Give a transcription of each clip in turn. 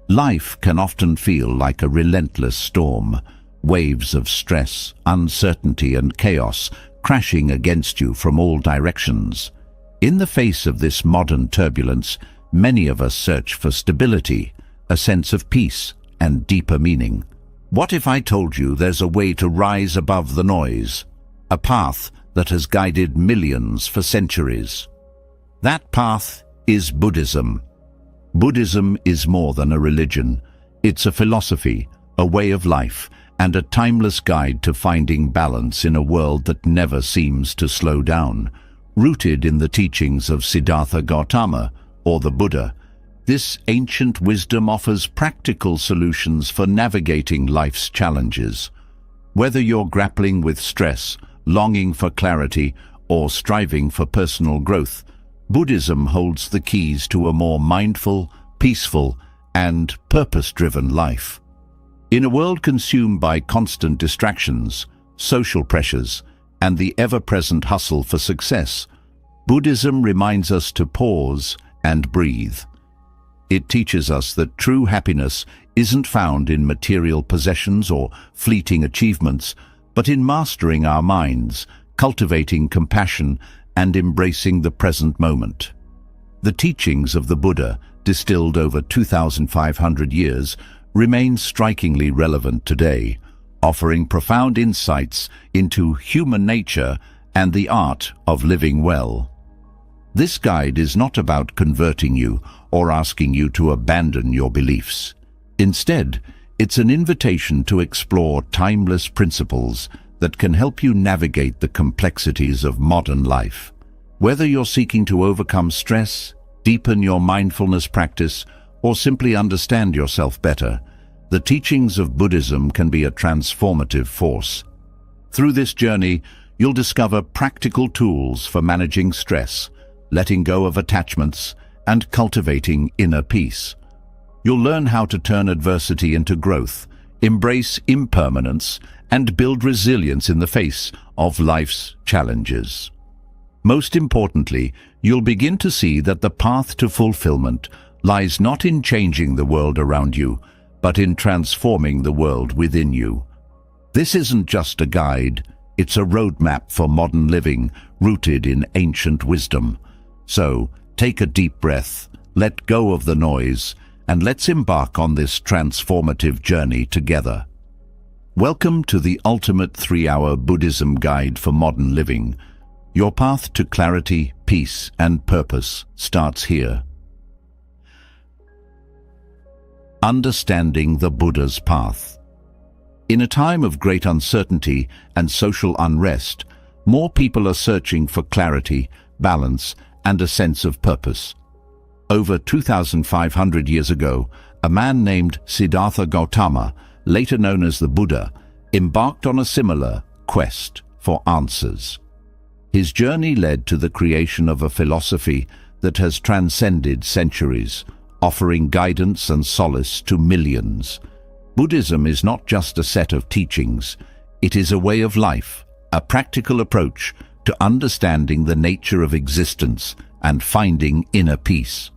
Life can often feel like a relentless storm, waves of stress, uncertainty and chaos crashing against you from all directions. In the face of this modern turbulence, many of us search for stability, a sense of peace and deeper meaning. What if I told you there's a way to rise above the noise, a path that has guided millions for centuries? That path is Buddhism. Buddhism is more than a religion. It's a philosophy, a way of life, and a timeless guide to finding balance in a world that never seems to slow down. Rooted in the teachings of Siddhartha Gautama, or the Buddha, this ancient wisdom offers practical solutions for navigating life's challenges. Whether you're grappling with stress, longing for clarity, or striving for personal growth, Buddhism holds the keys to a more mindful, peaceful, and purpose-driven life. In a world consumed by constant distractions, social pressures, and the ever-present hustle for success, Buddhism reminds us to pause and breathe. It teaches us that true happiness isn't found in material possessions or fleeting achievements, but in mastering our minds, cultivating compassion, and embracing the present moment. The teachings of the Buddha, distilled over 2,500 years, remain strikingly relevant today, offering profound insights into human nature and the art of living well. This guide is not about converting you or asking you to abandon your beliefs. Instead, it's an invitation to explore timeless principles that can help you navigate the complexities of modern life. Whether you're seeking to overcome stress, deepen your mindfulness practice, or simply understand yourself better, the teachings of Buddhism can be a transformative force. Through this journey, you'll discover practical tools for managing stress, letting go of attachments, and cultivating inner peace. You'll learn how to turn adversity into growth, embrace impermanence, and build resilience in the face of life's challenges. Most importantly, you'll begin to see that the path to fulfillment lies not in changing the world around you, but in transforming the world within you. This isn't just a guide, it's a roadmap for modern living rooted in ancient wisdom. So, take a deep breath, let go of the noise, and let's embark on this transformative journey together. Welcome to the ultimate 3-hour Buddhism guide for modern living. Your path to clarity, peace, and purpose starts here. Understanding the Buddha's path. In a time of great uncertainty and social unrest, more people are searching for clarity, balance, and a sense of purpose. Over 2,500 years ago, a man named Siddhartha Gautama, later known as the Buddha, embarked on a similar quest for answers. His journey led to the creation of a philosophy that has transcended centuries, offering guidance and solace to millions. Buddhism is not just a set of teachings, it is a way of life, a practical approach to understanding the nature of existence and finding inner peace.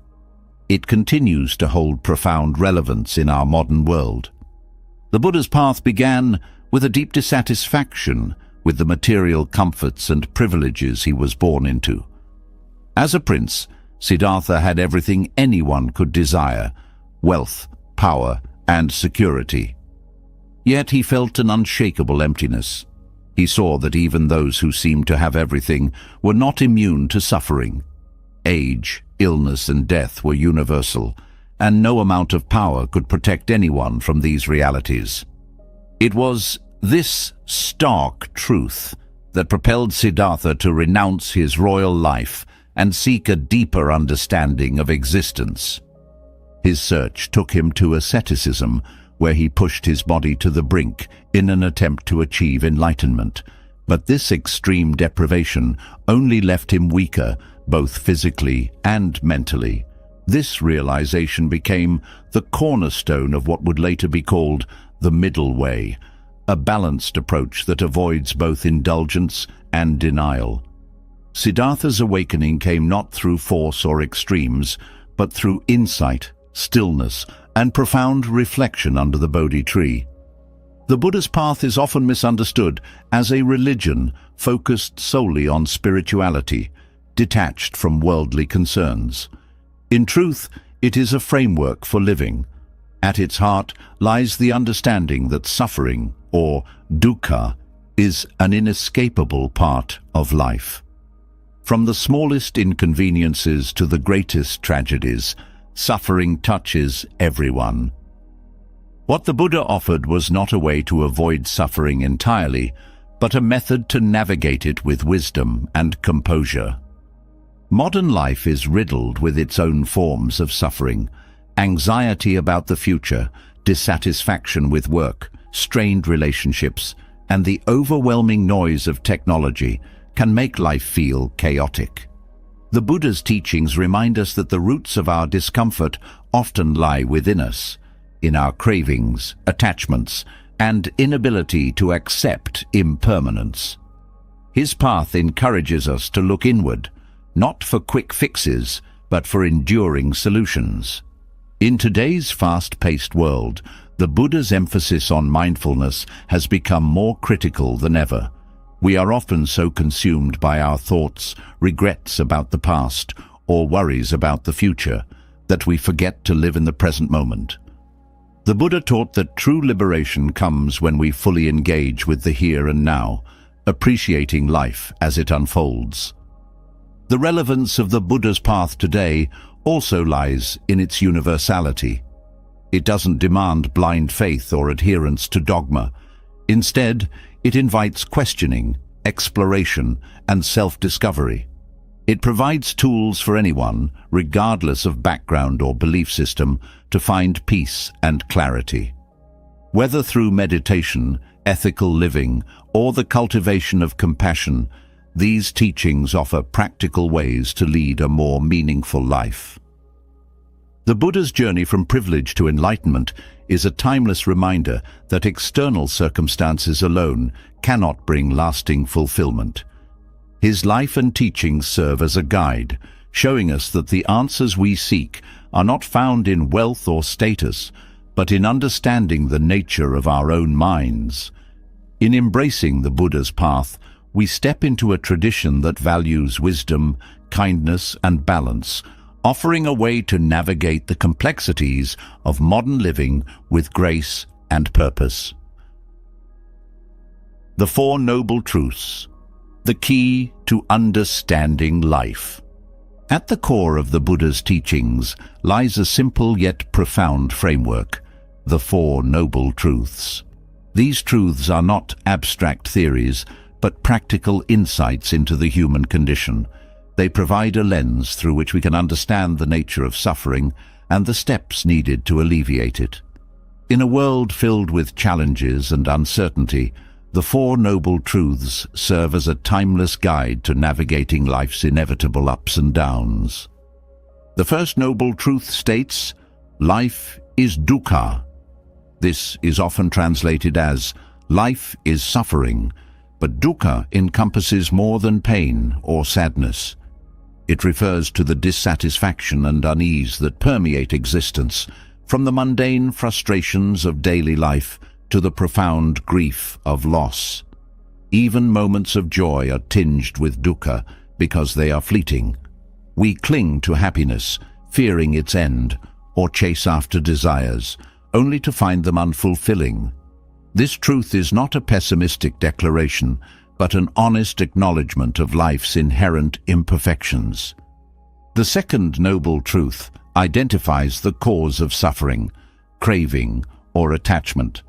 It continues to hold profound relevance in our modern world. The Buddha's path began with a deep dissatisfaction with the material comforts and privileges he was born into. As a prince, Siddhartha had everything anyone could desire: wealth, power, and security. Yet he felt an unshakable emptiness. He saw that even those who seemed to have everything were not immune to suffering. Age, illness, and death were universal, and no amount of power could protect anyone from these realities. It was this stark truth that propelled Siddhartha to renounce his royal life and seek a deeper understanding of existence. His search took him to asceticism, where he pushed his body to the brink in an attempt to achieve enlightenment. But this extreme deprivation only left him weaker, both physically and mentally. This realization became the cornerstone of what would later be called the middle way, a balanced approach that avoids both indulgence and denial. Siddhartha's awakening came not through force or extremes, but through insight stillness, and profound reflection under the Bodhi tree. The Buddha's path is often misunderstood as a religion focused solely on spirituality, detached from worldly concerns. In truth, it is a framework for living. At its heart lies the understanding that suffering, or dukkha, is an inescapable part of life. From the smallest inconveniences to the greatest tragedies, suffering touches everyone. What the Buddha offered was not a way to avoid suffering entirely, but a method to navigate it with wisdom and composure. Modern life is riddled with its own forms of suffering: anxiety about the future, dissatisfaction with work, strained relationships, and the overwhelming noise of technology can make life feel chaotic. The Buddha's teachings remind us that the roots of our discomfort often lie within us, in our cravings, attachments, and inability to accept impermanence. His path encourages us to look inward, not for quick fixes, but for enduring solutions. In today's fast-paced world, the Buddha's emphasis on mindfulness has become more critical than ever. We are often so consumed by our thoughts, regrets about the past, or worries about the future, that we forget to live in the present moment. The Buddha taught that true liberation comes when we fully engage with the here and now, appreciating life as it unfolds. The relevance of the Buddha's path today also lies in its universality. It doesn't demand blind faith or adherence to dogma. Instead, it invites questioning, exploration, and self-discovery. It provides tools for anyone, regardless of background or belief system, to find peace and clarity. Whether through meditation, ethical living, or the cultivation of compassion, these teachings offer practical ways to lead a more meaningful life. The Buddha's journey from privilege to enlightenment is a timeless reminder that external circumstances alone cannot bring lasting fulfillment. His life and teachings serve as a guide, showing us that the answers we seek are not found in wealth or status, but in understanding the nature of our own minds. In embracing the Buddha's path, we step into a tradition that values wisdom, kindness, and balance, offering a way to navigate the complexities of modern living with grace and purpose. The Four Noble Truths, the key to understanding life. At the core of the Buddha's teachings lies a simple yet profound framework: the Four Noble Truths. These truths are not abstract theories, but practical insights into the human condition. They provide a lens through which we can understand the nature of suffering and the steps needed to alleviate it. In a world filled with challenges and uncertainty, the Four Noble Truths serve as a timeless guide to navigating life's inevitable ups and downs. The first noble truth states, life is dukkha. This is often translated as, life is suffering, but dukkha encompasses more than pain or sadness. It refers to the dissatisfaction and unease that permeate existence, from the mundane frustrations of daily life to the profound grief of loss. Even moments of joy are tinged with dukkha because they are fleeting. We cling to happiness, fearing its end, or chase after desires, only to find them unfulfilling. This truth is not a pessimistic declaration, but an honest acknowledgement of life's inherent imperfections. The second noble truth identifies the cause of suffering, craving, or attachment.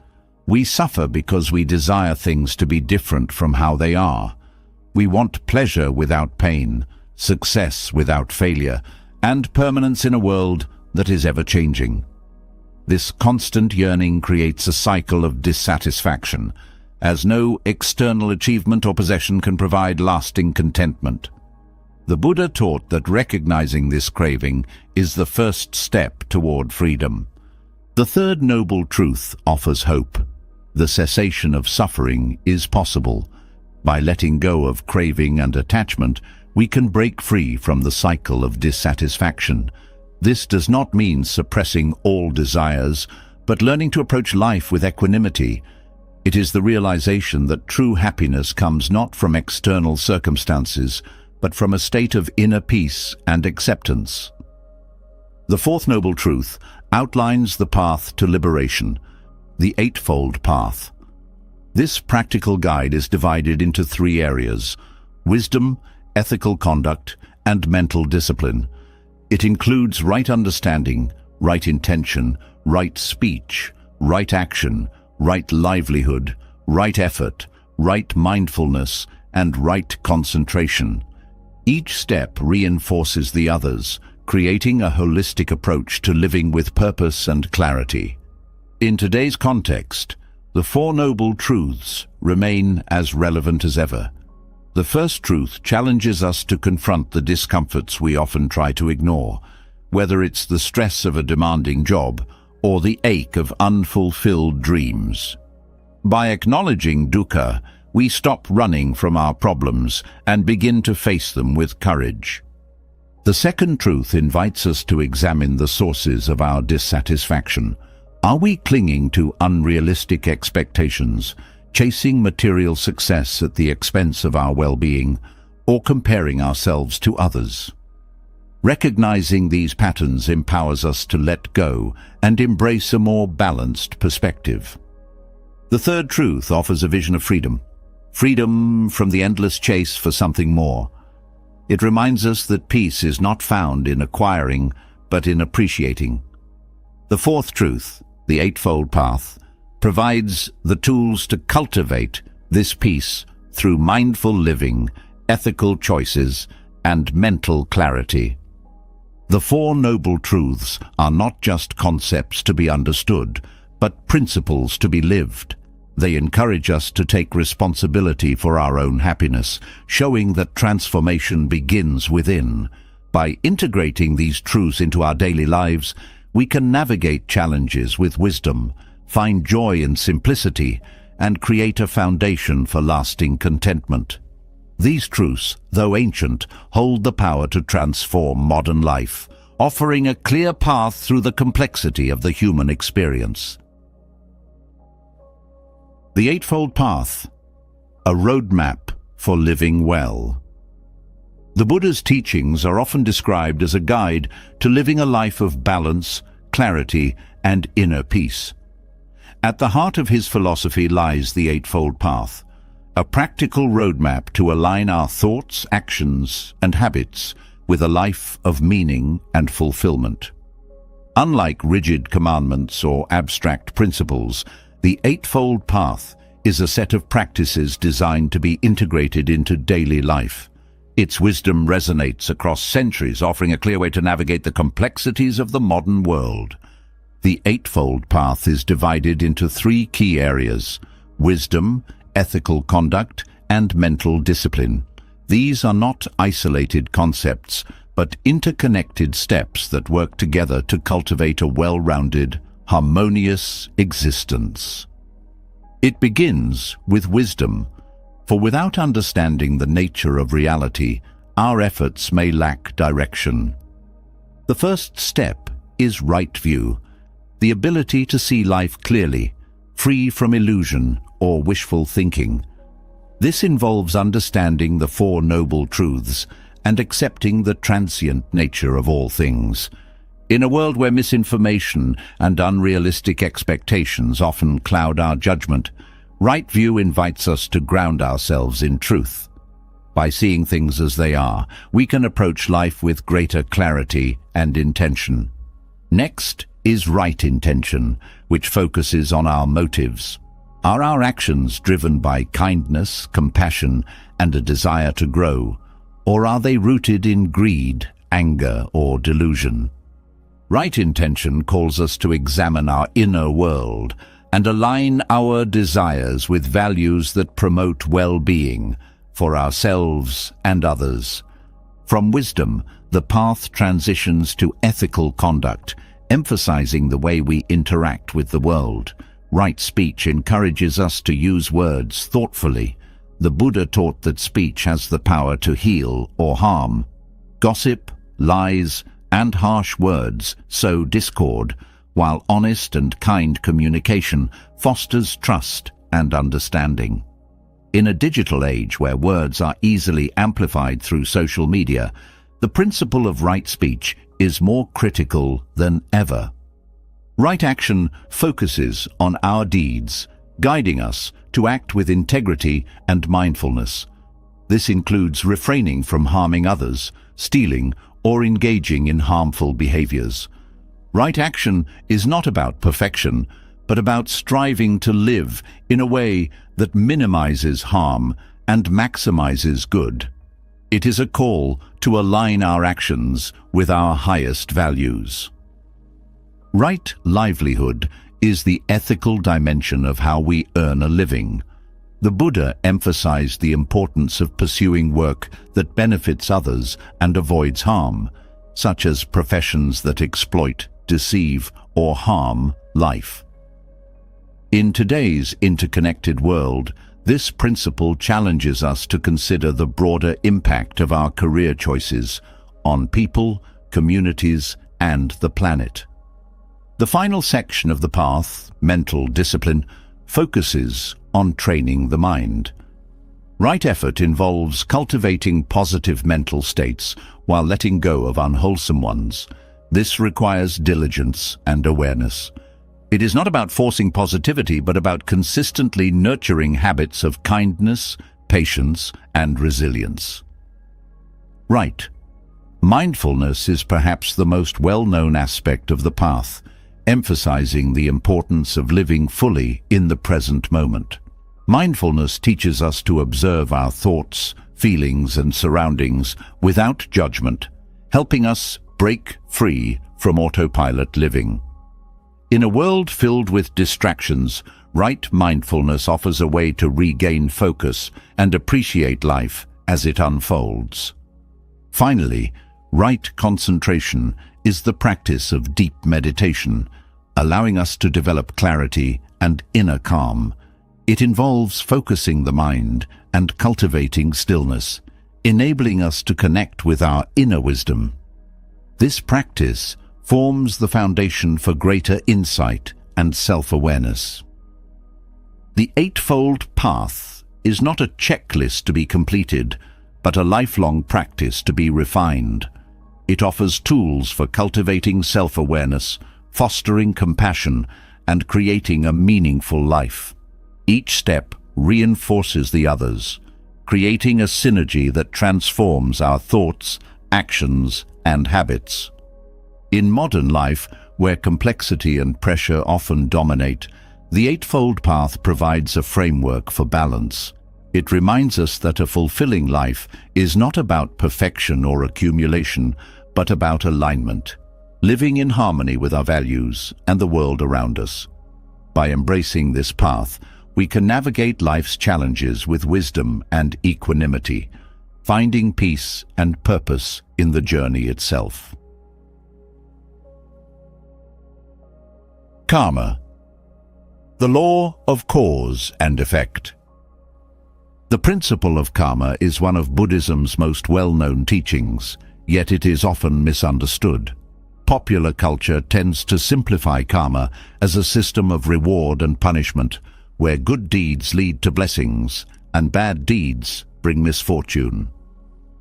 We suffer because we desire things to be different from how they are. We want pleasure without pain, success without failure, and permanence in a world that is ever-changing. This constant yearning creates a cycle of dissatisfaction, as no external achievement or possession can provide lasting contentment. The Buddha taught that recognizing this craving is the first step toward freedom. The third noble truth offers hope. The cessation of suffering is possible. By letting go of craving and attachment, we can break free from the cycle of dissatisfaction. This does not mean suppressing all desires, but learning to approach life with equanimity. It is the realization that true happiness comes not from external circumstances, but from a state of inner peace and acceptance. The fourth noble truth outlines the path to liberation, the Eightfold Path. This practical guide is divided into three areas: wisdom, ethical conduct, and mental discipline. It includes right understanding, right intention, right speech, right action, right livelihood, right effort, right mindfulness, and right concentration. Each step reinforces the others, creating a holistic approach to living with purpose and clarity. In today's context, the Four Noble Truths remain as relevant as ever. The first truth challenges us to confront the discomforts we often try to ignore, whether it's the stress of a demanding job or the ache of unfulfilled dreams. By acknowledging dukkha, we stop running from our problems and begin to face them with courage. The second truth invites us to examine the sources of our dissatisfaction. Are we clinging to unrealistic expectations, chasing material success at the expense of our well-being, or comparing ourselves to others? Recognizing these patterns empowers us to let go and embrace a more balanced perspective. The third truth offers a vision of freedom. Freedom from the endless chase for something more. It reminds us that peace is not found in acquiring, but in appreciating. The fourth truth, the Eightfold Path, provides the tools to cultivate this peace through mindful living, ethical choices, and mental clarity. The Four Noble Truths are not just concepts to be understood, but principles to be lived. They encourage us to take responsibility for our own happiness, showing that transformation begins within. By integrating these truths into our daily lives, we can navigate challenges with wisdom, find joy in simplicity, and create a foundation for lasting contentment. These truths, though ancient, hold the power to transform modern life, offering a clear path through the complexity of the human experience. The Eightfold Path, a roadmap for living well. The Buddha's teachings are often described as a guide to living a life of balance, clarity, and inner peace. At the heart of his philosophy lies the Eightfold Path, a practical roadmap to align our thoughts, actions, and habits with a life of meaning and fulfillment. Unlike rigid commandments or abstract principles, the Eightfold Path is a set of practices designed to be integrated into daily life. Its wisdom resonates across centuries, offering a clear way to navigate the complexities of the modern world. The Eightfold Path is divided into three key areas: wisdom, ethical conduct, and mental discipline. These are not isolated concepts, but interconnected steps that work together to cultivate a well-rounded, harmonious existence. It begins with wisdom, for without understanding the nature of reality, our efforts may lack direction. The first step is right view, the ability to see life clearly, free from illusion or wishful thinking. This involves understanding the Four Noble Truths and accepting the transient nature of all things. In a world where misinformation and unrealistic expectations often cloud our judgment, right view invites us to ground ourselves in truth. By seeing things as they are, we can approach life with greater clarity and intention. Next is right intention, which focuses on our motives. Are our actions driven by kindness, compassion, and a desire to grow, or are they rooted in greed, anger, or delusion? Right intention calls us to examine our inner world and align our desires with values that promote well-being for ourselves and others. From wisdom, the path transitions to ethical conduct, emphasizing the way we interact with the world. Right speech encourages us to use words thoughtfully. The Buddha taught that speech has the power to heal or harm. Gossip, lies, and harsh words sow discord, while honest and kind communication fosters trust and understanding. In a digital age where words are easily amplified through social media, the principle of right speech is more critical than ever. Right action focuses on our deeds, guiding us to act with integrity and mindfulness. This includes refraining from harming others, stealing, or engaging in harmful behaviors. Right action is not about perfection, but about striving to live in a way that minimizes harm and maximizes good. It is a call to align our actions with our highest values. Right livelihood is the ethical dimension of how we earn a living. The Buddha emphasized the importance of pursuing work that benefits others and avoids harm, such as professions that exploit, deceive, or harm life. In today's interconnected world, this principle challenges us to consider the broader impact of our career choices on people, communities, and the planet. The final section of the path, mental discipline, focuses on training the mind. Right effort involves cultivating positive mental states while letting go of unwholesome ones. This requires diligence and awareness. It is not about forcing positivity, but about consistently nurturing habits of kindness, patience, and resilience. Right. Mindfulness is perhaps the most well-known aspect of the path, emphasizing the importance of living fully in the present moment. Mindfulness teaches us to observe our thoughts, feelings, and surroundings without judgment, helping us break free from autopilot living. In a world filled with distractions, right mindfulness offers a way to regain focus and appreciate life as it unfolds. Finally, right concentration is the practice of deep meditation, allowing us to develop clarity and inner calm. It involves focusing the mind and cultivating stillness, enabling us to connect with our inner wisdom. This practice forms the foundation for greater insight and self-awareness. The Eightfold Path is not a checklist to be completed, but a lifelong practice to be refined. It offers tools for cultivating self-awareness, fostering compassion, and creating a meaningful life. Each step reinforces the others, creating a synergy that transforms our thoughts, actions, and habits. In modern life, where complexity and pressure often dominate, the Eightfold Path provides a framework for balance. It reminds us that a fulfilling life is not about perfection or accumulation, but about alignment, living in harmony with our values and the world around us. By embracing this path, we can navigate life's challenges with wisdom and equanimity, finding peace and purpose in the journey itself. Karma, the law of cause and effect. The principle of karma is one of Buddhism's most well-known teachings, yet it is often misunderstood. Popular culture tends to simplify karma as a system of reward and punishment, where good deeds lead to blessings and bad deeds bring misfortune.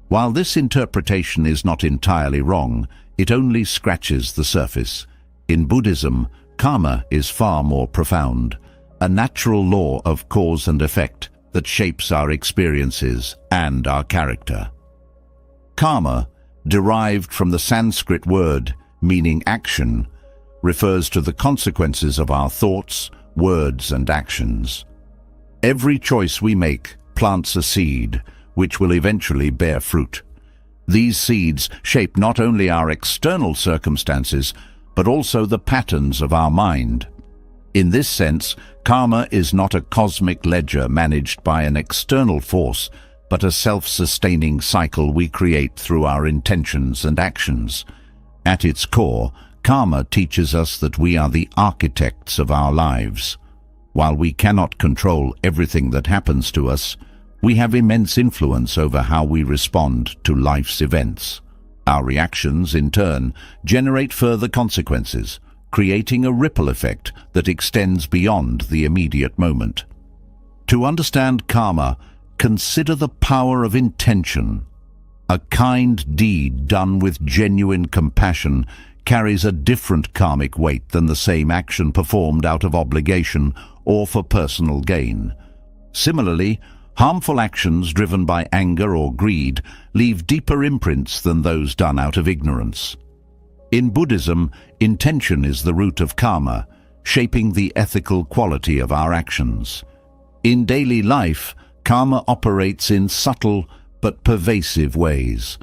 While this interpretation is not entirely wrong, it only scratches the surface. In Buddhism, karma is far more profound, a natural law of cause and effect that shapes our experiences and our character. Karma, derived from the Sanskrit word meaning action, refers to the consequences of our thoughts, words, and actions. Every choice we make plants a seed, which will eventually bear fruit. These seeds shape not only our external circumstances, but also the patterns of our mind. In this sense, karma is not a cosmic ledger managed by an external force, but a self-sustaining cycle we create through our intentions and actions. At its core, karma teaches us that we are the architects of our lives. While we cannot control everything that happens to us, we have immense influence over how we respond to life's events. Our reactions, in turn, generate further consequences, creating a ripple effect that extends beyond the immediate moment. To understand karma, consider the power of intention. A kind deed done with genuine compassion carries a different karmic weight than the same action performed out of obligation or for personal gain. Similarly, harmful actions driven by anger or greed leave deeper imprints than those done out of ignorance. In Buddhism, intention is the root of karma, shaping the ethical quality of our actions. In daily life, karma operates in subtle but pervasive ways.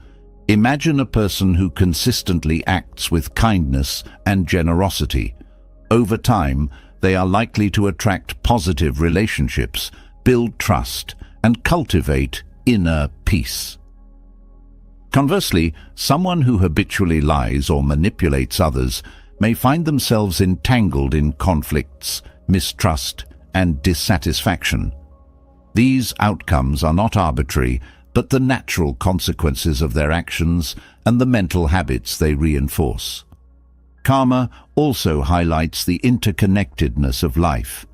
Imagine a person who consistently acts with kindness and generosity. Over time, they are likely to attract positive relationships, build trust, and cultivate inner peace. Conversely, someone who habitually lies or manipulates others may find themselves entangled in conflicts, mistrust, and dissatisfaction. These outcomes are not arbitrary, but the natural consequences of their actions and the mental habits they reinforce. Karma also highlights the interconnectedness of life.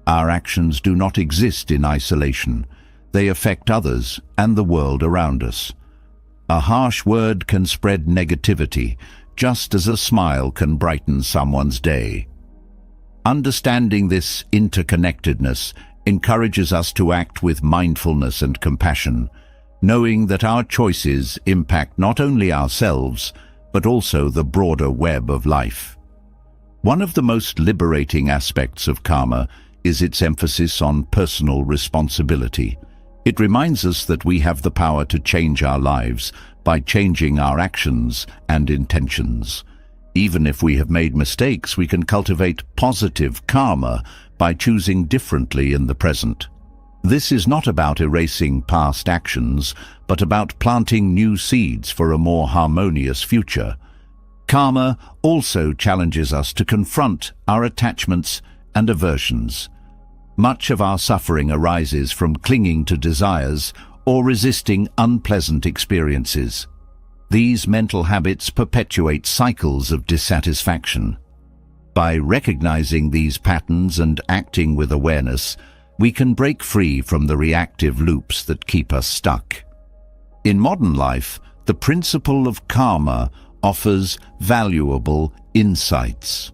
Our actions do not exist in isolation. They affect others and the world around us. A harsh word can spread negativity, just as a smile can brighten someone's day. Understanding this interconnectedness encourages us to act with mindfulness and compassion, knowing that our choices impact not only ourselves, but also the broader web of life. One of the most liberating aspects of karma is its emphasis on personal responsibility. It reminds us that we have the power to change our lives by changing our actions and intentions. Even if we have made mistakes, we can cultivate positive karma by choosing differently in the present. This is not about erasing past actions, but about planting new seeds for a more harmonious future. Karma also challenges us to confront our attachments and aversions. Much of our suffering arises from clinging to desires or resisting unpleasant experiences. These mental habits perpetuate cycles of dissatisfaction. By recognizing these patterns and acting with awareness, we can break free from the reactive loops that keep us stuck. In modern life, the principle of karma offers valuable insights.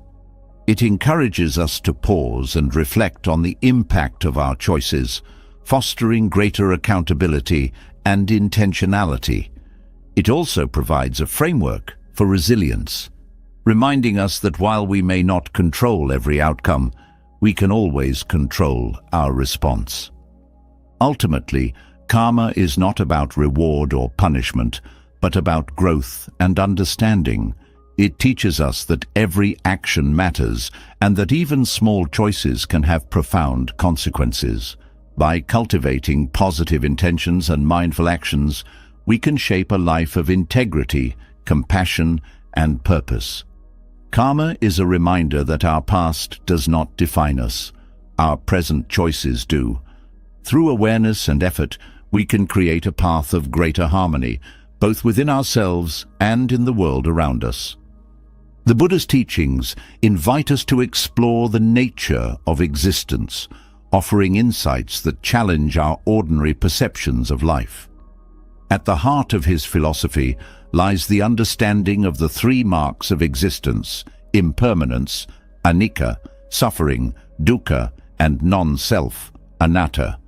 It encourages us to pause and reflect on the impact of our choices, fostering greater accountability and intentionality. It also provides a framework for resilience, reminding us that while we may not control every outcome, we can always control our response. Ultimately, karma is not about reward or punishment, but about growth and understanding. It teaches us that every action matters and that even small choices can have profound consequences. By cultivating positive intentions and mindful actions, we can shape a life of integrity, compassion, and purpose. Karma is a reminder that our past does not define us. Our present choices do. Through awareness and effort, we can create a path of greater harmony, both within ourselves and in the world around us. The Buddha's teachings invite us to explore the nature of existence, offering insights that challenge our ordinary perceptions of life. At the heart of his philosophy lies the understanding of the three marks of existence: impermanence, anicca, suffering, dukkha, and non-self, anatta.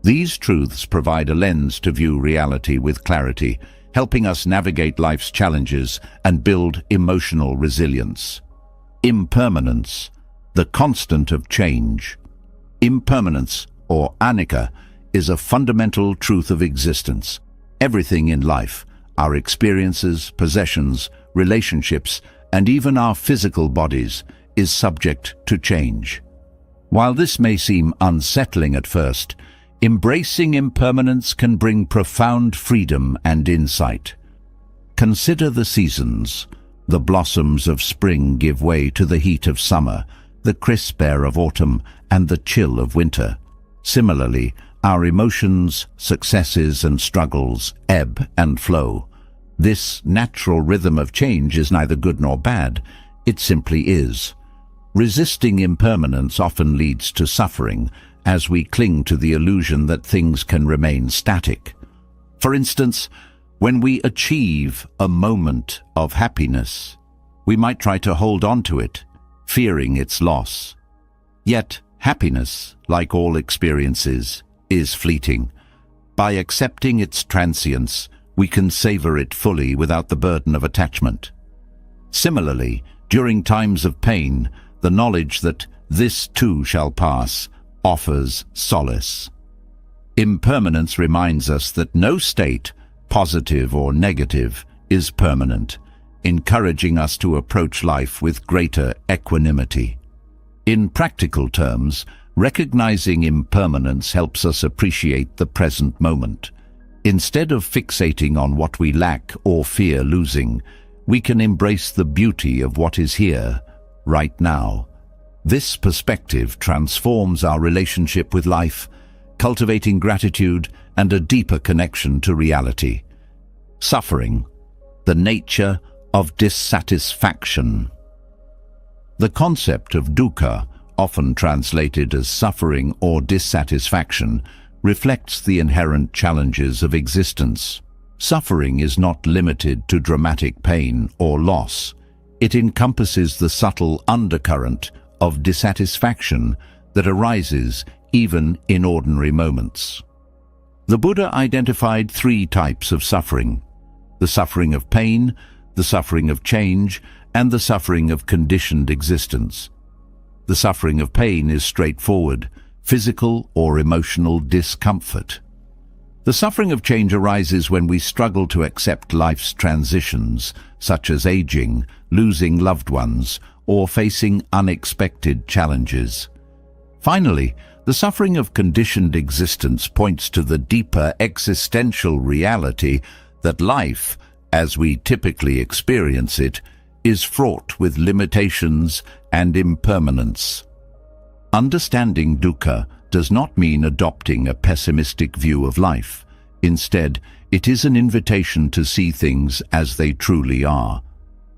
These truths provide a lens to view reality with clarity, helping us navigate life's challenges and build emotional resilience. Impermanence, the constant of change. Impermanence, or anicca, is a fundamental truth of existence. Everything in life, our experiences, possessions, relationships, and even our physical bodies, is subject to change. While this may seem unsettling at first, embracing impermanence can bring profound freedom and insight. Consider the seasons. The blossoms of spring give way to the heat of summer, the crisp air of autumn, and the chill of winter. Similarly, our emotions, successes, and struggles ebb and flow. This natural rhythm of change is neither good nor bad, it simply is. Resisting impermanence often leads to suffering, as we cling to the illusion that things can remain static. For instance, when we achieve a moment of happiness, we might try to hold on to it, fearing its loss. Yet, happiness, like all experiences, is fleeting. By accepting its transience, we can savor it fully without the burden of attachment. Similarly, during times of pain, the knowledge that this too shall pass offers solace. Impermanence reminds us that no state, positive or negative, is permanent, encouraging us to approach life with greater equanimity. In practical terms, recognizing impermanence helps us appreciate the present moment. Instead of fixating on what we lack or fear losing, we can embrace the beauty of what is here, right now. This perspective transforms our relationship with life, cultivating gratitude and a deeper connection to reality. Suffering, the nature of dissatisfaction. The concept of dukkha, often translated as suffering or dissatisfaction, reflects the inherent challenges of existence. Suffering is not limited to dramatic pain or loss. It encompasses the subtle undercurrent of dissatisfaction that arises even in ordinary moments. The Buddha identified 3 types of suffering: the suffering of pain, the suffering of change, and the suffering of conditioned existence. The suffering of pain is straightforward, physical or emotional discomfort. The suffering of change arises when we struggle to accept life's transitions, such as aging, losing loved ones, or facing unexpected challenges. Finally, the suffering of conditioned existence points to the deeper existential reality that life, as we typically experience it, is fraught with limitations and impermanence. Understanding dukkha does not mean adopting a pessimistic view of life. Instead, it is an invitation to see things as they truly are.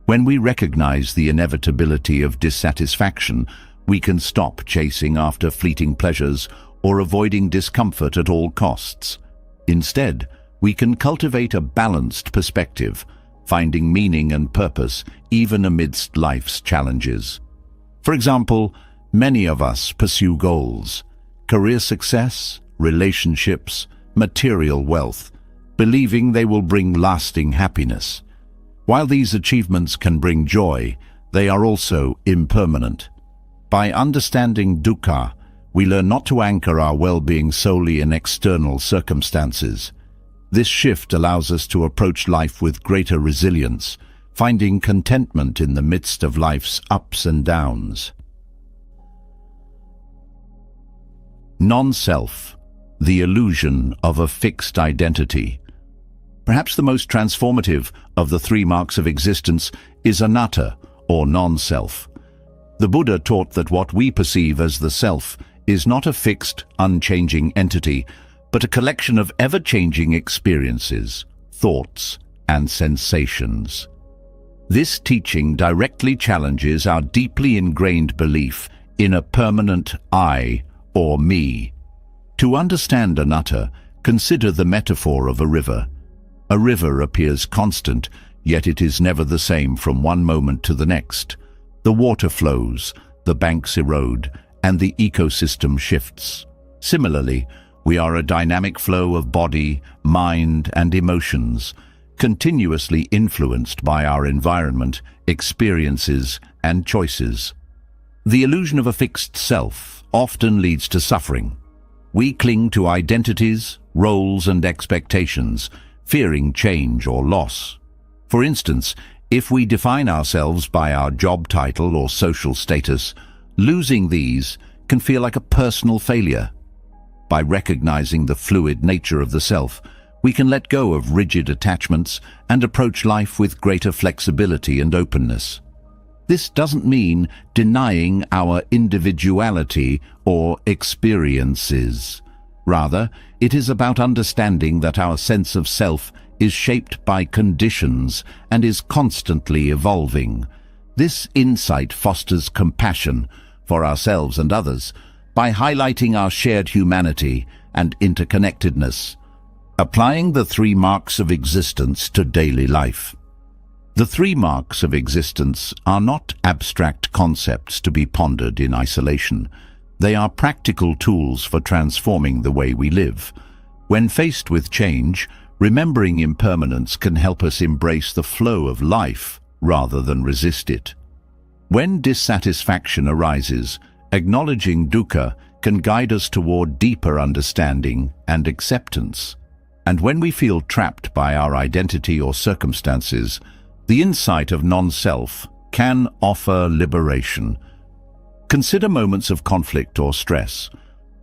When we recognize the inevitability of dissatisfaction, we can stop chasing after fleeting pleasures or avoiding discomfort at all costs. Instead, we can cultivate a balanced perspective, finding meaning and purpose even amidst life's challenges. For example, many of us pursue goals, career success, relationships, material wealth, believing they will bring lasting happiness. While these achievements can bring joy, they are also impermanent. By understanding dukkha, we learn not to anchor our well-being solely in external circumstances. This shift allows us to approach life with greater resilience, finding contentment in the midst of life's ups and downs. Non-self, the illusion of a fixed identity. Perhaps the most transformative of the 3 marks of existence is anatta, or non-self. The Buddha taught that what we perceive as the self is not a fixed, unchanging entity, but a collection of ever-changing experiences, thoughts, and sensations. This teaching directly challenges our deeply ingrained belief in a permanent I, or me. To understand anatta, consider the metaphor of a river. A river appears constant, yet it is never the same from one moment to the next. The water flows, the banks erode, and the ecosystem shifts. Similarly, we are a dynamic flow of body, mind, and emotions, continuously influenced by our environment, experiences, and choices. The illusion of a fixed self often leads to suffering. We cling to identities, roles, and expectations, fearing change or loss. For instance, if we define ourselves by our job title or social status, losing these can feel like a personal failure. By recognizing the fluid nature of the self, we can let go of rigid attachments and approach life with greater flexibility and openness. This doesn't mean denying our individuality or experiences. Rather, it is about understanding that our sense of self is shaped by conditions and is constantly evolving. This insight fosters compassion for ourselves and others by highlighting our shared humanity and interconnectedness. Applying the 3 marks of existence to daily life. The 3 marks of existence are not abstract concepts to be pondered in isolation. They are practical tools for transforming the way we live. When faced with change, remembering impermanence can help us embrace the flow of life rather than resist it. When dissatisfaction arises, acknowledging dukkha can guide us toward deeper understanding and acceptance. And when we feel trapped by our identity or circumstances, the insight of non-self can offer liberation. Consider moments of conflict or stress.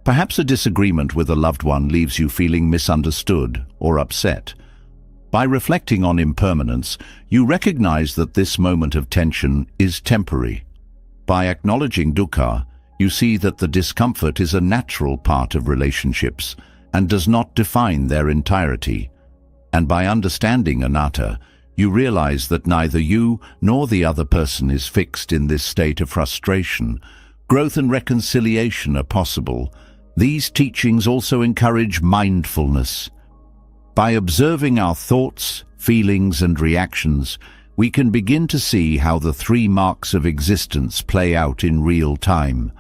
Perhaps a disagreement with a loved one leaves you feeling misunderstood or upset. By reflecting on impermanence, you recognize that this moment of tension is temporary. By acknowledging dukkha, you see that the discomfort is a natural part of relationships and does not define their entirety. And by understanding anatta, you realize that neither you nor the other person is fixed in this state of frustration. Growth and reconciliation are possible. These teachings also encourage mindfulness. By observing our thoughts, feelings, and reactions, we can begin to see how the 3 marks of existence play out in real time.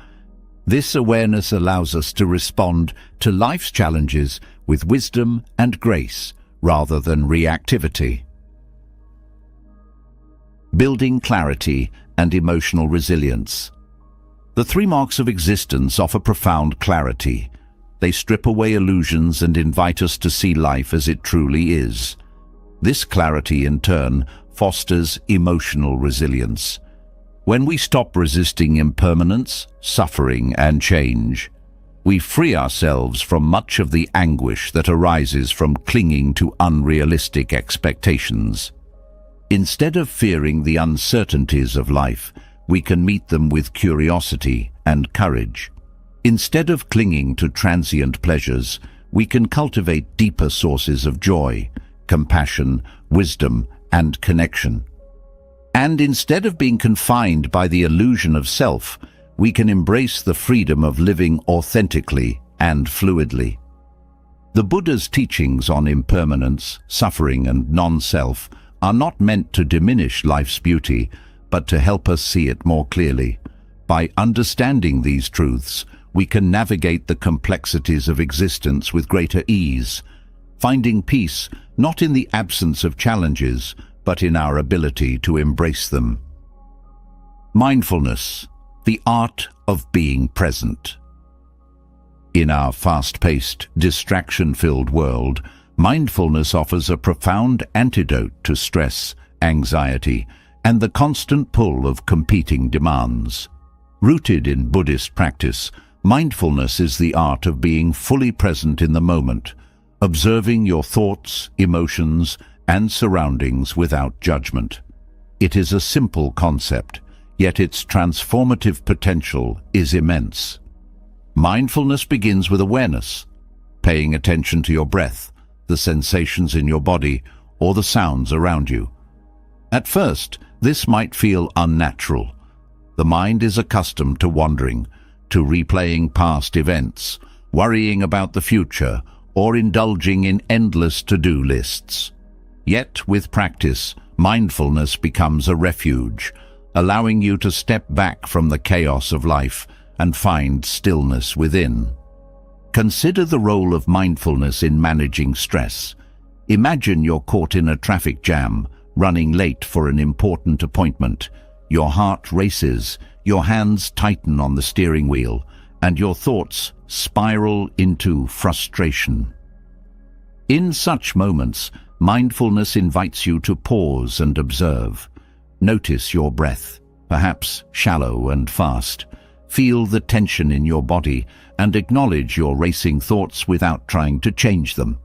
This awareness allows us to respond to life's challenges with wisdom and grace rather than reactivity. Building clarity and emotional resilience. The 3 marks of existence offer profound clarity. They strip away illusions and invite us to see life as it truly is. This clarity, in turn, fosters emotional resilience. When we stop resisting impermanence, suffering, and change, we free ourselves from much of the anguish that arises from clinging to unrealistic expectations. Instead of fearing the uncertainties of life, we can meet them with curiosity and courage. Instead of clinging to transient pleasures, we can cultivate deeper sources of joy, compassion, wisdom, and connection. And instead of being confined by the illusion of self, we can embrace the freedom of living authentically and fluidly. The Buddha's teachings on impermanence, suffering, and non-self are not meant to diminish life's beauty, but to help us see it more clearly. By understanding these truths, we can navigate the complexities of existence with greater ease, finding peace not in the absence of challenges, but in our ability to embrace them. Mindfulness, the art of being present. In our fast-paced, distraction-filled world, mindfulness offers a profound antidote to stress, anxiety, and the constant pull of competing demands. Rooted in Buddhist practice, mindfulness is the art of being fully present in the moment, observing your thoughts, emotions, and surroundings without judgment. It is a simple concept, yet its transformative potential is immense. Mindfulness begins with awareness, paying attention to your breath, the sensations in your body, or the sounds around you. At first, this might feel unnatural. The mind is accustomed to wandering, to replaying past events, worrying about the future, or indulging in endless to-do lists. Yet, with practice, mindfulness becomes a refuge, allowing you to step back from the chaos of life and find stillness within. Consider the role of mindfulness in managing stress. Imagine you're caught in a traffic jam, running late for an important appointment. Your heart races, your hands tighten on the steering wheel, and your thoughts spiral into frustration. In such moments, mindfulness invites you to pause and observe. Notice your breath, perhaps shallow and fast. Feel the tension in your body and acknowledge your racing thoughts without trying to change them.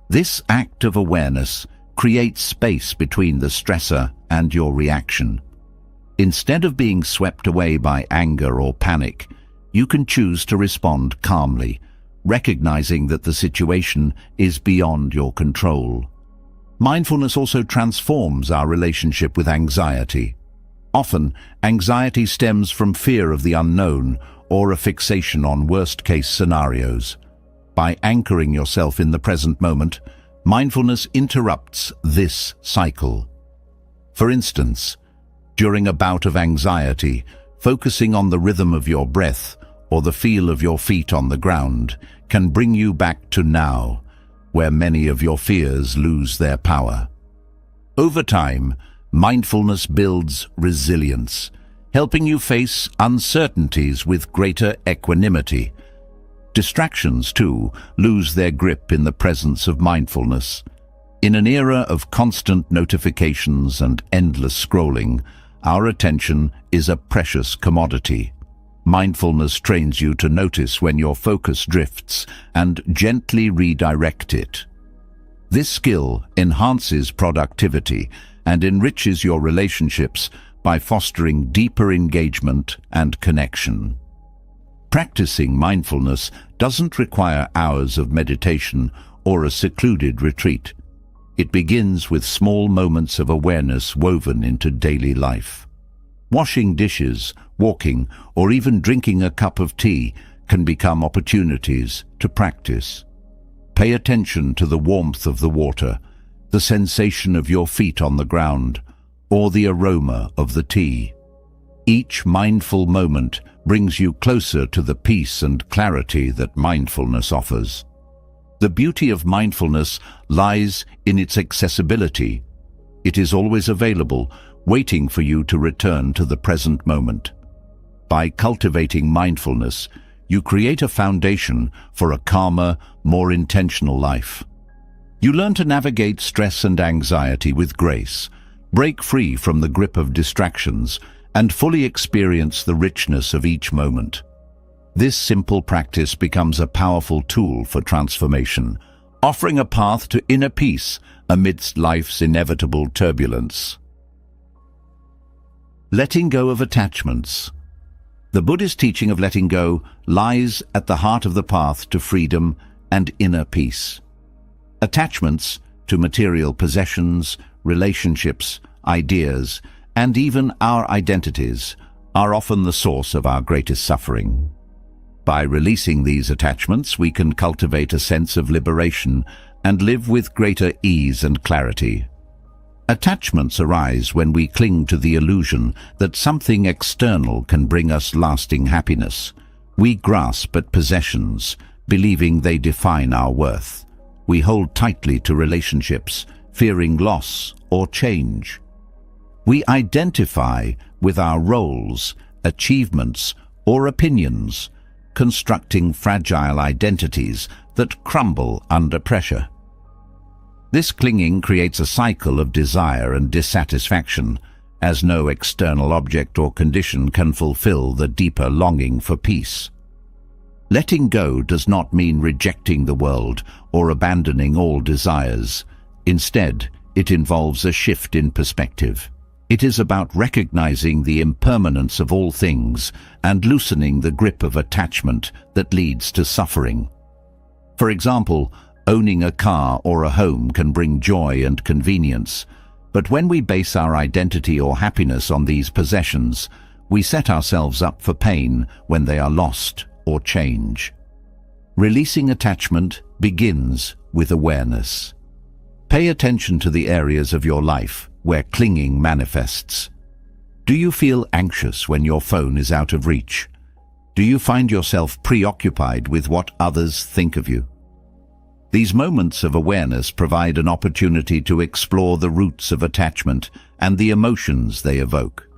This act of awareness creates space between the stressor and your reaction. Instead of being swept away by anger or panic, you can choose to respond calmly, recognizing that the situation is beyond your control. Mindfulness also transforms our relationship with anxiety. Often, anxiety stems from fear of the unknown or a fixation on worst-case scenarios. By anchoring yourself in the present moment, mindfulness interrupts this cycle. For instance, during a bout of anxiety, focusing on the rhythm of your breath or the feel of your feet on the ground can bring you back to now, where many of your fears lose their power. Over time, mindfulness builds resilience, helping you face uncertainties with greater equanimity. Distractions, too, lose their grip in the presence of mindfulness. In an era of constant notifications and endless scrolling, our attention is a precious commodity. Mindfulness trains you to notice when your focus drifts and gently redirect it. This skill enhances productivity and enriches your relationships by fostering deeper engagement and connection. Practicing mindfulness doesn't require hours of meditation or a secluded retreat. It begins with small moments of awareness woven into daily life. Washing dishes, walking, or even drinking a cup of tea can become opportunities to practice. Pay attention to the warmth of the water, the sensation of your feet on the ground, or the aroma of the tea. Each mindful moment brings you closer to the peace and clarity that mindfulness offers. The beauty of mindfulness lies in its accessibility. It is always available, waiting for you to return to the present moment. By cultivating mindfulness, you create a foundation for a calmer, more intentional life. You learn to navigate stress and anxiety with grace, break free from the grip of distractions, and fully experience the richness of each moment. This simple practice becomes a powerful tool for transformation, offering a path to inner peace amidst life's inevitable turbulence. Letting go of attachments. The Buddhist teaching of letting go lies at the heart of the path to freedom and inner peace. Attachments to material possessions, relationships, ideas, and even our identities are often the source of our greatest suffering. By releasing these attachments, we can cultivate a sense of liberation and live with greater ease and clarity. Attachments arise when we cling to the illusion that something external can bring us lasting happiness. We grasp at possessions, believing they define our worth. We hold tightly to relationships, fearing loss or change. We identify with our roles, achievements, or opinions, constructing fragile identities that crumble under pressure. This clinging creates a cycle of desire and dissatisfaction, as no external object or condition can fulfill the deeper longing for peace. Letting go does not mean rejecting the world or abandoning all desires. Instead, it involves a shift in perspective. It is about recognizing the impermanence of all things and loosening the grip of attachment that leads to suffering. For example, owning a car or a home can bring joy and convenience, but when we base our identity or happiness on these possessions, we set ourselves up for pain when they are lost or change. Releasing attachment begins with awareness. Pay attention to the areas of your life where clinging manifests. Do you feel anxious when your phone is out of reach? Do you find yourself preoccupied with what others think of you? These moments of awareness provide an opportunity to explore the roots of attachment and the emotions they evoke.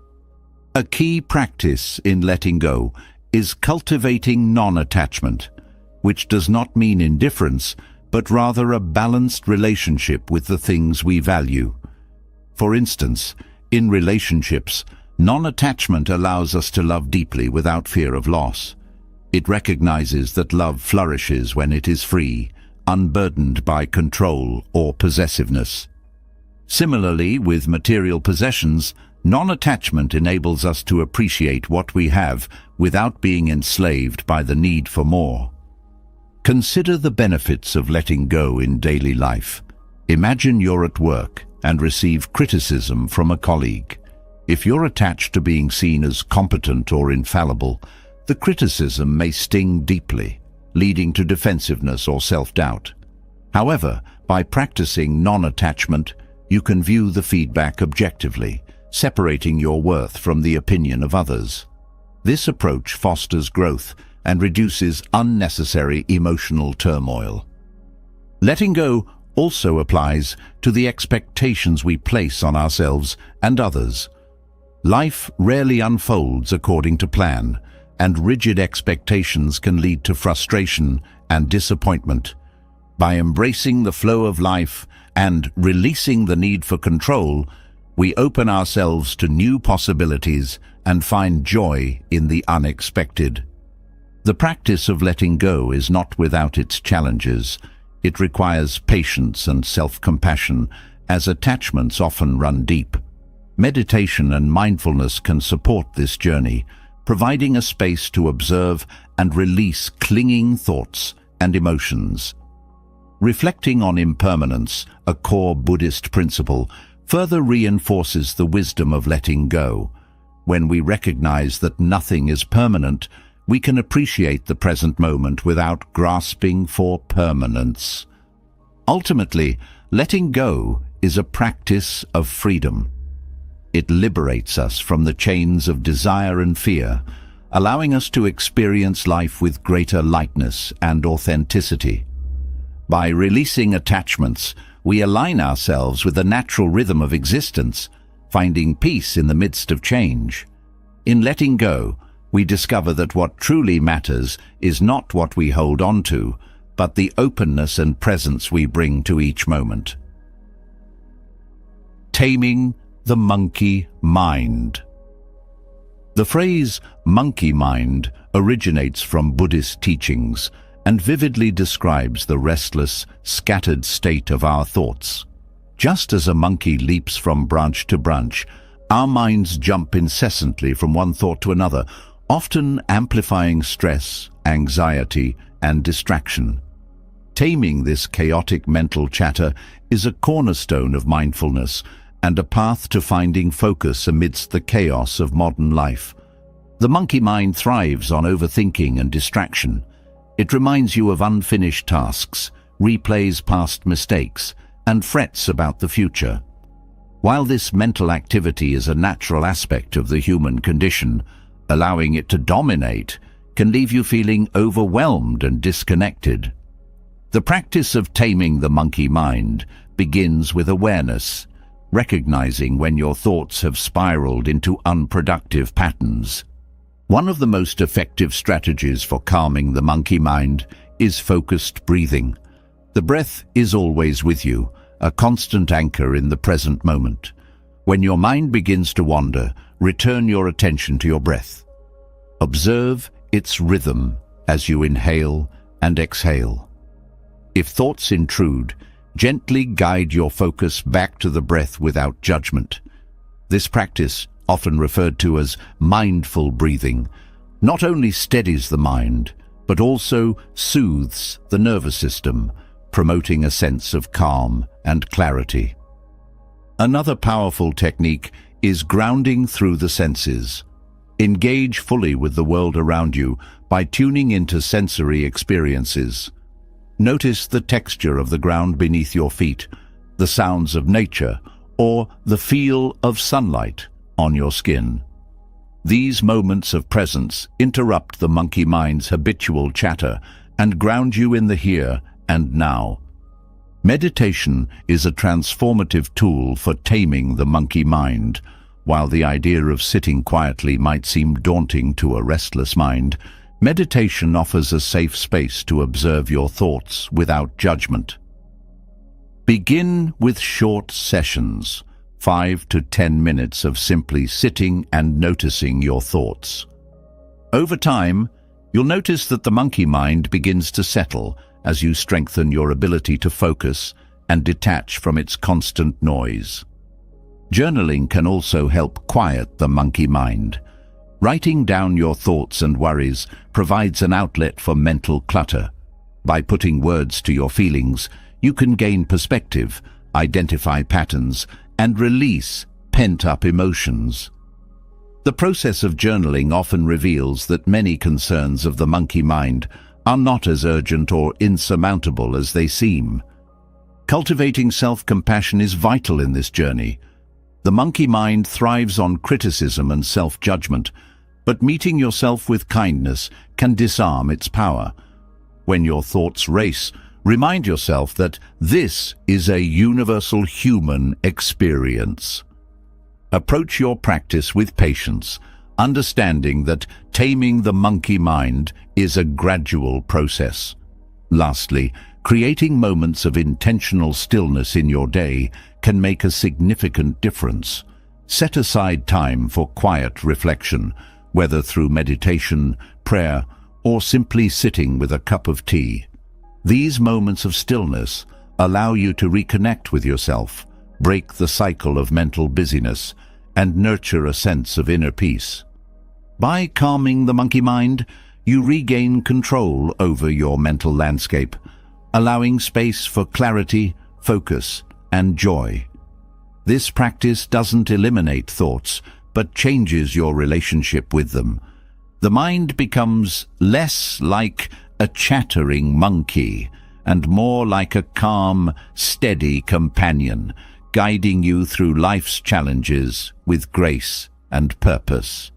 A key practice in letting go is cultivating non-attachment, which does not mean indifference, but rather a balanced relationship with the things we value. For instance, in relationships, non-attachment allows us to love deeply without fear of loss. It recognizes that love flourishes when it is free, unburdened by control or possessiveness. Similarly, with material possessions, non-attachment enables us to appreciate what we have without being enslaved by the need for more. Consider the benefits of letting go in daily life. Imagine you're at work and receive criticism from a colleague. If you're attached to being seen as competent or infallible, the criticism may sting deeply, leading to defensiveness or self-doubt. However, by practicing non-attachment, you can view the feedback objectively, separating your worth from the opinion of others. This approach fosters growth and reduces unnecessary emotional turmoil. Letting go also applies to the expectations we place on ourselves and others. Life rarely unfolds according to plan, and rigid expectations can lead to frustration and disappointment. By embracing the flow of life and releasing the need for control, we open ourselves to new possibilities and find joy in the unexpected. The practice of letting go is not without its challenges. It requires patience and self-compassion, as attachments often run deep. Meditation and mindfulness can support this journey, providing a space to observe and release clinging thoughts and emotions. Reflecting on impermanence, a core Buddhist principle, further reinforces the wisdom of letting go. When we recognize that nothing is permanent, we can appreciate the present moment without grasping for permanence. Ultimately, letting go is a practice of freedom. It liberates us from the chains of desire and fear, allowing us to experience life with greater lightness and authenticity. By releasing attachments, we align ourselves with the natural rhythm of existence, finding peace in the midst of change. In letting go, we discover that what truly matters is not what we hold on to, but the openness and presence we bring to each moment. Taming the monkey mind. The phrase monkey mind originates from Buddhist teachings and vividly describes the restless, scattered state of our thoughts. Just as a monkey leaps from branch to branch, our minds jump incessantly from one thought to another, often amplifying stress, anxiety, and distraction. Taming this chaotic mental chatter is a cornerstone of mindfulness and a path to finding focus amidst the chaos of modern life. The monkey mind thrives on overthinking and distraction. It reminds you of unfinished tasks, replays past mistakes, and frets about the future. While this mental activity is a natural aspect of the human condition, allowing it to dominate can leave you feeling overwhelmed and disconnected. The practice of taming the monkey mind begins with awareness, recognizing when your thoughts have spiraled into unproductive patterns. One of the most effective strategies for calming the monkey mind is focused breathing. The breath is always with you, a constant anchor in the present moment. When your mind begins to wander, return your attention to your breath. Observe its rhythm as you inhale and exhale. If thoughts intrude, gently guide your focus back to the breath without judgment. This practice, often referred to as mindful breathing, not only steadies the mind, but also soothes the nervous system, promoting a sense of calm and clarity. Another powerful technique is grounding through the senses. Engage fully with the world around you by tuning into sensory experiences. Notice the texture of the ground beneath your feet, the sounds of nature, or the feel of sunlight on your skin. These moments of presence interrupt the monkey mind's habitual chatter and ground you in the here and now. Meditation is a transformative tool for taming the monkey mind. While the idea of sitting quietly might seem daunting to a restless mind, meditation offers a safe space to observe your thoughts without judgment. Begin with short sessions, 5 to 10 minutes of simply sitting and noticing your thoughts. Over time, you'll notice that the monkey mind begins to settle as you strengthen your ability to focus and detach from its constant noise. Journaling can also help quiet the monkey mind. Writing down your thoughts and worries provides an outlet for mental clutter. By putting words to your feelings, you can gain perspective, identify patterns, and release pent-up emotions. The process of journaling often reveals that many concerns of the monkey mind are not as urgent or insurmountable as they seem. Cultivating self-compassion is vital in this journey. The monkey mind thrives on criticism and self-judgment, but meeting yourself with kindness can disarm its power. When your thoughts race, remind yourself that this is a universal human experience. Approach your practice with patience, understanding that taming the monkey mind is a gradual process. Lastly, creating moments of intentional stillness in your day can make a significant difference. Set aside time for quiet reflection, whether through meditation, prayer, or simply sitting with a cup of tea. These moments of stillness allow you to reconnect with yourself, break the cycle of mental busyness, and nurture a sense of inner peace. By calming the monkey mind, you regain control over your mental landscape, allowing space for clarity, focus, and joy. This practice doesn't eliminate thoughts, but changes your relationship with them. The mind becomes less like a chattering monkey and more like a calm, steady companion, guiding you through life's challenges with grace and purpose.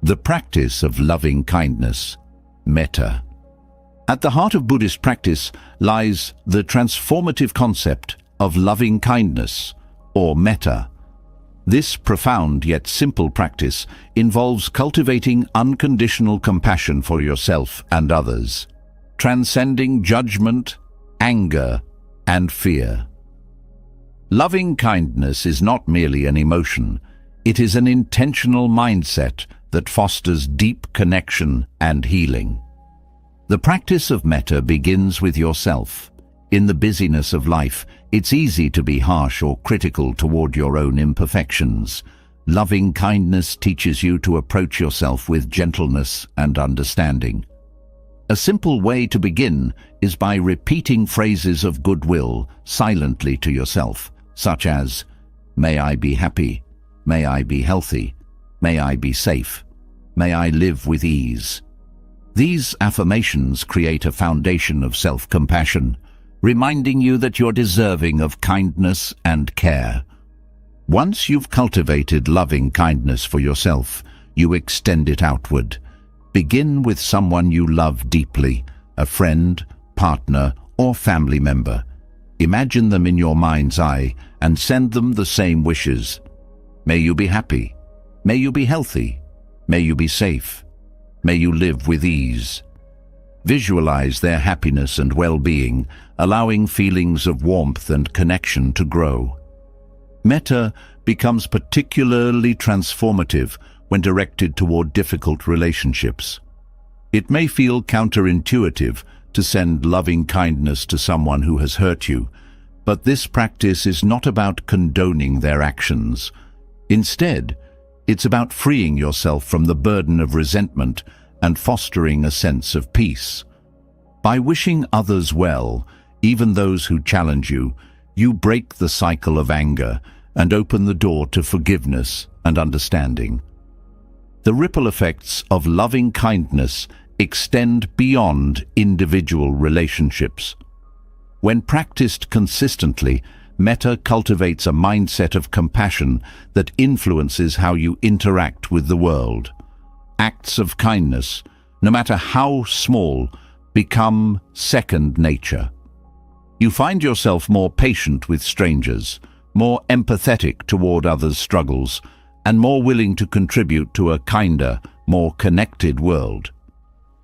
The practice of loving kindness, metta. At the heart of Buddhist practice lies the transformative concept of loving kindness, or metta. This profound yet simple practice involves cultivating unconditional compassion for yourself and others, transcending judgment, anger, and fear. Loving kindness is not merely an emotion, it is an intentional mindset that fosters deep connection and healing. The practice of metta begins with yourself. In the busyness of life, it's easy to be harsh or critical toward your own imperfections. Loving kindness teaches you to approach yourself with gentleness and understanding. A simple way to begin is by repeating phrases of goodwill silently to yourself, such as, "May I be happy, may I be healthy, may I be safe, may I live with ease." These affirmations create a foundation of self-compassion, reminding you that you're deserving of kindness and care. Once you've cultivated loving kindness for yourself, you extend it outward. Begin with someone you love deeply, a friend, partner, or family member. Imagine them in your mind's eye and send them the same wishes. May you be happy. May you be healthy. May you be safe. May you live with ease. Visualize their happiness and well-being, allowing feelings of warmth and connection to grow. Metta becomes particularly transformative when directed toward difficult relationships. It may feel counterintuitive to send loving kindness to someone who has hurt you, but this practice is not about condoning their actions. Instead, it's about freeing yourself from the burden of resentment and fostering a sense of peace. By wishing others well, even those who challenge you, you break the cycle of anger and open the door to forgiveness and understanding. The ripple effects of loving kindness extend beyond individual relationships. When practiced consistently, metta cultivates a mindset of compassion that influences how you interact with the world. Acts of kindness, no matter how small, become second nature. You find yourself more patient with strangers, more empathetic toward others' struggles, and more willing to contribute to a kinder, more connected world.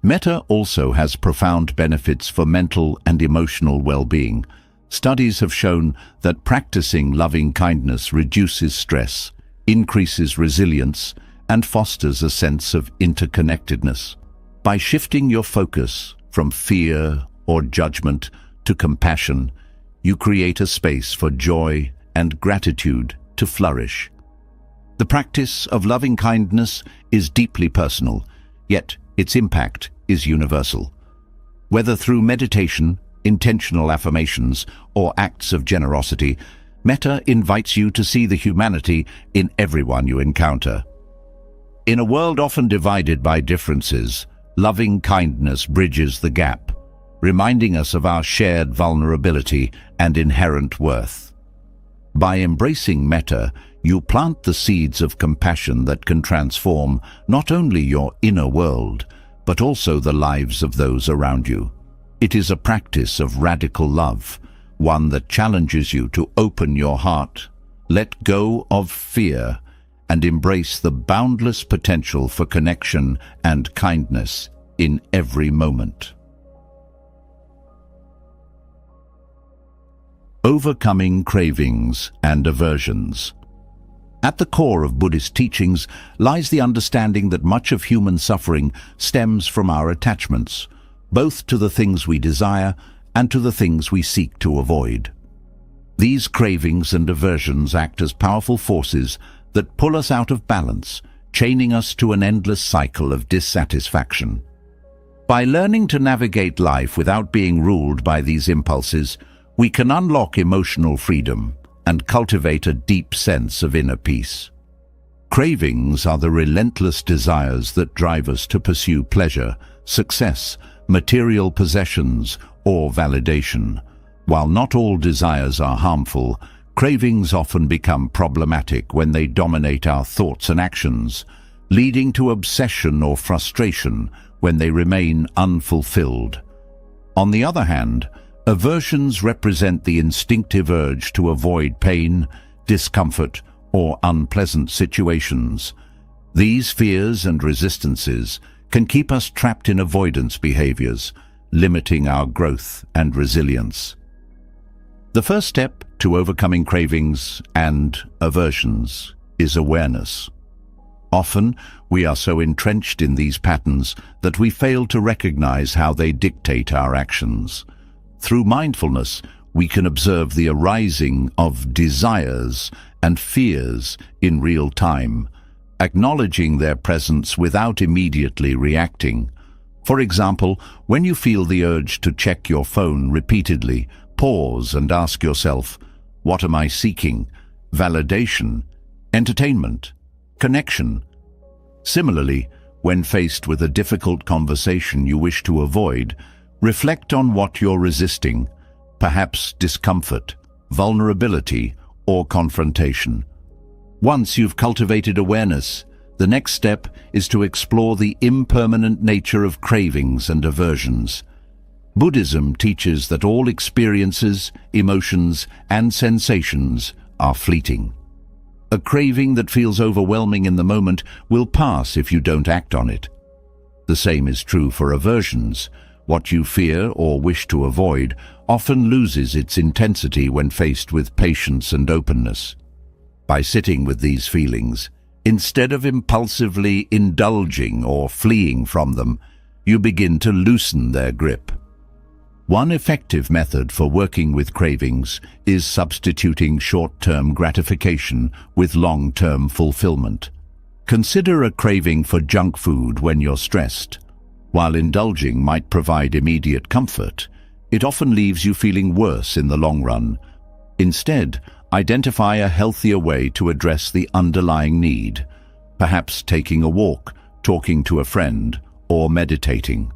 Metta also has profound benefits for mental and emotional well-being. Studies have shown that practicing loving kindness reduces stress, increases resilience, and fosters a sense of interconnectedness. By shifting your focus from fear or judgment to compassion, you create a space for joy and gratitude to flourish. The practice of loving kindness is deeply personal, yet its impact is universal. Whether through meditation, intentional affirmations, or acts of generosity, metta invites you to see the humanity in everyone you encounter. In a world often divided by differences, loving kindness bridges the gap, reminding us of our shared vulnerability and inherent worth. By embracing metta, you plant the seeds of compassion that can transform not only your inner world, but also the lives of those around you. It is a practice of radical love, one that challenges you to open your heart, let go of fear, and embrace the boundless potential for connection and kindness in every moment. Overcoming cravings and aversions. At the core of Buddhist teachings lies the understanding that much of human suffering stems from our attachments, both to the things we desire and to the things we seek to avoid. These cravings and aversions act as powerful forces that pull us out of balance, chaining us to an endless cycle of dissatisfaction. By learning to navigate life without being ruled by these impulses, we can unlock emotional freedom and cultivate a deep sense of inner peace. Cravings are the relentless desires that drive us to pursue pleasure, success, material possessions, or validation. While not all desires are harmful, cravings often become problematic when they dominate our thoughts and actions, leading to obsession or frustration when they remain unfulfilled. On the other hand, aversions represent the instinctive urge to avoid pain, discomfort, or unpleasant situations. These fears and resistances can keep us trapped in avoidance behaviors, limiting our growth and resilience. The first step to overcoming cravings and aversions is awareness. Often, we are so entrenched in these patterns that we fail to recognize how they dictate our actions. Through mindfulness, we can observe the arising of desires and fears in real time, acknowledging their presence without immediately reacting. For example, when you feel the urge to check your phone repeatedly, pause and ask yourself, what am I seeking? Validation, entertainment, connection. Similarly, when faced with a difficult conversation you wish to avoid, reflect on what you're resisting, perhaps discomfort, vulnerability, or confrontation. Once you've cultivated awareness, the next step is to explore the impermanent nature of cravings and aversions. Buddhism teaches that all experiences, emotions, and sensations are fleeting. A craving that feels overwhelming in the moment will pass if you don't act on it. The same is true for aversions. What you fear or wish to avoid often loses its intensity when faced with patience and openness. By sitting with these feelings, instead of impulsively indulging or fleeing from them, you begin to loosen their grip. One effective method for working with cravings is substituting short-term gratification with long-term fulfillment. Consider a craving for junk food when you're stressed. While indulging might provide immediate comfort, it often leaves you feeling worse in the long run. Instead, identify a healthier way to address the underlying need, perhaps taking a walk, talking to a friend, or meditating.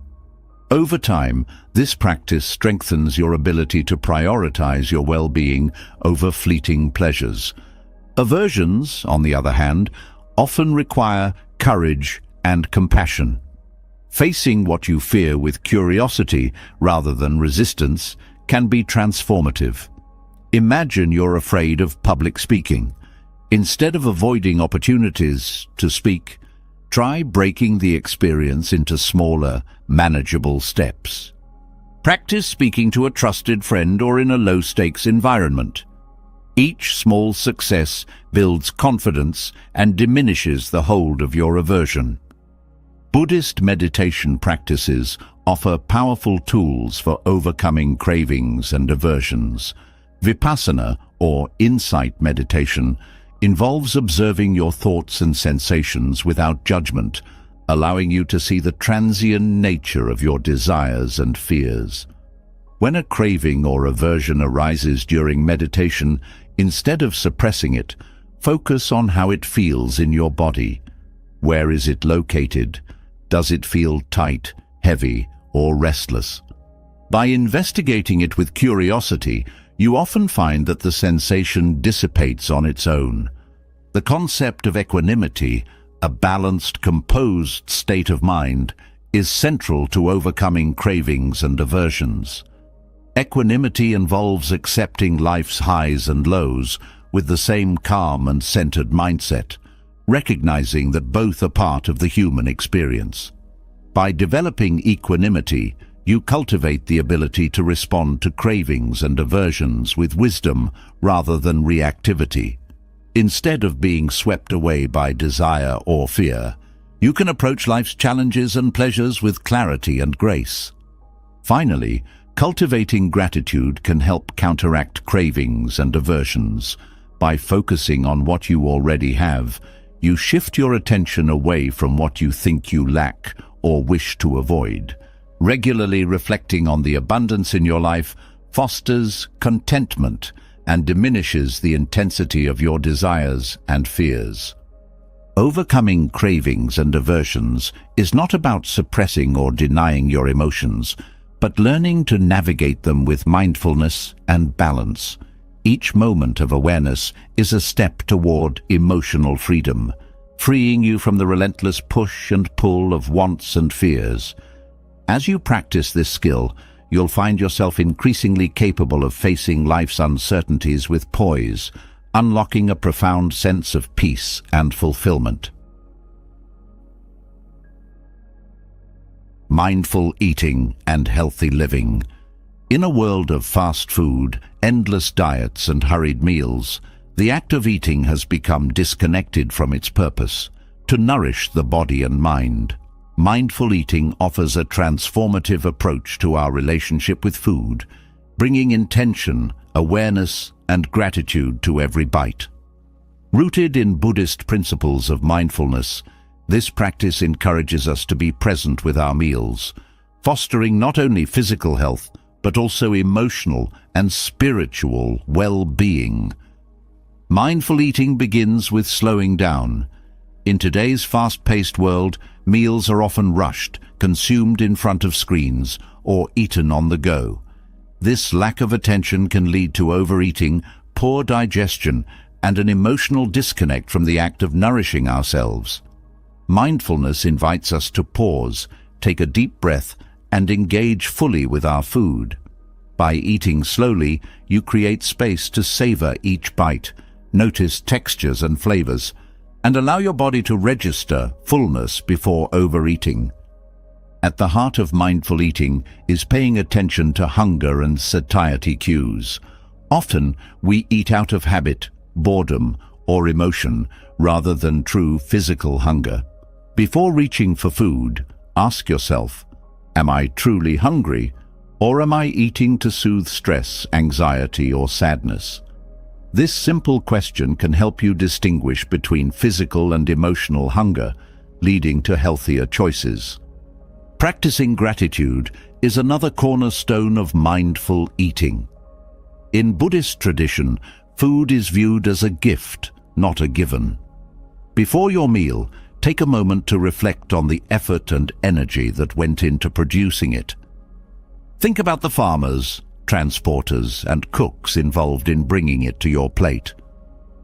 Over time, this practice strengthens your ability to prioritize your well-being over fleeting pleasures. Aversions, on the other hand, often require courage and compassion. Facing what you fear with curiosity rather than resistance can be transformative. Imagine you're afraid of public speaking. Instead of avoiding opportunities to speak, try breaking the experience into smaller, manageable steps. Practice speaking to a trusted friend or in a low-stakes environment. Each small success builds confidence and diminishes the hold of your aversion. Buddhist meditation practices offer powerful tools for overcoming cravings and aversions. Vipassana, or insight meditation, involves observing your thoughts and sensations without judgment, allowing you to see the transient nature of your desires and fears. When a craving or aversion arises during meditation, instead of suppressing it, focus on how it feels in your body. Where is it located? Does it feel tight, heavy, or restless? By investigating it with curiosity, you often find that the sensation dissipates on its own. The concept of equanimity, a balanced, composed state of mind, is central to overcoming cravings and aversions. Equanimity involves accepting life's highs and lows with the same calm and centered mindset, recognizing that both are part of the human experience. By developing equanimity, you cultivate the ability to respond to cravings and aversions with wisdom rather than reactivity. Instead of being swept away by desire or fear, you can approach life's challenges and pleasures with clarity and grace. Finally, cultivating gratitude can help counteract cravings and aversions. By focusing on what you already have, you shift your attention away from what you think you lack or wish to avoid. Regularly reflecting on the abundance in your life fosters contentment and diminishes the intensity of your desires and fears. Overcoming cravings and aversions is not about suppressing or denying your emotions, but learning to navigate them with mindfulness and balance. Each moment of awareness is a step toward emotional freedom, freeing you from the relentless push and pull of wants and fears. As you practice this skill, you'll find yourself increasingly capable of facing life's uncertainties with poise, unlocking a profound sense of peace and fulfillment. Mindful eating and healthy living. In a world of fast food, endless diets and hurried meals, the act of eating has become disconnected from its purpose, to nourish the body and mind. Mindful eating offers a transformative approach to our relationship with food, bringing intention, awareness, and gratitude to every bite. Rooted in Buddhist principles of mindfulness, this practice encourages us to be present with our meals, fostering not only physical health, but also emotional and spiritual well-being. Mindful eating begins with slowing down. In today's fast-paced world, meals are often rushed, consumed in front of screens, or eaten on the go. This lack of attention can lead to overeating, poor digestion, and an emotional disconnect from the act of nourishing ourselves. Mindfulness invites us to pause, take a deep breath, and engage fully with our food. By eating slowly, you create space to savor each bite, notice textures and flavors, and allow your body to register fullness before overeating. At the heart of mindful eating is paying attention to hunger and satiety cues. Often, we eat out of habit, boredom, or emotion, rather than true physical hunger. Before reaching for food, ask yourself, am I truly hungry, or am I eating to soothe stress, anxiety, or sadness? This simple question can help you distinguish between physical and emotional hunger, leading to healthier choices. Practicing gratitude is another cornerstone of mindful eating. In Buddhist tradition, food is viewed as a gift, not a given. Before your meal, take a moment to reflect on the effort and energy that went into producing it. Think about the farmers, transporters, and cooks involved in bringing it to your plate.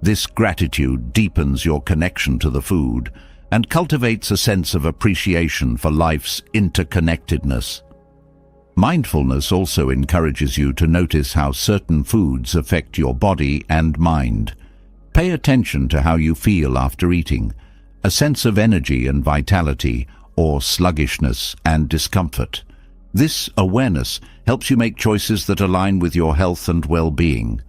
This gratitude deepens your connection to the food and cultivates a sense of appreciation for life's interconnectedness. Mindfulness also encourages you to notice how certain foods affect your body and mind. Pay attention to how you feel after eating, a sense of energy and vitality, or sluggishness and discomfort. This awareness helps you make choices that align with your health and well-being.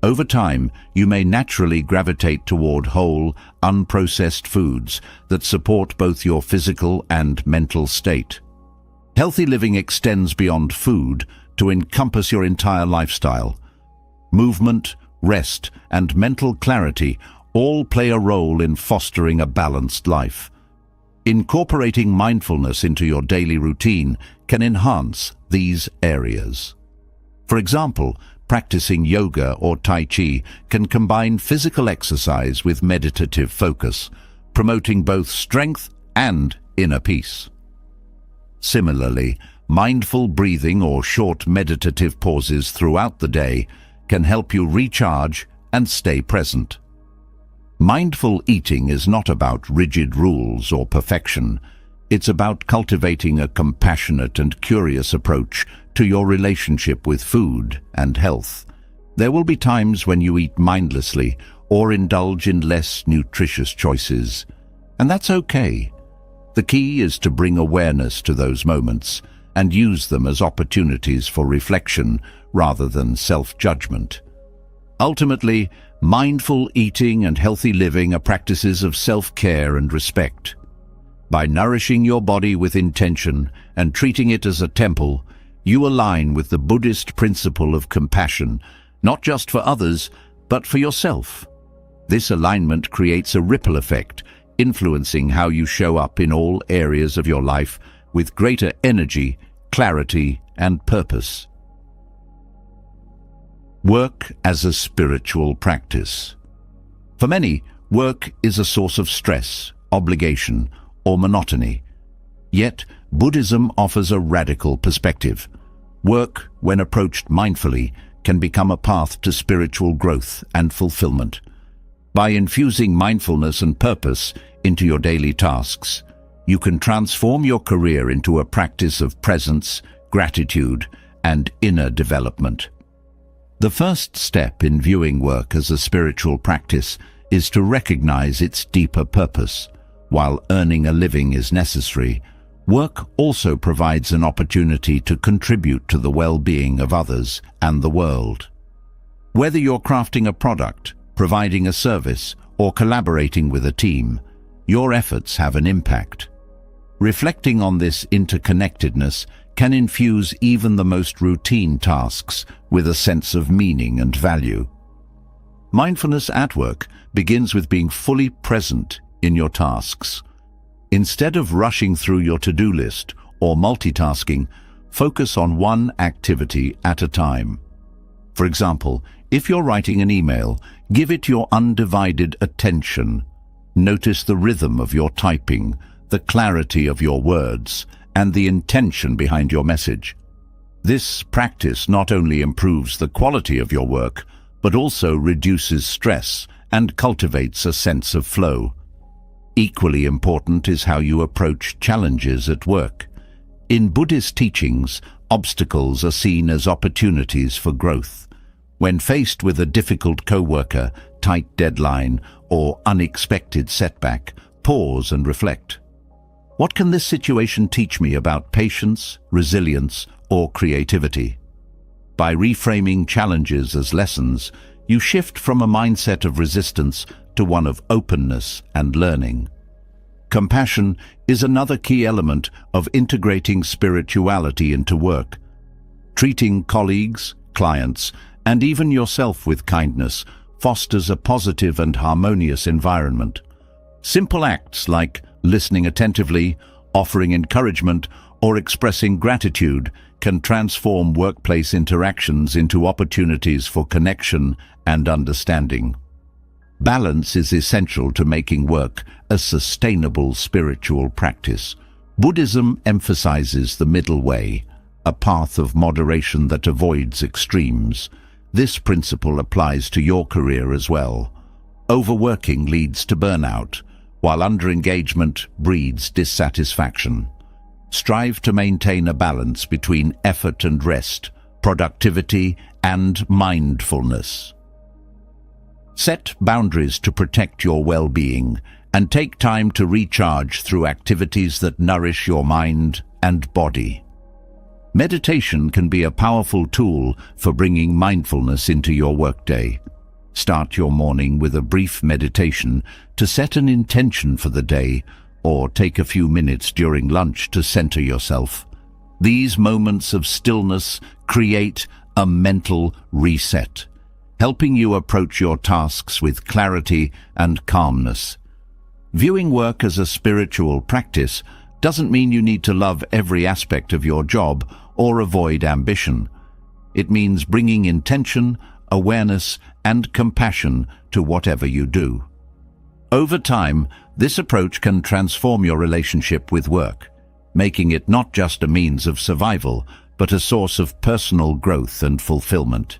Over time, you may naturally gravitate toward whole, unprocessed foods that support both your physical and mental state. Healthy living extends beyond food to encompass your entire lifestyle. Movement, rest, and mental clarity all play a role in fostering a balanced life. Incorporating mindfulness into your daily routine can enhance these areas. For example, practicing yoga or Tai Chi can combine physical exercise with meditative focus, promoting both strength and inner peace. Similarly, mindful breathing or short meditative pauses throughout the day can help you recharge and stay present. Mindful eating is not about rigid rules or perfection. It's about cultivating a compassionate and curious approach to your relationship with food and health. There will be times when you eat mindlessly or indulge in less nutritious choices, and that's okay. The key is to bring awareness to those moments and use them as opportunities for reflection rather than self-judgment. Ultimately, mindful eating and healthy living are practices of self-care and respect. By nourishing your body with intention and treating it as a temple, you align with the Buddhist principle of compassion, not just for others, but for yourself. This alignment creates a ripple effect, influencing how you show up in all areas of your life with greater energy, clarity, and purpose. Work as a spiritual practice. For many, work is a source of stress, obligation, or monotony. Yet, Buddhism offers a radical perspective. Work, when approached mindfully, can become a path to spiritual growth and fulfillment. By infusing mindfulness and purpose into your daily tasks, you can transform your career into a practice of presence, gratitude, and inner development. The first step in viewing work as a spiritual practice is to recognize its deeper purpose. While earning a living is necessary, work also provides an opportunity to contribute to the well-being of others and the world. Whether you're crafting a product, providing a service, or collaborating with a team, your efforts have an impact. Reflecting on this interconnectedness can infuse even the most routine tasks with a sense of meaning and value. Mindfulness at work begins with being fully present in your tasks. Instead of rushing through your to-do list or multitasking, focus on one activity at a time. For example, if you're writing an email, give it your undivided attention. Notice the rhythm of your typing, the clarity of your words, and the intention behind your message. This practice not only improves the quality of your work, but also reduces stress and cultivates a sense of flow. Equally important is how you approach challenges at work. In Buddhist teachings, obstacles are seen as opportunities for growth. When faced with a difficult co-worker, tight deadline, or unexpected setback, pause and reflect. What can this situation teach me about patience, resilience, or creativity? By reframing challenges as lessons, you shift from a mindset of resistance to one of openness and learning. Compassion is another key element of integrating spirituality into work. Treating colleagues, clients, and even yourself with kindness fosters a positive and harmonious environment. Simple acts like listening attentively, offering encouragement, or expressing gratitude can transform workplace interactions into opportunities for connection and understanding. Balance is essential to making work a sustainable spiritual practice. Buddhism emphasizes the middle way, a path of moderation that avoids extremes. This principle applies to your career as well. Overworking leads to burnout, while underengagement breeds dissatisfaction. Strive to maintain a balance between effort and rest, productivity and mindfulness. Set boundaries to protect your well-being and take time to recharge through activities that nourish your mind and body. Meditation can be a powerful tool for bringing mindfulness into your workday. Start your morning with a brief meditation to set an intention for the day, or take a few minutes during lunch to center yourself. These moments of stillness create a mental reset, helping you approach your tasks with clarity and calmness. Viewing work as a spiritual practice doesn't mean you need to love every aspect of your job or avoid ambition. It means bringing intention, awareness, and compassion to whatever you do. Over time, this approach can transform your relationship with work, making it not just a means of survival, but a source of personal growth and fulfillment.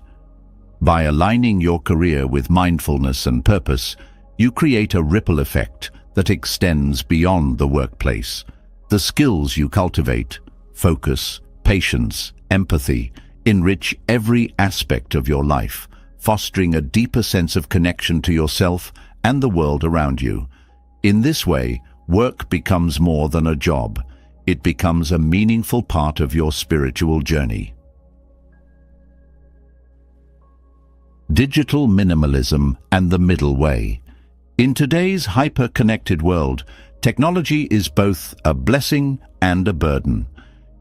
By aligning your career with mindfulness and purpose, you create a ripple effect that extends beyond the workplace. The skills you cultivate, focus, patience, empathy, enrich every aspect of your life, fostering a deeper sense of connection to yourself and the world around you. In this way, work becomes more than a job. It becomes a meaningful part of your spiritual journey. Digital minimalism and the middle way. In today's hyper-connected world, technology is both a blessing and a burden.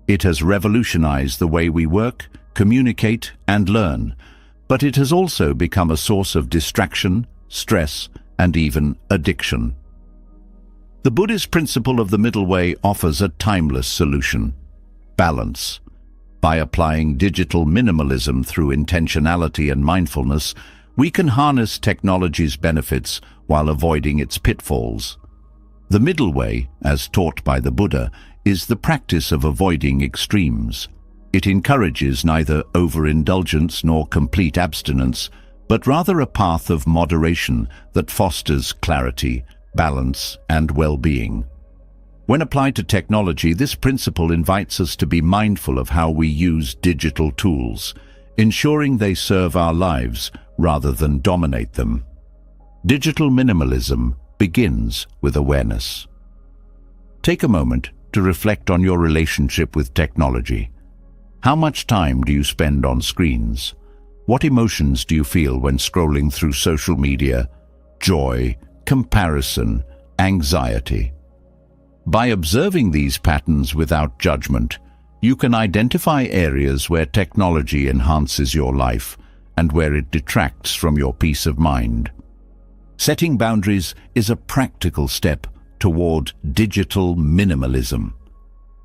It has revolutionized the way we work, communicate, and learn, but it has also become a source of distraction, stress, and even addiction. The Buddhist principle of the middle way offers a timeless solution: balance. By applying digital minimalism through intentionality and mindfulness, we can harness technology's benefits while avoiding its pitfalls. The middle way, as taught by the Buddha, is the practice of avoiding extremes. It encourages neither overindulgence nor complete abstinence, but rather a path of moderation that fosters clarity, balance, and well-being. When applied to technology, this principle invites us to be mindful of how we use digital tools, ensuring they serve our lives rather than dominate them. Digital minimalism begins with awareness. Take a moment to reflect on your relationship with technology. How much time do you spend on screens? What emotions do you feel when scrolling through social media? Joy, comparison, anxiety. By observing these patterns without judgment, you can identify areas where technology enhances your life and where it detracts from your peace of mind. Setting boundaries is a practical step toward digital minimalism.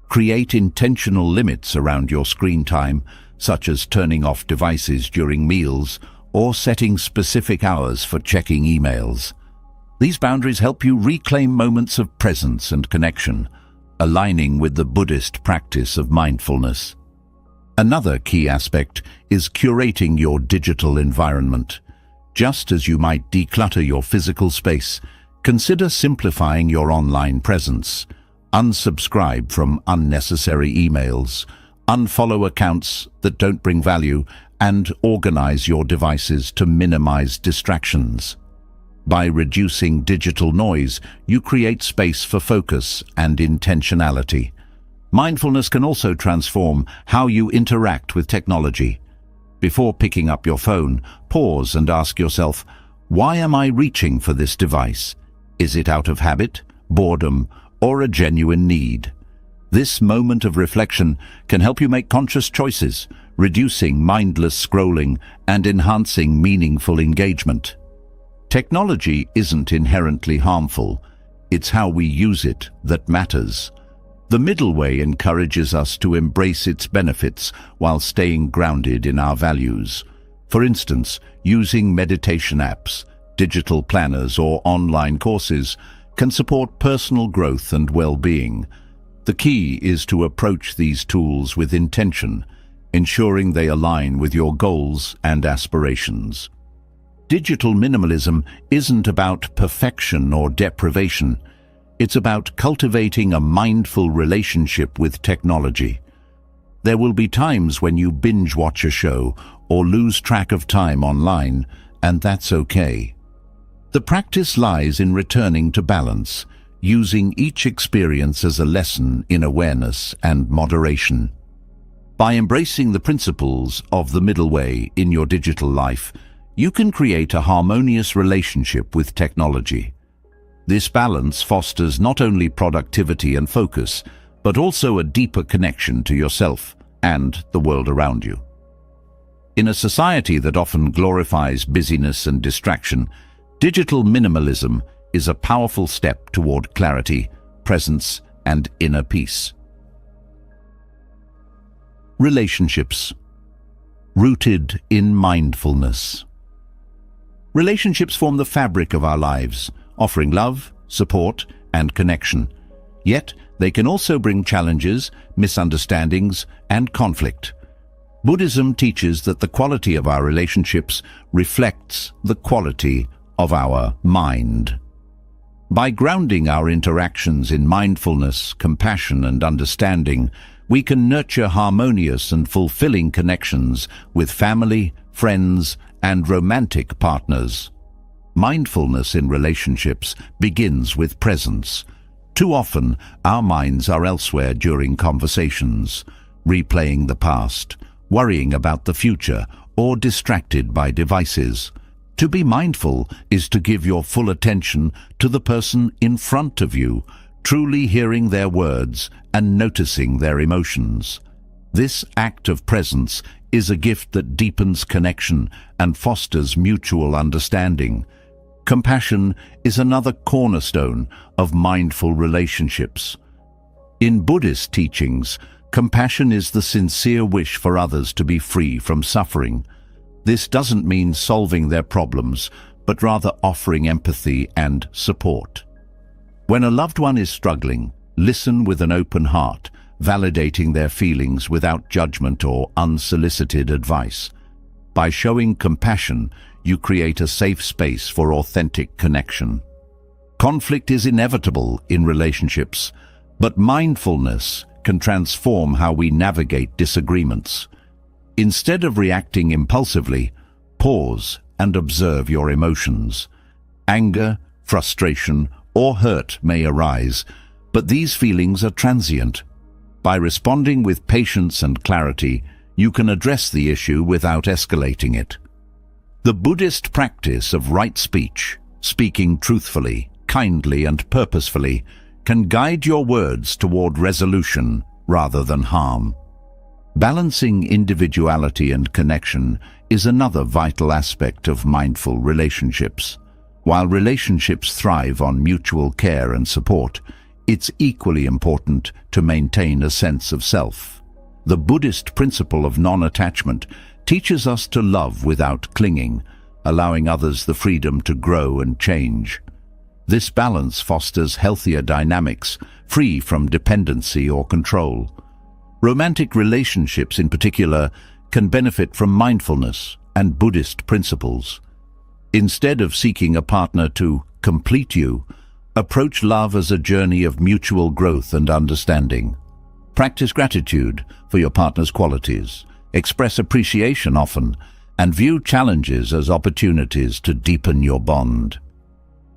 Create intentional limits around your screen time, such as turning off devices during meals or setting specific hours for checking emails. These boundaries help you reclaim moments of presence and connection, aligning with the Buddhist practice of mindfulness. Another key aspect is curating your digital environment. Just as you might declutter your physical space, consider simplifying your online presence. Unsubscribe from unnecessary emails, unfollow accounts that don't bring value, and organize your devices to minimize distractions. By reducing digital noise, you create space for focus and intentionality. Mindfulness can also transform how you interact with technology. Before picking up your phone, pause and ask yourself, why am I reaching for this device? Is it out of habit, boredom, or a genuine need? This moment of reflection can help you make conscious choices, reducing mindless scrolling and enhancing meaningful engagement. Technology isn't inherently harmful. It's how we use it that matters. The middle way encourages us to embrace its benefits while staying grounded in our values. For instance, using meditation apps, digital planners, or online courses can support personal growth and well-being. The key is to approach these tools with intention, ensuring they align with your goals and aspirations. Digital minimalism isn't about perfection or deprivation. It's about cultivating a mindful relationship with technology. There will be times when you binge watch a show or lose track of time online, and that's okay. The practice lies in returning to balance, using each experience as a lesson in awareness and moderation. By embracing the principles of the middle way in your digital life, you can create a harmonious relationship with technology. This balance fosters not only productivity and focus, but also a deeper connection to yourself and the world around you. In a society that often glorifies busyness and distraction, digital minimalism is a powerful step toward clarity, presence, and inner peace. Relationships. rooted in mindfulness. Relationships form the fabric of our lives, offering love, support, and connection. Yet, they can also bring challenges, misunderstandings, and conflict. Buddhism teaches that the quality of our relationships reflects the quality of our mind. By grounding our interactions in mindfulness, compassion, and understanding, we can nurture harmonious and fulfilling connections with family, friends, and romantic partners. Mindfulness in relationships begins with presence. Too often, our minds are elsewhere during conversations, replaying the past, worrying about the future, or distracted by devices. To be mindful is to give your full attention to the person in front of you, truly hearing their words and noticing their emotions. This act of presence is a gift that deepens connection and fosters mutual understanding. Compassion is another cornerstone of mindful relationships. In Buddhist teachings, compassion is the sincere wish for others to be free from suffering. This doesn't mean solving their problems, but rather offering empathy and support. When a loved one is struggling, listen with an open heart, validating their feelings without judgment or unsolicited advice. By showing compassion, you create a safe space for authentic connection. Conflict is inevitable in relationships, but mindfulness can transform how we navigate disagreements. Instead of reacting impulsively, pause and observe your emotions. Anger, frustration, or hurt may arise, but these feelings are transient. By responding with patience and clarity, you can address the issue without escalating it. The Buddhist practice of right speech, speaking truthfully, kindly, and purposefully, can guide your words toward resolution rather than harm. Balancing individuality and connection is another vital aspect of mindful relationships. While relationships thrive on mutual care and support, it's equally important to maintain a sense of self. The Buddhist principle of non-attachment teaches us to love without clinging, allowing others the freedom to grow and change. This balance fosters healthier dynamics, free from dependency or control. Romantic relationships in particular can benefit from mindfulness and Buddhist principles. Instead of seeking a partner to complete you, approach love as a journey of mutual growth and understanding. Practice gratitude for your partner's qualities, express appreciation often, and view challenges as opportunities to deepen your bond.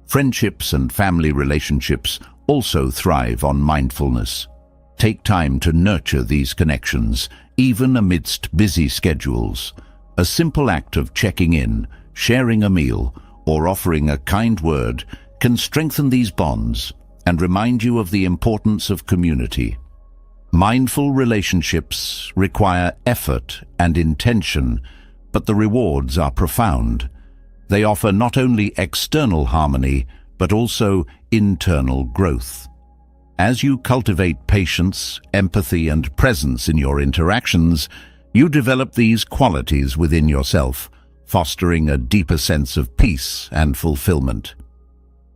Friendships and family relationships also thrive on mindfulness. Take time to nurture these connections, even amidst busy schedules. A simple act of checking in, sharing a meal, or offering a kind word can strengthen these bonds and remind you of the importance of community. Mindful relationships require effort and intention, but the rewards are profound. They offer not only external harmony, but also internal growth. As you cultivate patience, empathy, and presence in your interactions, you develop these qualities within yourself, fostering a deeper sense of peace and fulfillment.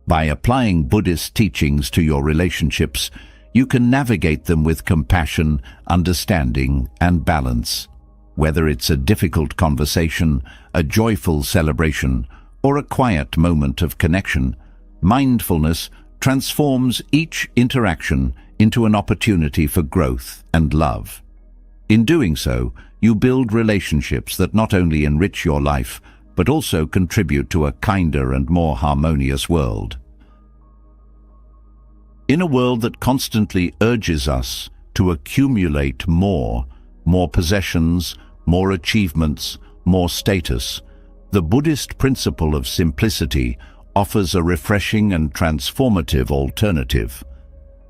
By applying Buddhist teachings to your relationships, you can navigate them with compassion, understanding, and balance. Whether it's a difficult conversation, a joyful celebration, or a quiet moment of connection, mindfulness transforms each interaction into an opportunity for growth and love. In doing so, you build relationships that not only enrich your life, but also contribute to a kinder and more harmonious world. In a world that constantly urges us to accumulate more possessions, more achievements, more status, the Buddhist principle of simplicity offers a refreshing and transformative alternative.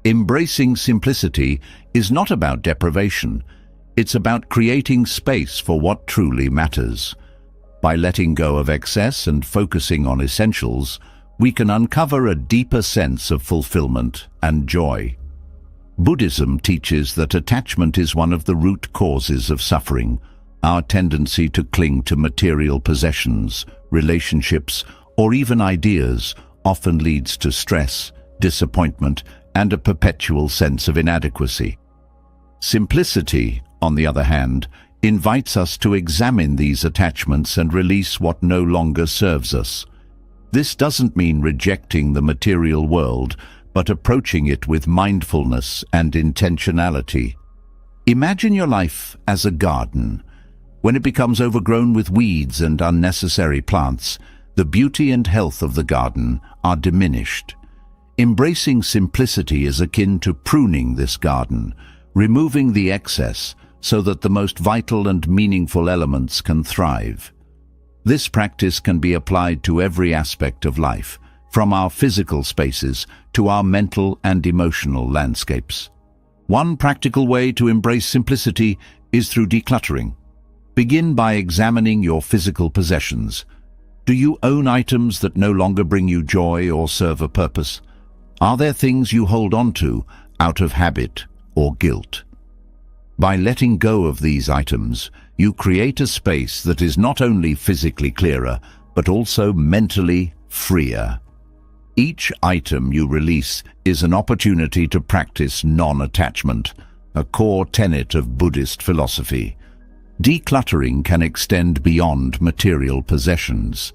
Embracing simplicity is not about deprivation, it's about creating space for what truly matters. By letting go of excess and focusing on essentials, we can uncover a deeper sense of fulfillment and joy. Buddhism teaches that attachment is one of the root causes of suffering, our tendency to cling to material possessions, relationships, or even ideas often leads to stress, disappointment, and a perpetual sense of inadequacy. Simplicity, on the other hand, invites us to examine these attachments and release what no longer serves us. This doesn't mean rejecting the material world, but approaching it with mindfulness and intentionality. Imagine your life as a garden. When it becomes overgrown with weeds and unnecessary plants, the beauty and health of the garden are diminished. Embracing simplicity is akin to pruning this garden, removing the excess so that the most vital and meaningful elements can thrive. This practice can be applied to every aspect of life, from our physical spaces to our mental and emotional landscapes. One practical way to embrace simplicity is through decluttering. Begin by examining your physical possessions. Do you own items that no longer bring you joy or serve a purpose? Are there things you hold on to out of habit or guilt? By letting go of these items, you create a space that is not only physically clearer, but also mentally freer. Each item you release is an opportunity to practice non-attachment, a core tenet of Buddhist philosophy. Decluttering can extend beyond material possessions.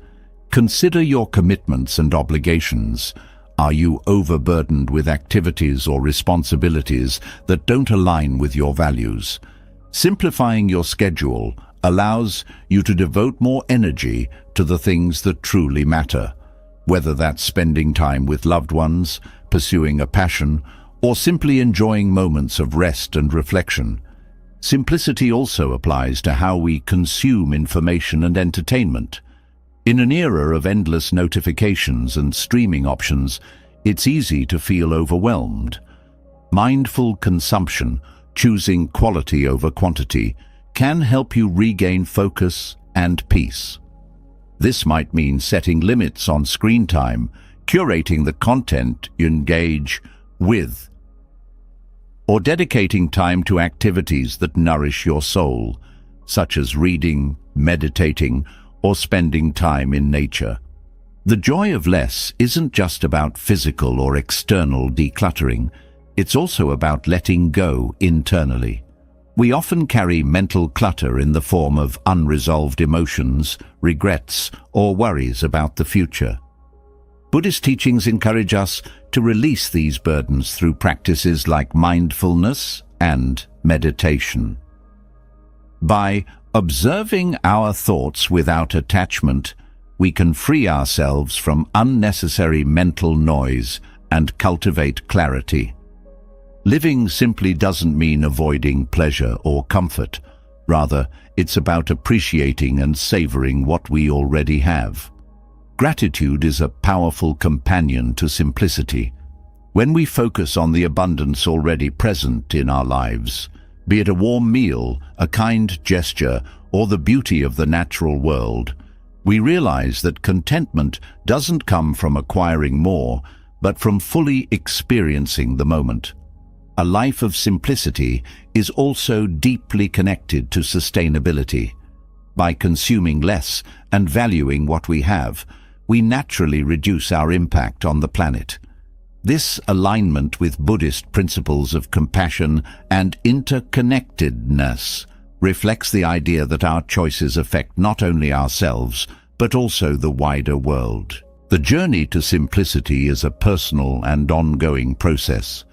Consider your commitments and obligations. Are you overburdened with activities or responsibilities that don't align with your values? Simplifying your schedule allows you to devote more energy to the things that truly matter, whether that's spending time with loved ones, pursuing a passion, or simply enjoying moments of rest and reflection. Simplicity also applies to how we consume information and entertainment. In an era of endless notifications and streaming options, it's easy to feel overwhelmed. Mindful consumption, choosing quality over quantity, can help you regain focus and peace. This might mean setting limits on screen time, curating the content you engage with, or dedicating time to activities that nourish your soul, such as reading, meditating, or spending time in nature. The joy of less isn't just about physical or external decluttering, it's also about letting go internally. We often carry mental clutter in the form of unresolved emotions, regrets, or worries about the future. Buddhist teachings encourage us to release these burdens through practices like mindfulness and meditation. By observing our thoughts without attachment, we can free ourselves from unnecessary mental noise and cultivate clarity. Living simply doesn't mean avoiding pleasure or comfort. Rather, it's about appreciating and savoring what we already have. Gratitude is a powerful companion to simplicity. When we focus on the abundance already present in our lives, be it a warm meal, a kind gesture, or the beauty of the natural world, we realize that contentment doesn't come from acquiring more, but from fully experiencing the moment. A life of simplicity is also deeply connected to sustainability. By consuming less and valuing what we have, we naturally reduce our impact on the planet. This alignment with Buddhist principles of compassion and interconnectedness reflects the idea that our choices affect not only ourselves, but also the wider world. The journey to simplicity is a personal and ongoing process.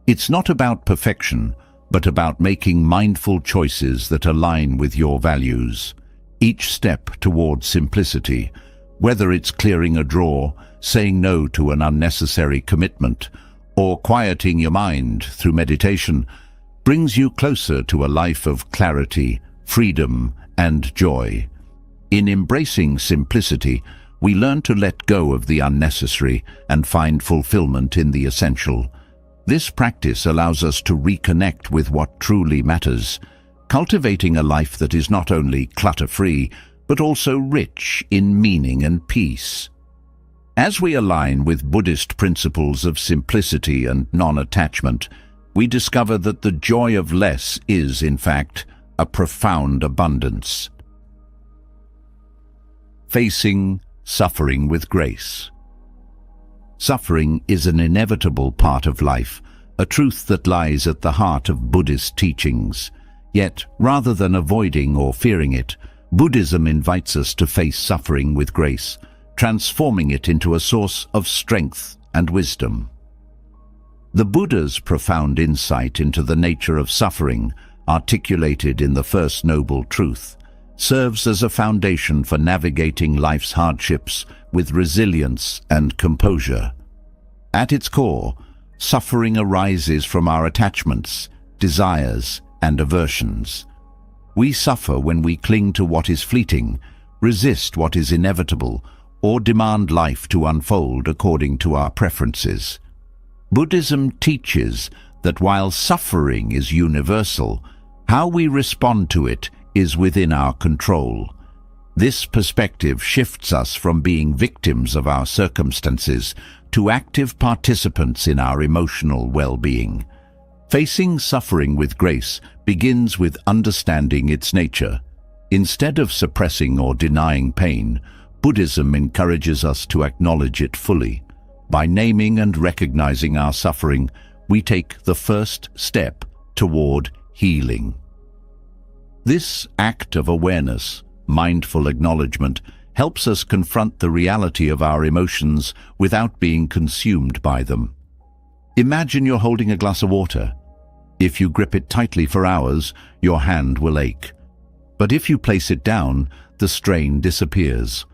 It's not about perfection, but about making mindful choices that align with your values. Each step towards simplicity, whether it's clearing a drawer, saying no to an unnecessary commitment, or quieting your mind through meditation, brings you closer to a life of clarity, freedom, and joy. In embracing simplicity, we learn to let go of the unnecessary and find fulfillment in the essential. This practice allows us to reconnect with what truly matters, cultivating a life that is not only clutter-free, but also rich in meaning and peace. As we align with Buddhist principles of simplicity and non-attachment, we discover that the joy of less is, in fact, a profound abundance. Facing suffering with grace. Suffering is an inevitable part of life, a truth that lies at the heart of Buddhist teachings. Yet, rather than avoiding or fearing it, Buddhism invites us to face suffering with grace, transforming it into a source of strength and wisdom. The Buddha's profound insight into the nature of suffering, articulated in the First Noble Truth, serves as a foundation for navigating life's hardships with resilience and composure. At its core, suffering arises from our attachments, desires, and aversions. We suffer when we cling to what is fleeting, resist what is inevitable, or demand life to unfold according to our preferences. Buddhism teaches that while suffering is universal, how we respond to it is within our control. This perspective shifts us from being victims of our circumstances to active participants in our emotional well-being. Facing suffering with grace begins with understanding its nature. Instead of suppressing or denying pain, Buddhism encourages us to acknowledge it fully. By naming and recognizing our suffering, we take the first step toward healing. This act of awareness, mindful acknowledgement, helps us confront the reality of our emotions without being consumed by them. Imagine you're holding a glass of water. If you grip it tightly for hours, your hand will ache. But if you place it down, the strain disappears.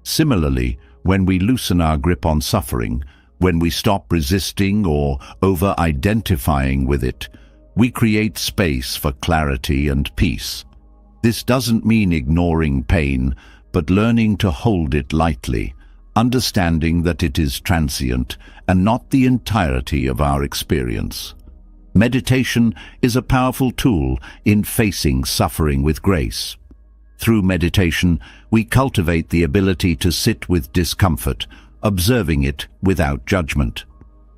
Similarly, when we loosen our grip on suffering, when we stop resisting or over-identifying with it, we create space for clarity and peace. This doesn't mean ignoring pain, but learning to hold it lightly, understanding that it is transient and not the entirety of our experience. Meditation is a powerful tool in facing suffering with grace. Through meditation, we cultivate the ability to sit with discomfort, observing it without judgment.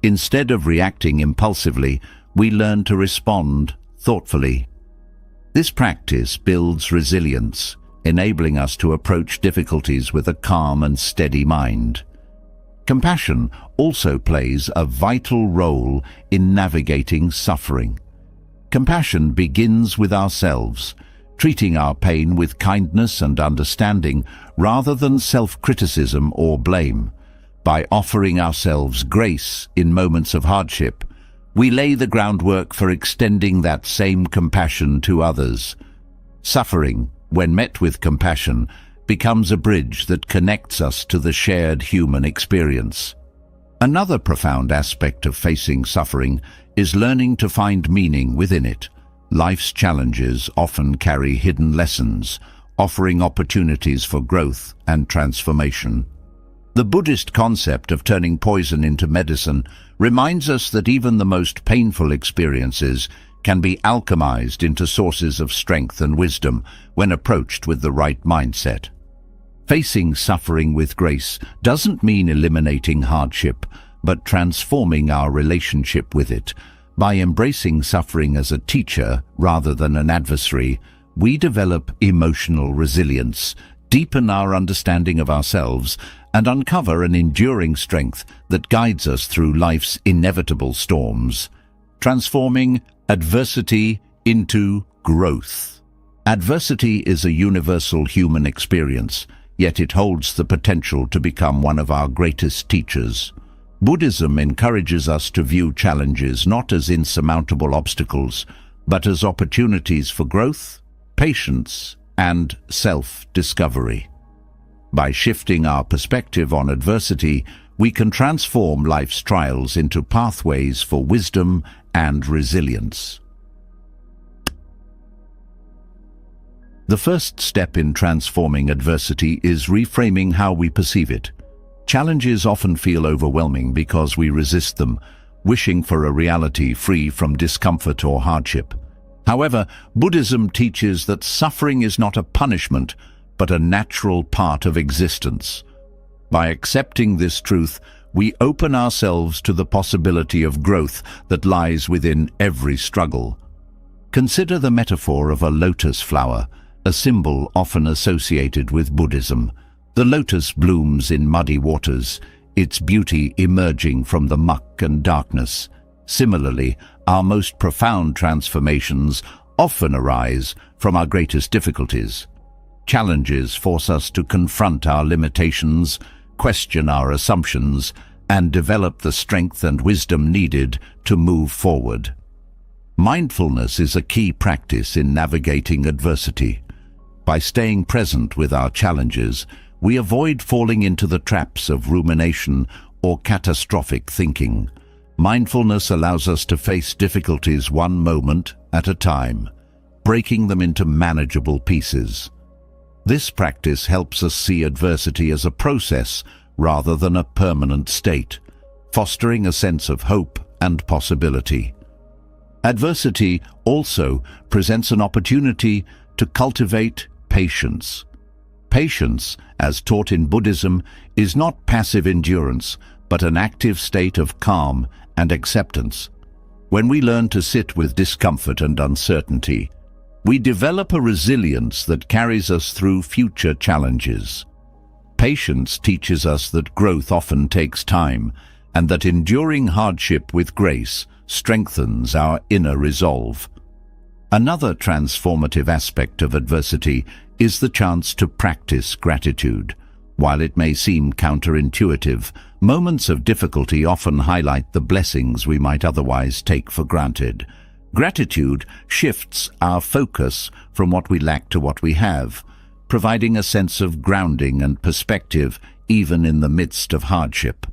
Instead of reacting impulsively, we learn to respond thoughtfully. This practice builds resilience, enabling us to approach difficulties with a calm and steady mind. Compassion also plays a vital role in navigating suffering. Compassion begins with ourselves, treating our pain with kindness and understanding rather than self-criticism or blame. By offering ourselves grace in moments of hardship, we lay the groundwork for extending that same compassion to others. Suffering, when met with compassion, becomes a bridge that connects us to the shared human experience. Another profound aspect of facing suffering is learning to find meaning within it. Life's challenges often carry hidden lessons, offering opportunities for growth and transformation. The Buddhist concept of turning poison into medicine reminds us that even the most painful experiences can be alchemized into sources of strength and wisdom when approached with the right mindset. Facing suffering with grace doesn't mean eliminating hardship, but transforming our relationship with it. By embracing suffering as a teacher rather than an adversary, we develop emotional resilience, deepen our understanding of ourselves, and uncover an enduring strength that guides us through life's inevitable storms, transforming adversity into growth. Adversity is a universal human experience, yet it holds the potential to become one of our greatest teachers. Buddhism encourages us to view challenges not as insurmountable obstacles, but as opportunities for growth, patience, and self-discovery. By shifting our perspective on adversity, we can transform life's trials into pathways for wisdom and resilience. The first step in transforming adversity is reframing how we perceive it. Challenges often feel overwhelming because we resist them, wishing for a reality free from discomfort or hardship. However, Buddhism teaches that suffering is not a punishment, but a natural part of existence. By accepting this truth, we open ourselves to the possibility of growth that lies within every struggle. Consider the metaphor of a lotus flower, a symbol often associated with Buddhism. The lotus blooms in muddy waters, its beauty emerging from the muck and darkness. Similarly, our most profound transformations often arise from our greatest difficulties. Challenges force us to confront our limitations, question our assumptions, and develop the strength and wisdom needed to move forward. Mindfulness is a key practice in navigating adversity. By staying present with our challenges, we avoid falling into the traps of rumination or catastrophic thinking. Mindfulness allows us to face difficulties one moment at a time, breaking them into manageable pieces. This practice helps us see adversity as a process rather than a permanent state, fostering a sense of hope and possibility. Adversity also presents an opportunity to cultivate patience. Patience, as taught in Buddhism, is not passive endurance, but an active state of calm and acceptance. When we learn to sit with discomfort and uncertainty, we develop a resilience that carries us through future challenges. Patience teaches us that growth often takes time, and that enduring hardship with grace strengthens our inner resolve. Another transformative aspect of adversity is the chance to practice gratitude. While it may seem counterintuitive, moments of difficulty often highlight the blessings we might otherwise take for granted. Gratitude shifts our focus from what we lack to what we have, providing a sense of grounding and perspective even in the midst of hardship.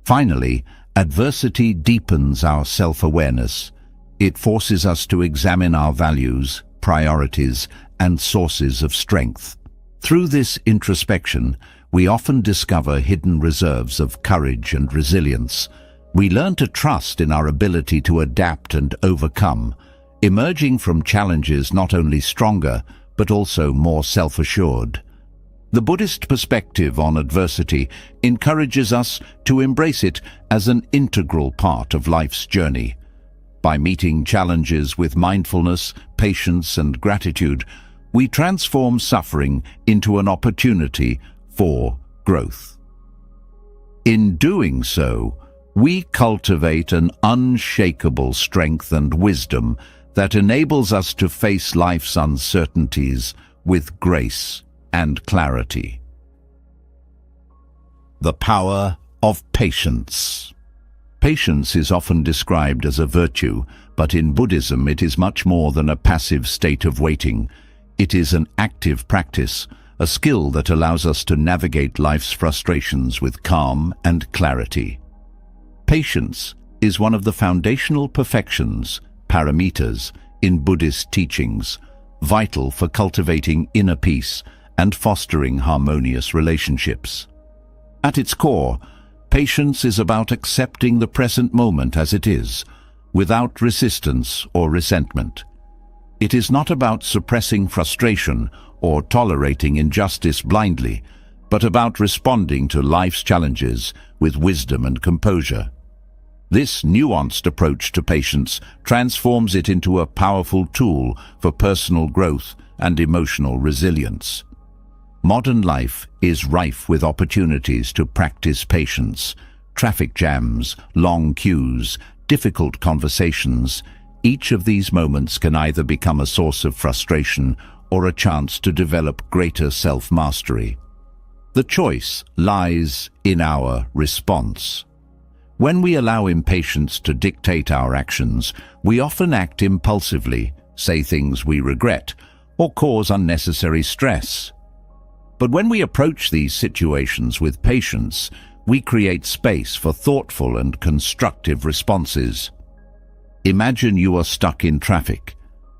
Finally, adversity deepens our self-awareness. It forces us to examine our values, priorities, and sources of strength. Through this introspection, we often discover hidden reserves of courage and resilience. We learn to trust in our ability to adapt and overcome, emerging from challenges not only stronger, but also more self-assured. The Buddhist perspective on adversity encourages us to embrace it as an integral part of life's journey. By meeting challenges with mindfulness, patience, and gratitude, we transform suffering into an opportunity for growth. In doing so, we cultivate an unshakable strength and wisdom that enables us to face life's uncertainties with grace and clarity. The power of patience. Patience is often described as a virtue, but in Buddhism it is much more than a passive state of waiting. It is an active practice, a skill that allows us to navigate life's frustrations with calm and clarity. Patience is one of the foundational perfections, paramitas, in Buddhist teachings, vital for cultivating inner peace and fostering harmonious relationships. At its core, patience is about accepting the present moment as it is, without resistance or resentment. It is not about suppressing frustration or tolerating injustice blindly, but about responding to life's challenges with wisdom and composure. This nuanced approach to patience transforms it into a powerful tool for personal growth and emotional resilience. Modern life is rife with opportunities to practice patience. Traffic jams, long queues, difficult conversations. Each of these moments can either become a source of frustration or a chance to develop greater self-mastery. The choice lies in our response. When we allow impatience to dictate our actions, we often act impulsively, say things we regret, or cause unnecessary stress. But when we approach these situations with patience, we create space for thoughtful and constructive responses. Imagine you are stuck in traffic.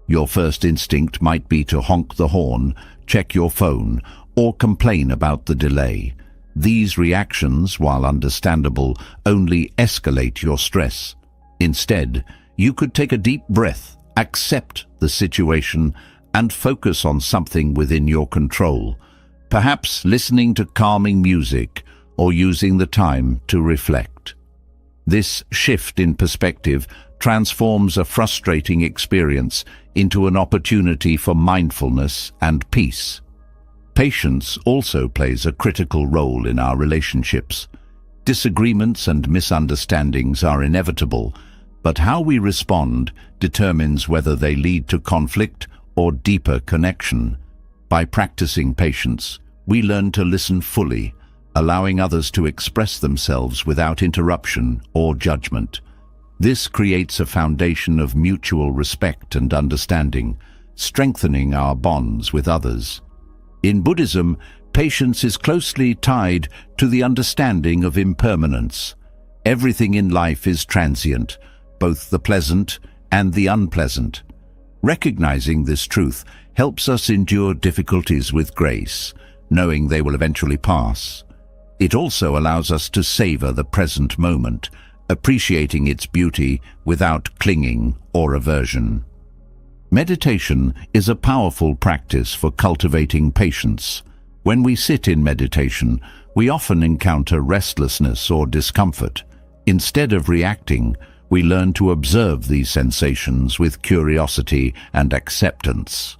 Your first instinct might be to honk the horn, check your phone, or complain about the delay. These reactions, while understandable, only escalate your stress. Instead, you could take a deep breath, accept the situation, and focus on something within your control, perhaps listening to calming music or using the time to reflect. This shift in perspective transforms a frustrating experience into an opportunity for mindfulness and peace. Patience also plays a critical role in our relationships. Disagreements and misunderstandings are inevitable, but how we respond determines whether they lead to conflict or deeper connection. By practicing patience, we learn to listen fully, allowing others to express themselves without interruption or judgment. This creates a foundation of mutual respect and understanding, strengthening our bonds with others. In Buddhism, patience is closely tied to the understanding of impermanence. Everything in life is transient, both the pleasant and the unpleasant. Recognizing this truth helps us endure difficulties with grace, knowing they will eventually pass. It also allows us to savor the present moment, appreciating its beauty without clinging or aversion. Meditation is a powerful practice for cultivating patience. When we sit in meditation, we often encounter restlessness or discomfort. Instead of reacting, we learn to observe these sensations with curiosity and acceptance.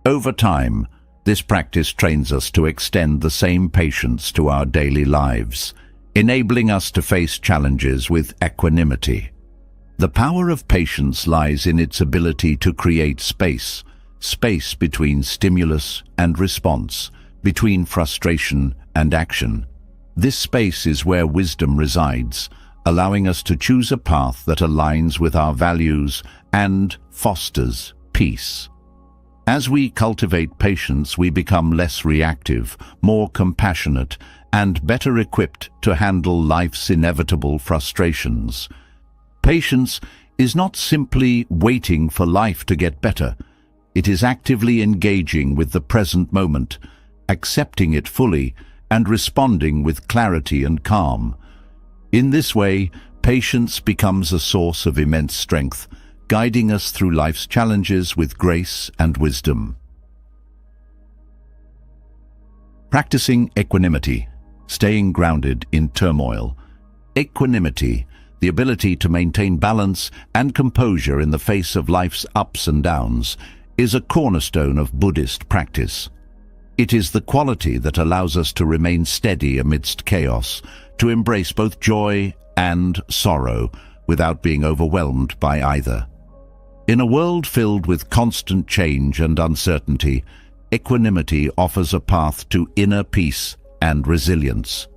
Over time, this practice trains us to extend the same patience to our daily lives, enabling us to face challenges with equanimity. The power of patience lies in its ability to create space between stimulus and response, between frustration and action. This space is where wisdom resides, allowing us to choose a path that aligns with our values and fosters peace. As we cultivate patience, we become less reactive, more compassionate, and better equipped to handle life's inevitable frustrations. Patience is not simply waiting for life to get better. It is actively engaging with the present moment, accepting it fully, and responding with clarity and calm. In this way, patience becomes a source of immense strength, guiding us through life's challenges with grace and wisdom. Practicing equanimity, staying grounded in turmoil. Equanimity, the ability to maintain balance and composure in the face of life's ups and downs, is a cornerstone of Buddhist practice. It is the quality that allows us to remain steady amidst chaos, to embrace both joy and sorrow without being overwhelmed by either. In a world filled with constant change and uncertainty, equanimity offers a path to inner peace and resilience.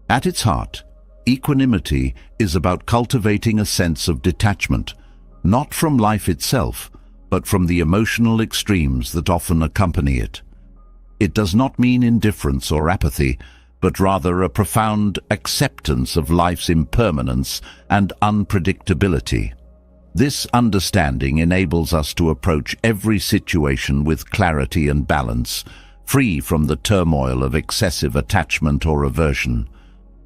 At its heart, equanimity is about cultivating a sense of detachment, not from life itself, but from the emotional extremes that often accompany it. It does not mean indifference or apathy, but rather a profound acceptance of life's impermanence and unpredictability. This understanding enables us to approach every situation with clarity and balance, free from the turmoil of excessive attachment or aversion.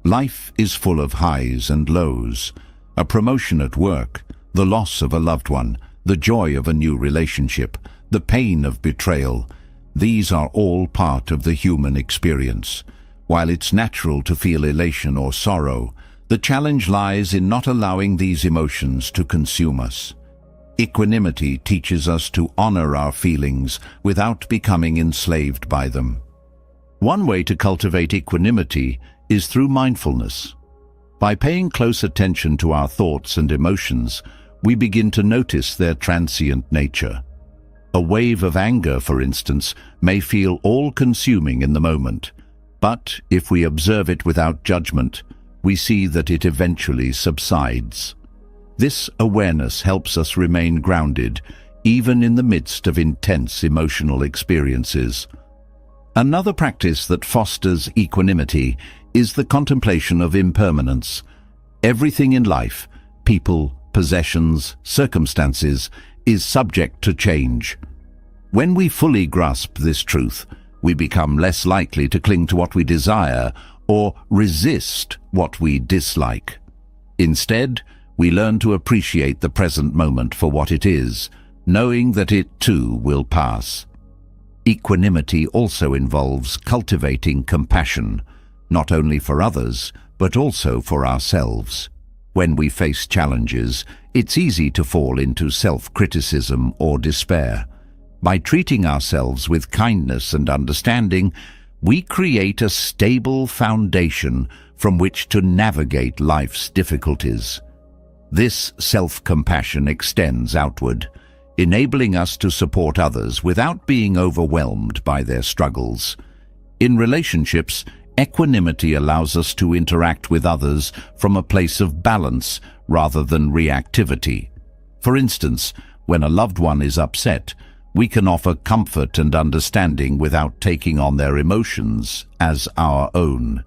Life is full of highs and lows, a promotion at work, the loss of a loved one, the joy of a new relationship, the pain of betrayal. These are all part of the human experience. While it's natural to feel elation or sorrow, the challenge lies in not allowing these emotions to consume us. Equanimity teaches us to honor our feelings without becoming enslaved by them. One way to cultivate equanimity is through mindfulness. By paying close attention to our thoughts and emotions, we begin to notice their transient nature. A wave of anger, for instance, may feel all-consuming in the moment, but if we observe it without judgment, we see that it eventually subsides. This awareness helps us remain grounded, even in the midst of intense emotional experiences. Another practice that fosters equanimity is the contemplation of impermanence. Everything in life, people, possessions, circumstances, is subject to change. When we fully grasp this truth, we become less likely to cling to what we desire or resist what we dislike. Instead, we learn to appreciate the present moment for what it is, knowing that it too will pass. Equanimity also involves cultivating compassion, not only for others, but also for ourselves. When we face challenges, it's easy to fall into self-criticism or despair. By treating ourselves with kindness and understanding, we create a stable foundation from which to navigate life's difficulties. This self-compassion extends outward, enabling us to support others without being overwhelmed by their struggles. In relationships, equanimity allows us to interact with others from a place of balance rather than reactivity. For instance, when a loved one is upset, we can offer comfort and understanding without taking on their emotions as our own.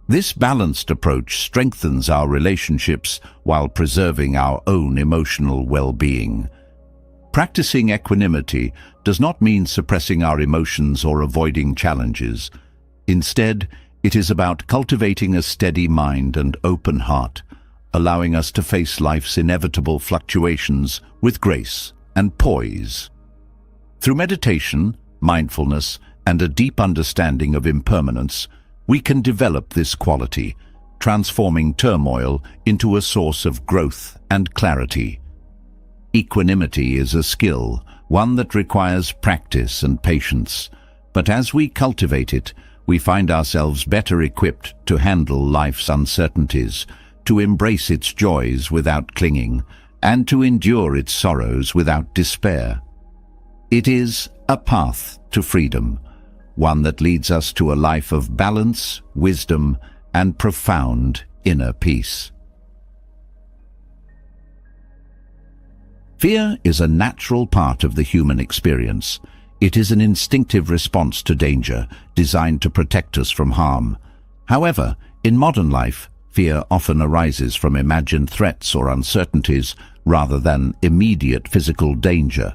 This balanced approach strengthens our relationships while preserving our own emotional well-being. Practicing equanimity does not mean suppressing our emotions or avoiding challenges. Instead, it is about cultivating a steady mind and open heart, allowing us to face life's inevitable fluctuations with grace and poise. Through meditation, mindfulness, and a deep understanding of impermanence, we can develop this quality, transforming turmoil into a source of growth and clarity. Equanimity is a skill, one that requires practice and patience, but as we cultivate it, we find ourselves better equipped to handle life's uncertainties, to embrace its joys without clinging, and to endure its sorrows without despair. It is a path to freedom, one that leads us to a life of balance, wisdom, and profound inner peace. Fear is a natural part of the human experience. It is an instinctive response to danger, designed to protect us from harm. However, in modern life, fear often arises from imagined threats or uncertainties rather than immediate physical danger.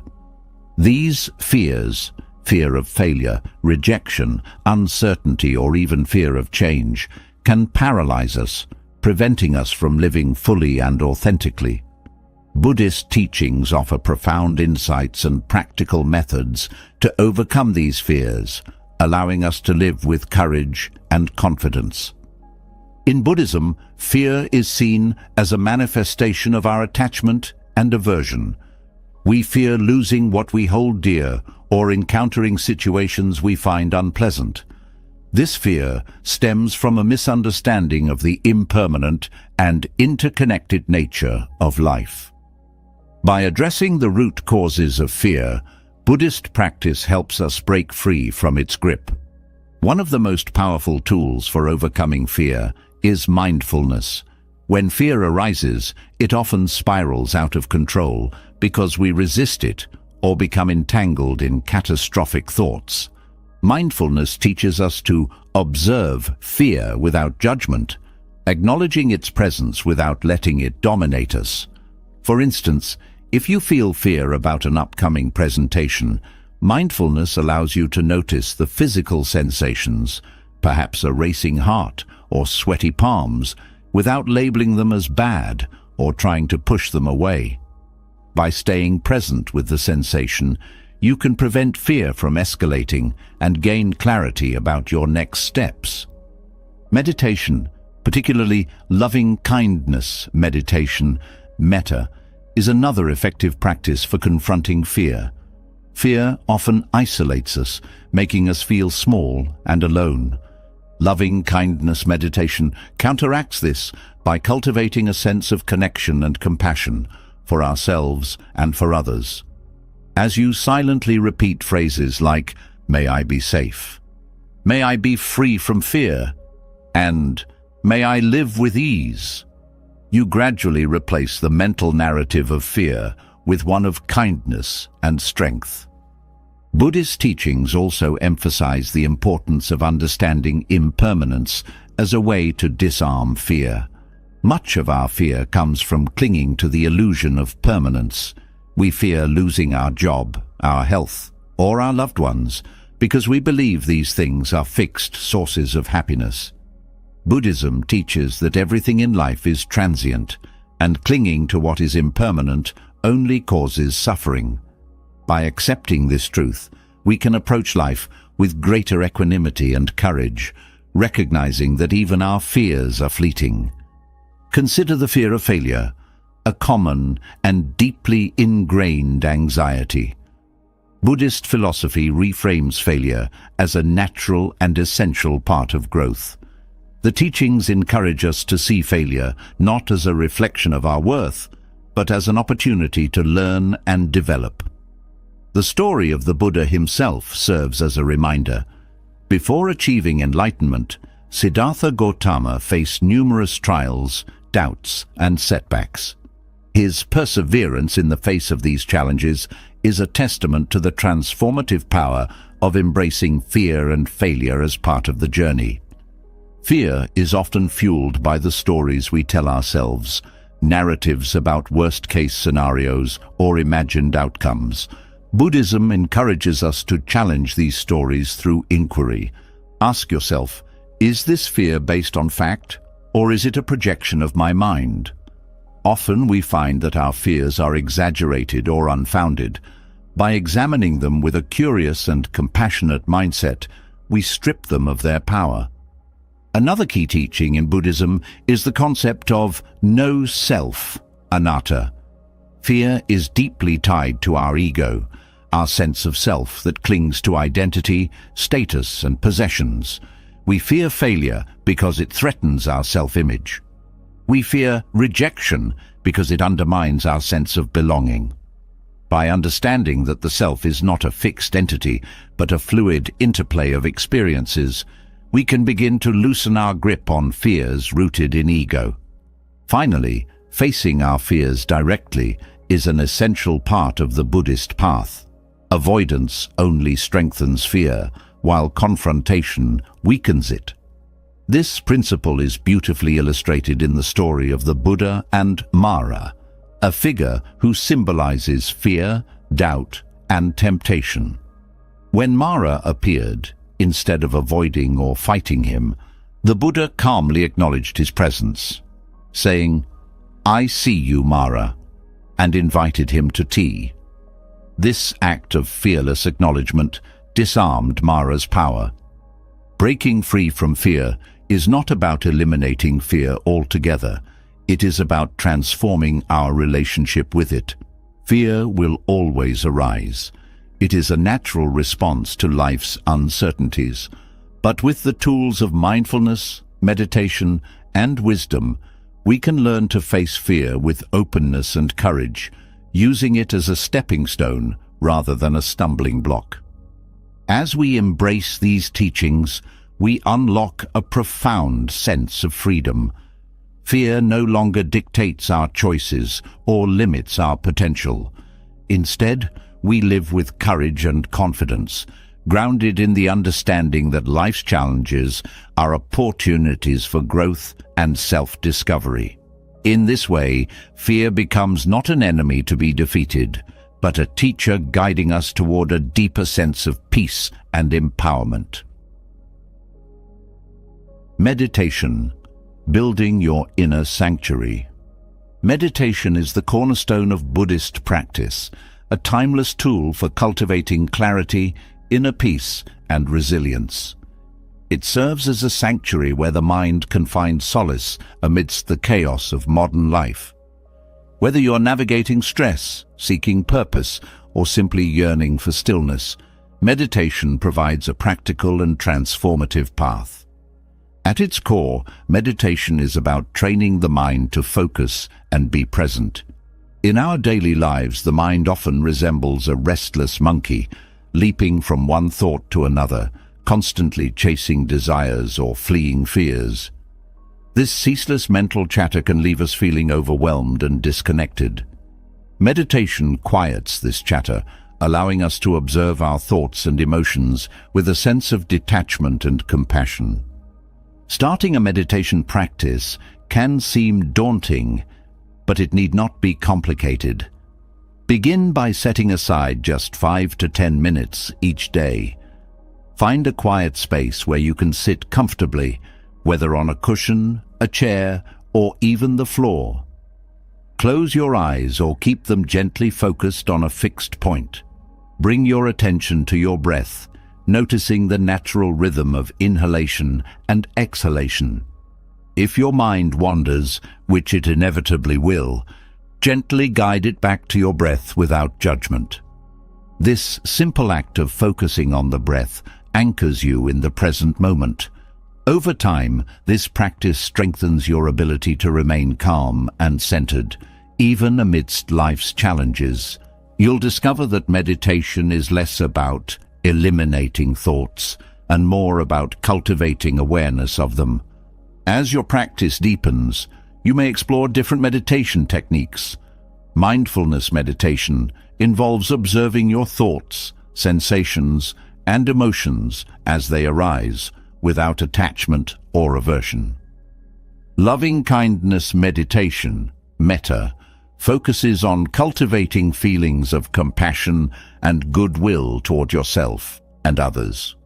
These fears, fear of failure, rejection, uncertainty, or even fear of change, can paralyze us, preventing us from living fully and authentically. Buddhist teachings offer profound insights and practical methods to overcome these fears, allowing us to live with courage and confidence. In Buddhism, fear is seen as a manifestation of our attachment and aversion. We fear losing what we hold dear or encountering situations we find unpleasant. This fear stems from a misunderstanding of the impermanent and interconnected nature of life. By addressing the root causes of fear, Buddhist practice helps us break free from its grip. One of the most powerful tools for overcoming fear is mindfulness. When fear arises, it often spirals out of control because we resist it or become entangled in catastrophic thoughts. Mindfulness teaches us to observe fear without judgment, acknowledging its presence without letting it dominate us. For instance, if you feel fear about an upcoming presentation, mindfulness allows you to notice the physical sensations, perhaps a racing heart or sweaty palms, without labeling them as bad or trying to push them away. By staying present with the sensation, you can prevent fear from escalating and gain clarity about your next steps. Meditation, particularly loving kindness meditation, metta, is another effective practice for confronting fear. Fear often isolates us, making us feel small and alone. Loving kindness meditation counteracts this by cultivating a sense of connection and compassion for ourselves and for others. As you silently repeat phrases like, "May I be safe," "May I be free from fear," and "May I live with ease," you gradually replace the mental narrative of fear with one of kindness and strength. Buddhist teachings also emphasize the importance of understanding impermanence as a way to disarm fear. Much of our fear comes from clinging to the illusion of permanence. We fear losing our job, our health, or our loved ones because we believe these things are fixed sources of happiness. Buddhism teaches that everything in life is transient, and clinging to what is impermanent only causes suffering. By accepting this truth, we can approach life with greater equanimity and courage, recognizing that even our fears are fleeting. Consider the fear of failure, a common and deeply ingrained anxiety. Buddhist philosophy reframes failure as a natural and essential part of growth. The teachings encourage us to see failure not as a reflection of our worth, but as an opportunity to learn and develop. The story of the Buddha himself serves as a reminder. Before achieving enlightenment, Siddhartha Gautama faced numerous trials, doubts, and setbacks. His perseverance in the face of these challenges is a testament to the transformative power of embracing fear and failure as part of the journey. Fear is often fueled by the stories we tell ourselves, narratives about worst-case scenarios or imagined outcomes. Buddhism encourages us to challenge these stories through inquiry. Ask yourself, is this fear based on fact, or is it a projection of my mind? Often we find that our fears are exaggerated or unfounded. By examining them with a curious and compassionate mindset, we strip them of their power. Another key teaching in Buddhism is the concept of no self, anatta. Fear is deeply tied to our ego, our sense of self that clings to identity, status, and possessions. We fear failure because it threatens our self-image. We fear rejection because it undermines our sense of belonging. By understanding that the self is not a fixed entity, but a fluid interplay of experiences, we can begin to loosen our grip on fears rooted in ego. Finally, facing our fears directly is an essential part of the Buddhist path. Avoidance only strengthens fear, while confrontation weakens it. This principle is beautifully illustrated in the story of the Buddha and Mara, a figure who symbolizes fear, doubt, and temptation. When Mara appeared, instead of avoiding or fighting him, the Buddha calmly acknowledged his presence, saying, "I see you, Mara," and invited him to tea. This act of fearless acknowledgement disarmed Mara's power. Breaking free from fear is not about eliminating fear altogether. It is about transforming our relationship with it. Fear will always arise. It is a natural response to life's uncertainties. But with the tools of mindfulness, meditation, and wisdom, we can learn to face fear with openness and courage, using it as a stepping stone rather than a stumbling block. As we embrace these teachings, we unlock a profound sense of freedom. Fear no longer dictates our choices or limits our potential. Instead, we live with courage and confidence, grounded in the understanding that life's challenges are opportunities for growth and self-discovery. In this way, fear becomes not an enemy to be defeated, but a teacher guiding us toward a deeper sense of peace and empowerment. Meditation, building your inner sanctuary. Meditation is the cornerstone of Buddhist practice, a timeless tool for cultivating clarity, inner peace, and resilience. It serves as a sanctuary where the mind can find solace amidst the chaos of modern life. Whether you're navigating stress, seeking purpose, or simply yearning for stillness, meditation provides a practical and transformative path. At its core, meditation is about training the mind to focus and be present. In our daily lives, the mind often resembles a restless monkey, leaping from one thought to another, constantly chasing desires or fleeing fears. This ceaseless mental chatter can leave us feeling overwhelmed and disconnected. Meditation quiets this chatter, allowing us to observe our thoughts and emotions with a sense of detachment and compassion. Starting a meditation practice can seem daunting, but it need not be complicated. Begin by setting aside just 5 to 10 minutes each day. Find a quiet space where you can sit comfortably, whether on a cushion, a chair, or even the floor. Close your eyes or keep them gently focused on a fixed point. Bring your attention to your breath, noticing the natural rhythm of inhalation and exhalation. If your mind wanders, which it inevitably will, gently guide it back to your breath without judgment. This simple act of focusing on the breath anchors you in the present moment. Over time, this practice strengthens your ability to remain calm and centered, even amidst life's challenges. You'll discover that meditation is less about eliminating thoughts and more about cultivating awareness of them. As your practice deepens, you may explore different meditation techniques. Mindfulness meditation involves observing your thoughts, sensations, and emotions as they arise, without attachment or aversion. Loving-kindness meditation, metta, focuses on cultivating feelings of compassion and goodwill toward yourself and others.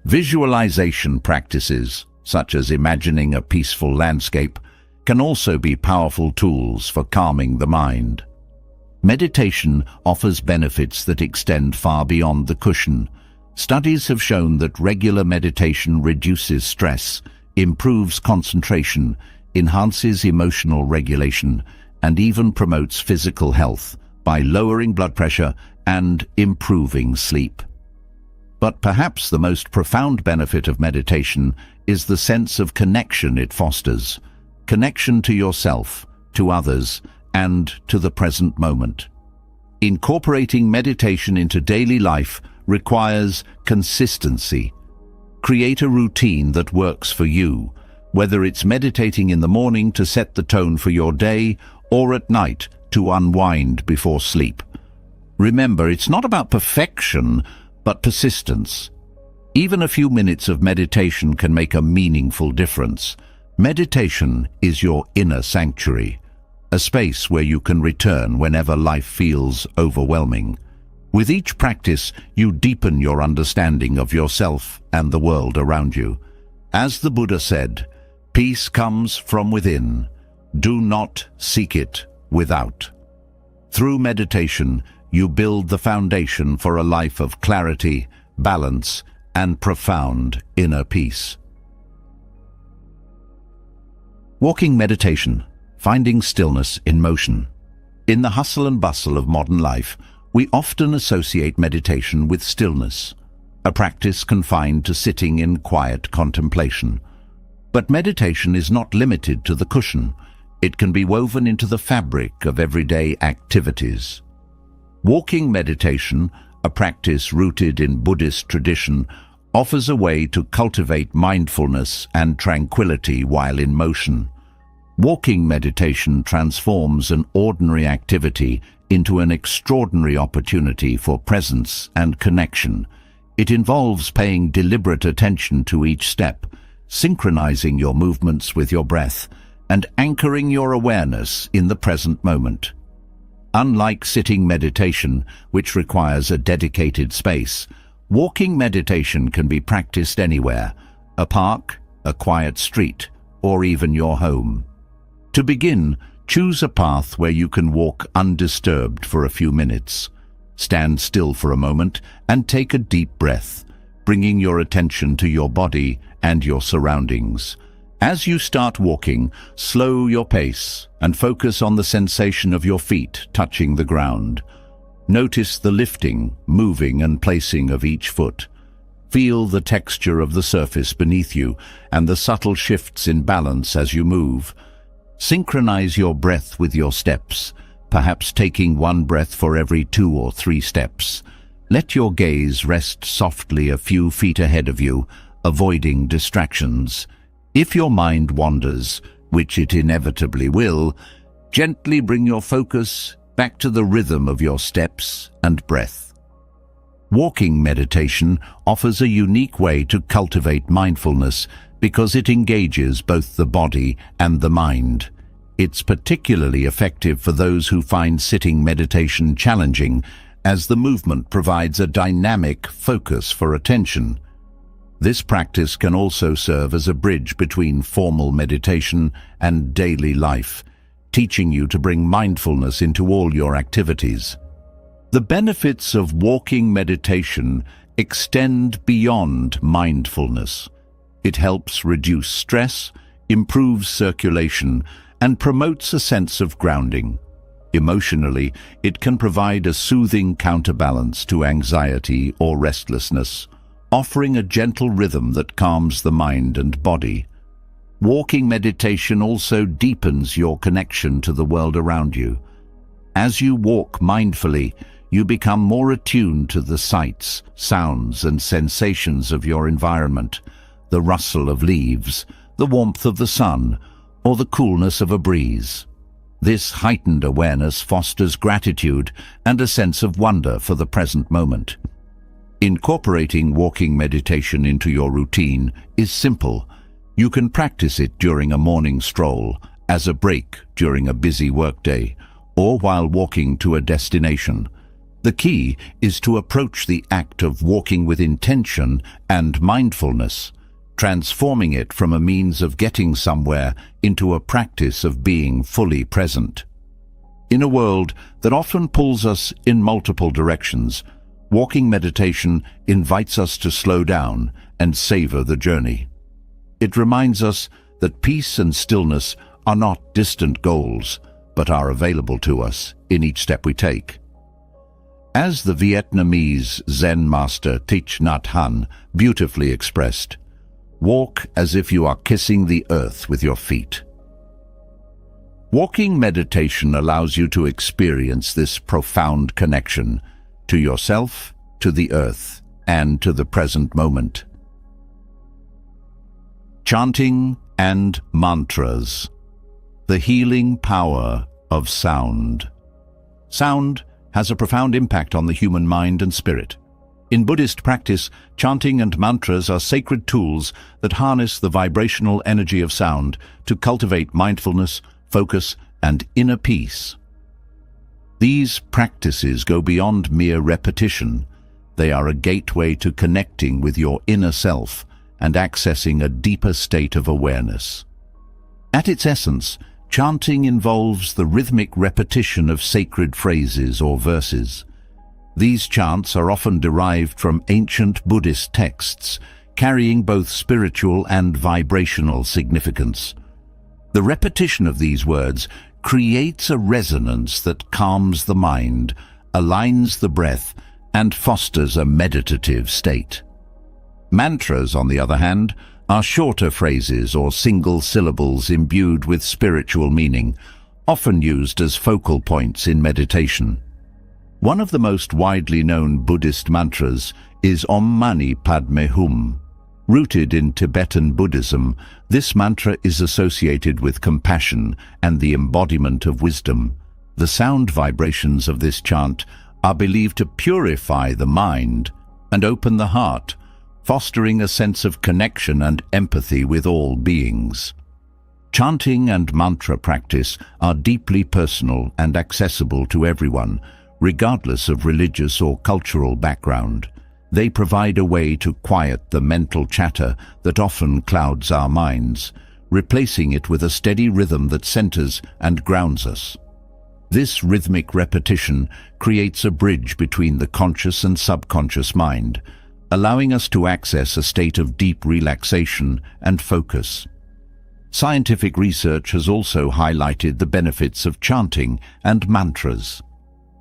Visualization practices, such as imagining a peaceful landscape, can also be powerful tools for calming the mind. Meditation offers benefits that extend far beyond the cushion. Studies have shown that regular meditation reduces stress, improves concentration, enhances emotional regulation, and even promotes physical health by lowering blood pressure and improving sleep. But perhaps the most profound benefit of meditation is the sense of connection it fosters. Connection to yourself, to others, and to the present moment. Incorporating meditation into daily life requires consistency. Create a routine that works for you, whether it's meditating in the morning to set the tone for your day or at night to unwind before sleep. Remember, it's not about perfection, but persistence. Even a few minutes of meditation can make a meaningful difference. Meditation is your inner sanctuary, a space where you can return whenever life feels overwhelming. With each practice, you deepen your understanding of yourself and the world around you. As the Buddha said, "Peace comes from within. Do not seek it without." Through meditation, you build the foundation for a life of clarity, balance, and profound inner peace. Walking meditation, finding stillness in motion. In the hustle and bustle of modern life, we often associate meditation with stillness, a practice confined to sitting in quiet contemplation. But meditation is not limited to the cushion. It can be woven into the fabric of everyday activities. Walking meditation, a practice rooted in Buddhist tradition, offers a way to cultivate mindfulness and tranquility while in motion. Walking meditation transforms an ordinary activity into an extraordinary opportunity for presence and connection. It involves paying deliberate attention to each step, synchronizing your movements with your breath, and anchoring your awareness in the present moment. Unlike sitting meditation, which requires a dedicated space, walking meditation can be practiced anywhere: a park, a quiet street, or even your home. To begin, choose a path where you can walk undisturbed for a few minutes. Stand still for a moment and take a deep breath, bringing your attention to your body and your surroundings. As you start walking, slow your pace and focus on the sensation of your feet touching the ground. Notice the lifting, moving, and placing of each foot. Feel the texture of the surface beneath you and the subtle shifts in balance as you move. Synchronize your breath with your steps, perhaps taking one breath for every 2 or 3 steps. Let your gaze rest softly a few feet ahead of you, avoiding distractions. If your mind wanders, which it inevitably will, gently bring your focus back to the rhythm of your steps and breath. Walking meditation offers a unique way to cultivate mindfulness because it engages both the body and the mind. It's particularly effective for those who find sitting meditation challenging, as the movement provides a dynamic focus for attention. This practice can also serve as a bridge between formal meditation and daily life, teaching you to bring mindfulness into all your activities. The benefits of walking meditation extend beyond mindfulness. It helps reduce stress, improves circulation, and promotes a sense of grounding. Emotionally, it can provide a soothing counterbalance to anxiety or restlessness, offering a gentle rhythm that calms the mind and body. Walking meditation also deepens your connection to the world around you. As you walk mindfully, you become more attuned to the sights, sounds, and sensations of your environment, the rustle of leaves, the warmth of the sun, or the coolness of a breeze. This heightened awareness fosters gratitude and a sense of wonder for the present moment. Incorporating walking meditation into your routine is simple. You can practice it during a morning stroll, as a break during a busy workday, or while walking to a destination. The key is to approach the act of walking with intention and mindfulness, transforming it from a means of getting somewhere into a practice of being fully present. In a world that often pulls us in multiple directions, walking meditation invites us to slow down and savor the journey. It reminds us that peace and stillness are not distant goals, but are available to us in each step we take. As the Vietnamese Zen master Thich Nhat Hanh beautifully expressed, walk as if you are kissing the earth with your feet. Walking meditation allows you to experience this profound connection to yourself, to the earth, and to the present moment. Chanting and mantras. The healing power of sound. Sound has a profound impact on the human mind and spirit. In Buddhist practice, chanting and mantras are sacred tools that harness the vibrational energy of sound to cultivate mindfulness, focus, and inner peace. These practices go beyond mere repetition. They are a gateway to connecting with your inner self and accessing a deeper state of awareness. At its essence, chanting involves the rhythmic repetition of sacred phrases or verses. These chants are often derived from ancient Buddhist texts, carrying both spiritual and vibrational significance. The repetition of these words creates a resonance that calms the mind, aligns the breath, and fosters a meditative state. Mantras, on the other hand, are shorter phrases or single syllables imbued with spiritual meaning, often used as focal points in meditation. One of the most widely known Buddhist mantras is Om Mani Padme Hum. Rooted in Tibetan Buddhism, this mantra is associated with compassion and the embodiment of wisdom. The sound vibrations of this chant are believed to purify the mind and open the heart, fostering a sense of connection and empathy with all beings. Chanting and mantra practice are deeply personal and accessible to everyone, regardless of religious or cultural background. They provide a way to quiet the mental chatter that often clouds our minds, replacing it with a steady rhythm that centers and grounds us. This rhythmic repetition creates a bridge between the conscious and subconscious mind, allowing us to access a state of deep relaxation and focus. Scientific research has also highlighted the benefits of chanting and mantras.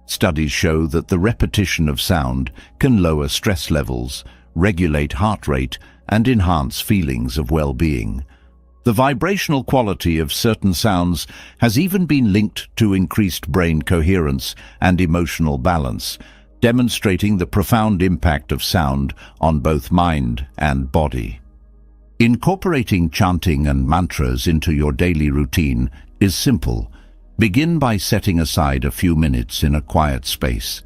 Studies show that the repetition of sound can lower stress levels, regulate heart rate, and enhance feelings of well-being. The vibrational quality of certain sounds has even been linked to increased brain coherence and emotional balance, demonstrating the profound impact of sound on both mind and body. Incorporating chanting and mantras into your daily routine is simple. Begin by setting aside a few minutes in a quiet space.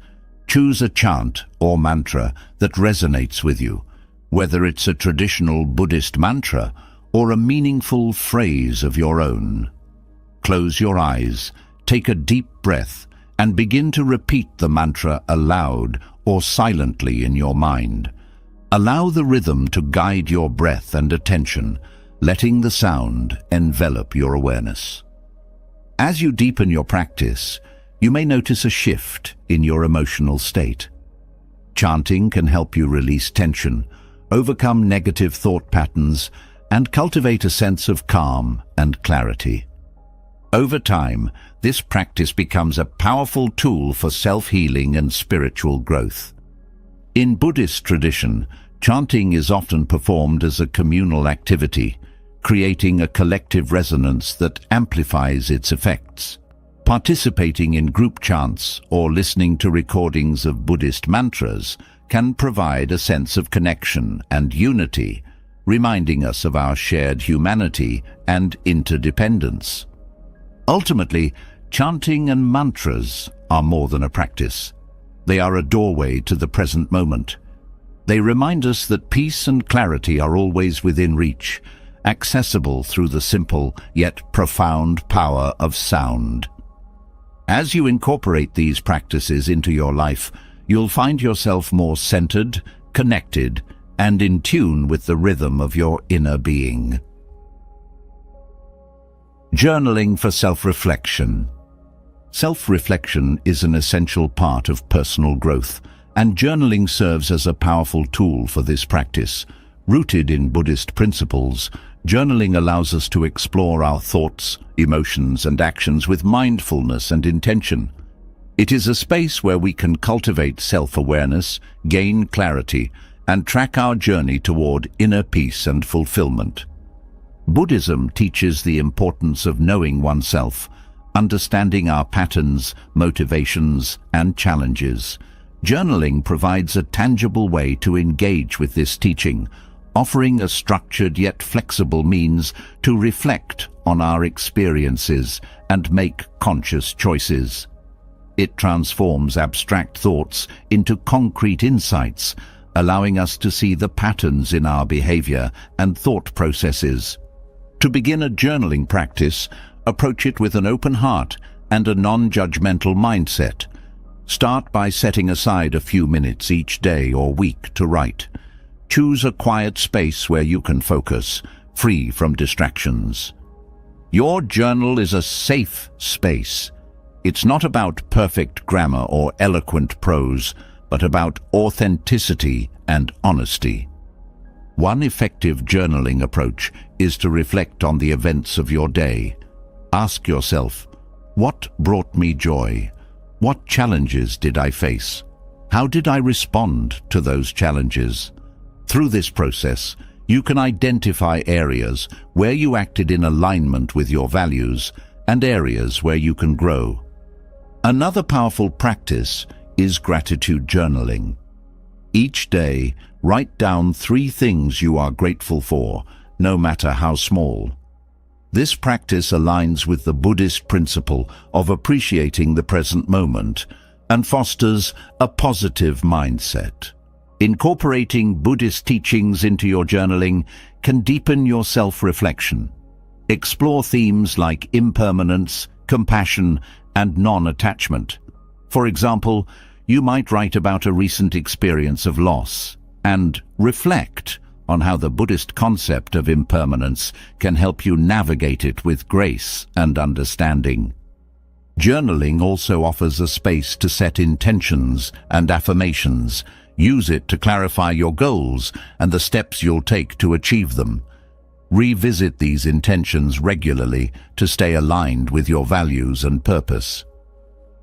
Choose a chant or mantra that resonates with you, whether it's a traditional Buddhist mantra or a meaningful phrase of your own. Close your eyes, take a deep breath, and begin to repeat the mantra aloud or silently in your mind. Allow the rhythm to guide your breath and attention, letting the sound envelop your awareness. As you deepen your practice, you may notice a shift in your emotional state. Chanting can help you release tension, overcome negative thought patterns, and cultivate a sense of calm and clarity. Over time, this practice becomes a powerful tool for self-healing and spiritual growth. In Buddhist tradition, chanting is often performed as a communal activity, creating a collective resonance that amplifies its effects. Participating in group chants or listening to recordings of Buddhist mantras can provide a sense of connection and unity, reminding us of our shared humanity and interdependence. Ultimately, chanting and mantras are more than a practice. They are a doorway to the present moment. They remind us that peace and clarity are always within reach, accessible through the simple yet profound power of sound. As you incorporate these practices into your life, you'll find yourself more centered, connected, and in tune with the rhythm of your inner being. Journaling for self-reflection. Self-reflection is an essential part of personal growth, and journaling serves as a powerful tool for this practice. Rooted in Buddhist principles, journaling allows us to explore our thoughts, emotions, and actions with mindfulness and intention. It is a space where we can cultivate self-awareness, gain clarity, and track our journey toward inner peace and fulfillment. Buddhism teaches the importance of knowing oneself, understanding our patterns, motivations, and challenges. Journaling provides a tangible way to engage with this teaching, offering a structured yet flexible means to reflect on our experiences and make conscious choices. It transforms abstract thoughts into concrete insights, allowing us to see the patterns in our behavior and thought processes. To begin a journaling practice, approach it with an open heart and a non-judgmental mindset. Start by setting aside a few minutes each day or week to write. Choose a quiet space where you can focus, free from distractions. Your journal is a safe space. It's not about perfect grammar or eloquent prose, but about authenticity and honesty. One effective journaling approach is to reflect on the events of your day. Ask yourself, what brought me joy? What challenges did I face? How did I respond to those challenges? Through this process, you can identify areas where you acted in alignment with your values and areas where you can grow. Another powerful practice is gratitude journaling. Each day, write down 3 things you are grateful for, no matter how small. This practice aligns with the Buddhist principle of appreciating the present moment and fosters a positive mindset. Incorporating Buddhist teachings into your journaling can deepen your self-reflection. Explore themes like impermanence, compassion, and non-attachment. For example, you might write about a recent experience of loss and reflect on how the Buddhist concept of impermanence can help you navigate it with grace and understanding. Journaling also offers a space to set intentions and affirmations. Use it to clarify your goals and the steps you'll take to achieve them. Revisit these intentions regularly to stay aligned with your values and purpose.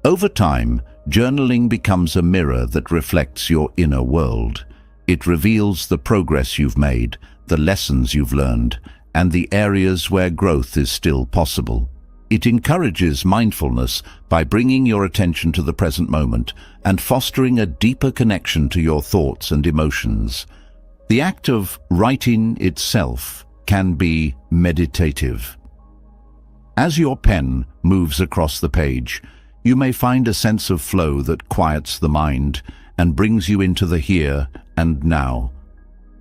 Over time, journaling becomes a mirror that reflects your inner world. It reveals the progress you've made, the lessons you've learned, and the areas where growth is still possible. It encourages mindfulness by bringing your attention to the present moment and fostering a deeper connection to your thoughts and emotions. The act of writing itself can be meditative. As your pen moves across the page, you may find a sense of flow that quiets the mind and brings you into the here and now.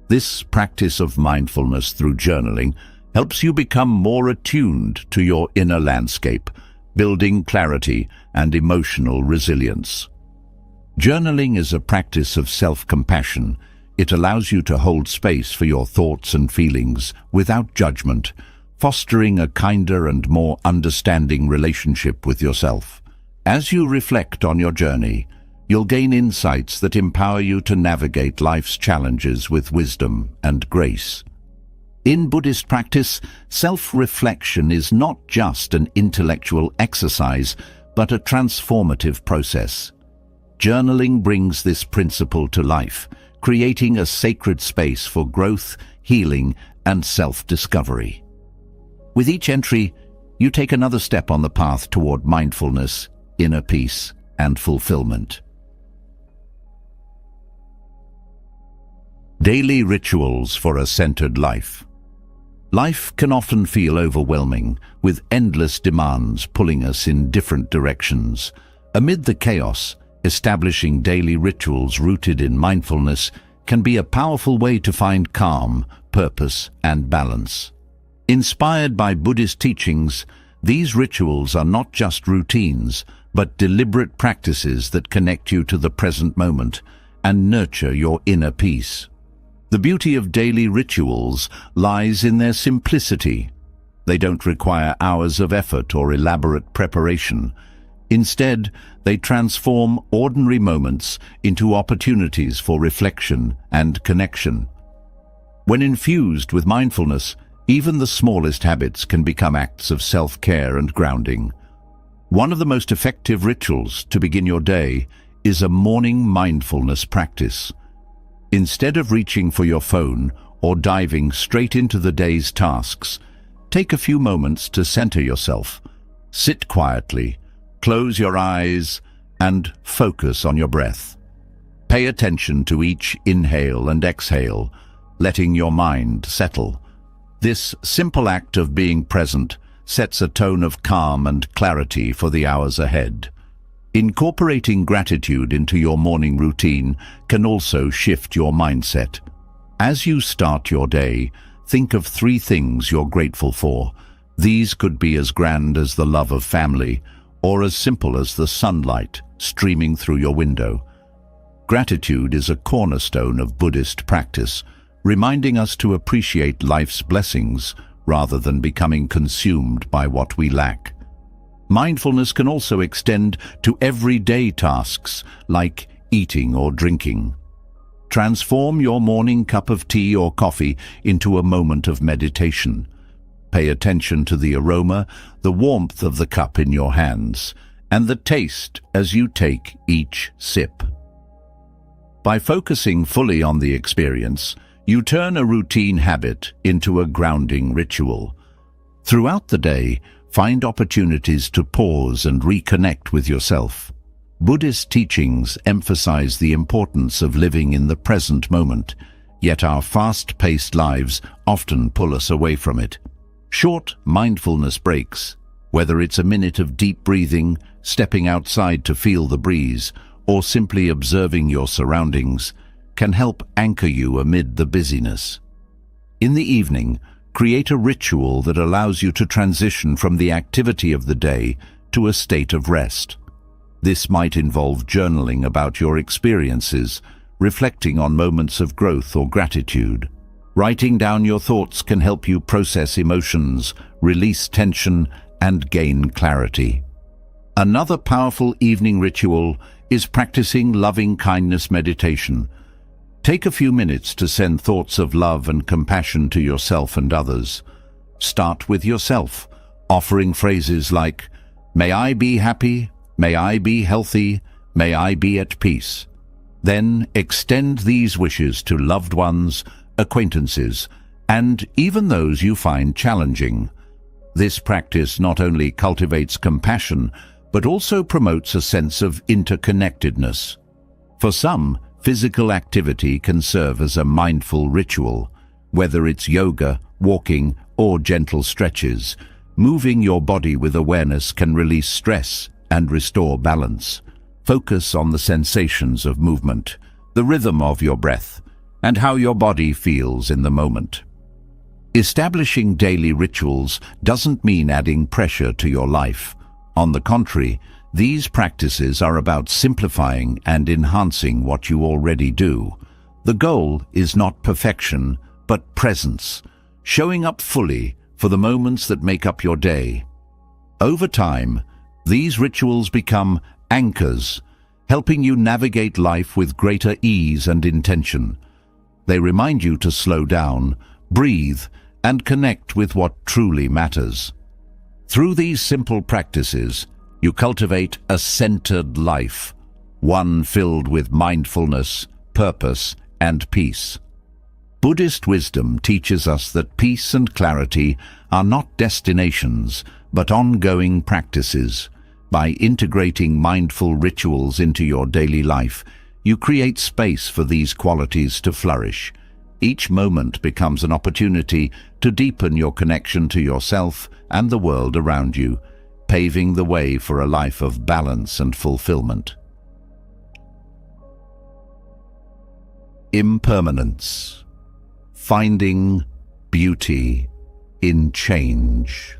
This practice of mindfulness through journaling helps you become more attuned to your inner landscape, building clarity and emotional resilience. Journaling is a practice of self-compassion. It allows you to hold space for your thoughts and feelings without judgment, fostering a kinder and more understanding relationship with yourself. As you reflect on your journey, you'll gain insights that empower you to navigate life's challenges with wisdom and grace. In Buddhist practice, self-reflection is not just an intellectual exercise, but a transformative process. Journaling brings this principle to life, creating a sacred space for growth, healing, and self-discovery. With each entry, you take another step on the path toward mindfulness, inner peace, and fulfillment. Daily rituals for a centered life. Life can often feel overwhelming, with endless demands pulling us in different directions. Amid the chaos, establishing daily rituals rooted in mindfulness can be a powerful way to find calm, purpose, and balance. Inspired by Buddhist teachings, these rituals are not just routines, but deliberate practices that connect you to the present moment and nurture your inner peace. The beauty of daily rituals lies in their simplicity. They don't require hours of effort or elaborate preparation. Instead, they transform ordinary moments into opportunities for reflection and connection. When infused with mindfulness, even the smallest habits can become acts of self-care and grounding. One of the most effective rituals to begin your day is a morning mindfulness practice. Instead of reaching for your phone or diving straight into the day's tasks, take a few moments to center yourself. Sit quietly, close your eyes, and focus on your breath. Pay attention to each inhale and exhale, letting your mind settle. This simple act of being present sets a tone of calm and clarity for the hours ahead. Incorporating gratitude into your morning routine can also shift your mindset. As you start your day, think of 3 things you're grateful for. These could be as grand as the love of family, or as simple as the sunlight streaming through your window. Gratitude is a cornerstone of Buddhist practice, reminding us to appreciate life's blessings rather than becoming consumed by what we lack. Mindfulness can also extend to everyday tasks like eating or drinking. Transform your morning cup of tea or coffee into a moment of meditation. Pay attention to the aroma, the warmth of the cup in your hands, and the taste as you take each sip. By focusing fully on the experience, you turn a routine habit into a grounding ritual. Throughout the day, find opportunities to pause and reconnect with yourself. Buddhist teachings emphasize the importance of living in the present moment, yet our fast-paced lives often pull us away from it. Short mindfulness breaks, whether it's a minute of deep breathing, stepping outside to feel the breeze, or simply observing your surroundings, can help anchor you amid the busyness. In the evening, create a ritual that allows you to transition from the activity of the day to a state of rest. This might involve journaling about your experiences, reflecting on moments of growth or gratitude. Writing down your thoughts can help you process emotions, release tension, and gain clarity. Another powerful evening ritual is practicing loving-kindness meditation. Take a few minutes to send thoughts of love and compassion to yourself and others. Start with yourself, offering phrases like, "May I be happy, may I be healthy, may I be at peace." Then extend these wishes to loved ones, acquaintances, and even those you find challenging. This practice not only cultivates compassion, but also promotes a sense of interconnectedness. For some, physical activity can serve as a mindful ritual. Whether it's yoga, walking, or gentle stretches, moving your body with awareness can release stress and restore balance. Focus on the sensations of movement, the rhythm of your breath, and how your body feels in the moment. Establishing daily rituals doesn't mean adding pressure to your life. On the contrary, these practices are about simplifying and enhancing what you already do. The goal is not perfection, but presence, showing up fully for the moments that make up your day. Over time, these rituals become anchors, helping you navigate life with greater ease and intention. They remind you to slow down, breathe, and connect with what truly matters. Through these simple practices, you cultivate a centered life, one filled with mindfulness, purpose, and peace. Buddhist wisdom teaches us that peace and clarity are not destinations, but ongoing practices. By integrating mindful rituals into your daily life, you create space for these qualities to flourish. Each moment becomes an opportunity to deepen your connection to yourself and the world around you, paving the way for a life of balance and fulfillment. Impermanence. Finding beauty in change.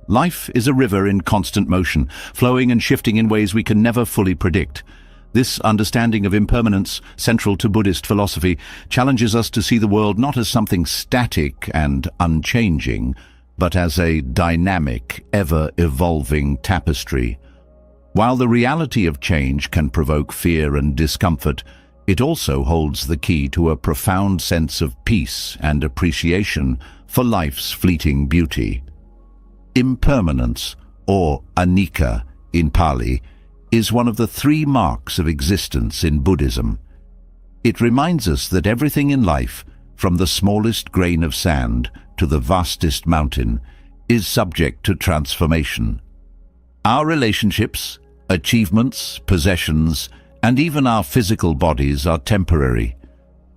Life is a river in constant motion, flowing and shifting in ways we can never fully predict. This understanding of impermanence, central to Buddhist philosophy, challenges us to see the world not as something static and unchanging, but as a dynamic, ever-evolving tapestry. While the reality of change can provoke fear and discomfort, it also holds the key to a profound sense of peace and appreciation for life's fleeting beauty. Impermanence, or anicca in Pali, is one of the three marks of existence in Buddhism. It reminds us that everything in life, from the smallest grain of sand to the vastest mountain, is subject to transformation. Our relationships, achievements, possessions, and even our physical bodies are temporary.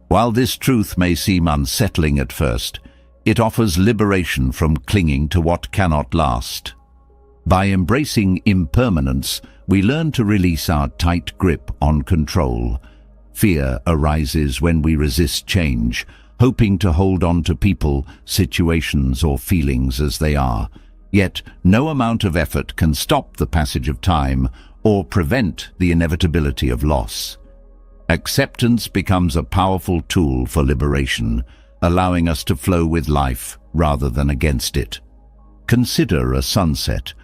While this truth may seem unsettling at first, it offers liberation from clinging to what cannot last. By embracing impermanence, we learn to release our tight grip on control. Fear arises when we resist change, hoping to hold on to people, situations, or feelings as they are. Yet, no amount of effort can stop the passage of time or prevent the inevitability of loss. Acceptance becomes a powerful tool for liberation, allowing us to flow with life rather than against it. Consider a sunset.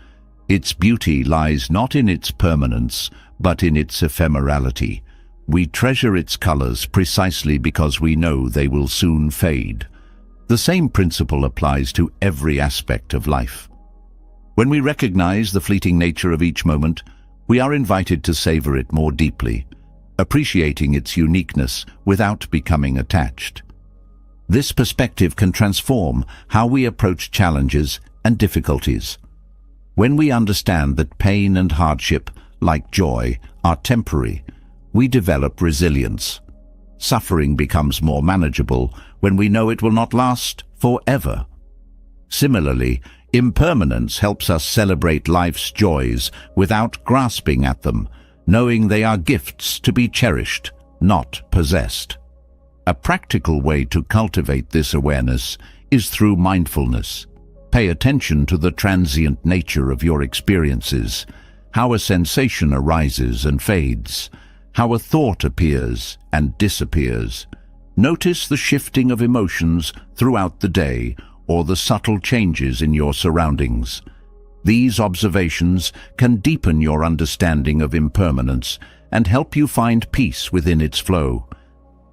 Its beauty lies not in its permanence, but in its ephemerality. We treasure its colors precisely because we know they will soon fade. The same principle applies to every aspect of life. When we recognize the fleeting nature of each moment, we are invited to savor it more deeply, appreciating its uniqueness without becoming attached. This perspective can transform how we approach challenges and difficulties. When we understand that pain and hardship, like joy, are temporary, we develop resilience. Suffering becomes more manageable when we know it will not last forever. Similarly, impermanence helps us celebrate life's joys without grasping at them, knowing they are gifts to be cherished, not possessed. A practical way to cultivate this awareness is through mindfulness. Pay attention to the transient nature of your experiences, how a sensation arises and fades, how a thought appears and disappears. Notice the shifting of emotions throughout the day or the subtle changes in your surroundings. These observations can deepen your understanding of impermanence and help you find peace within its flow.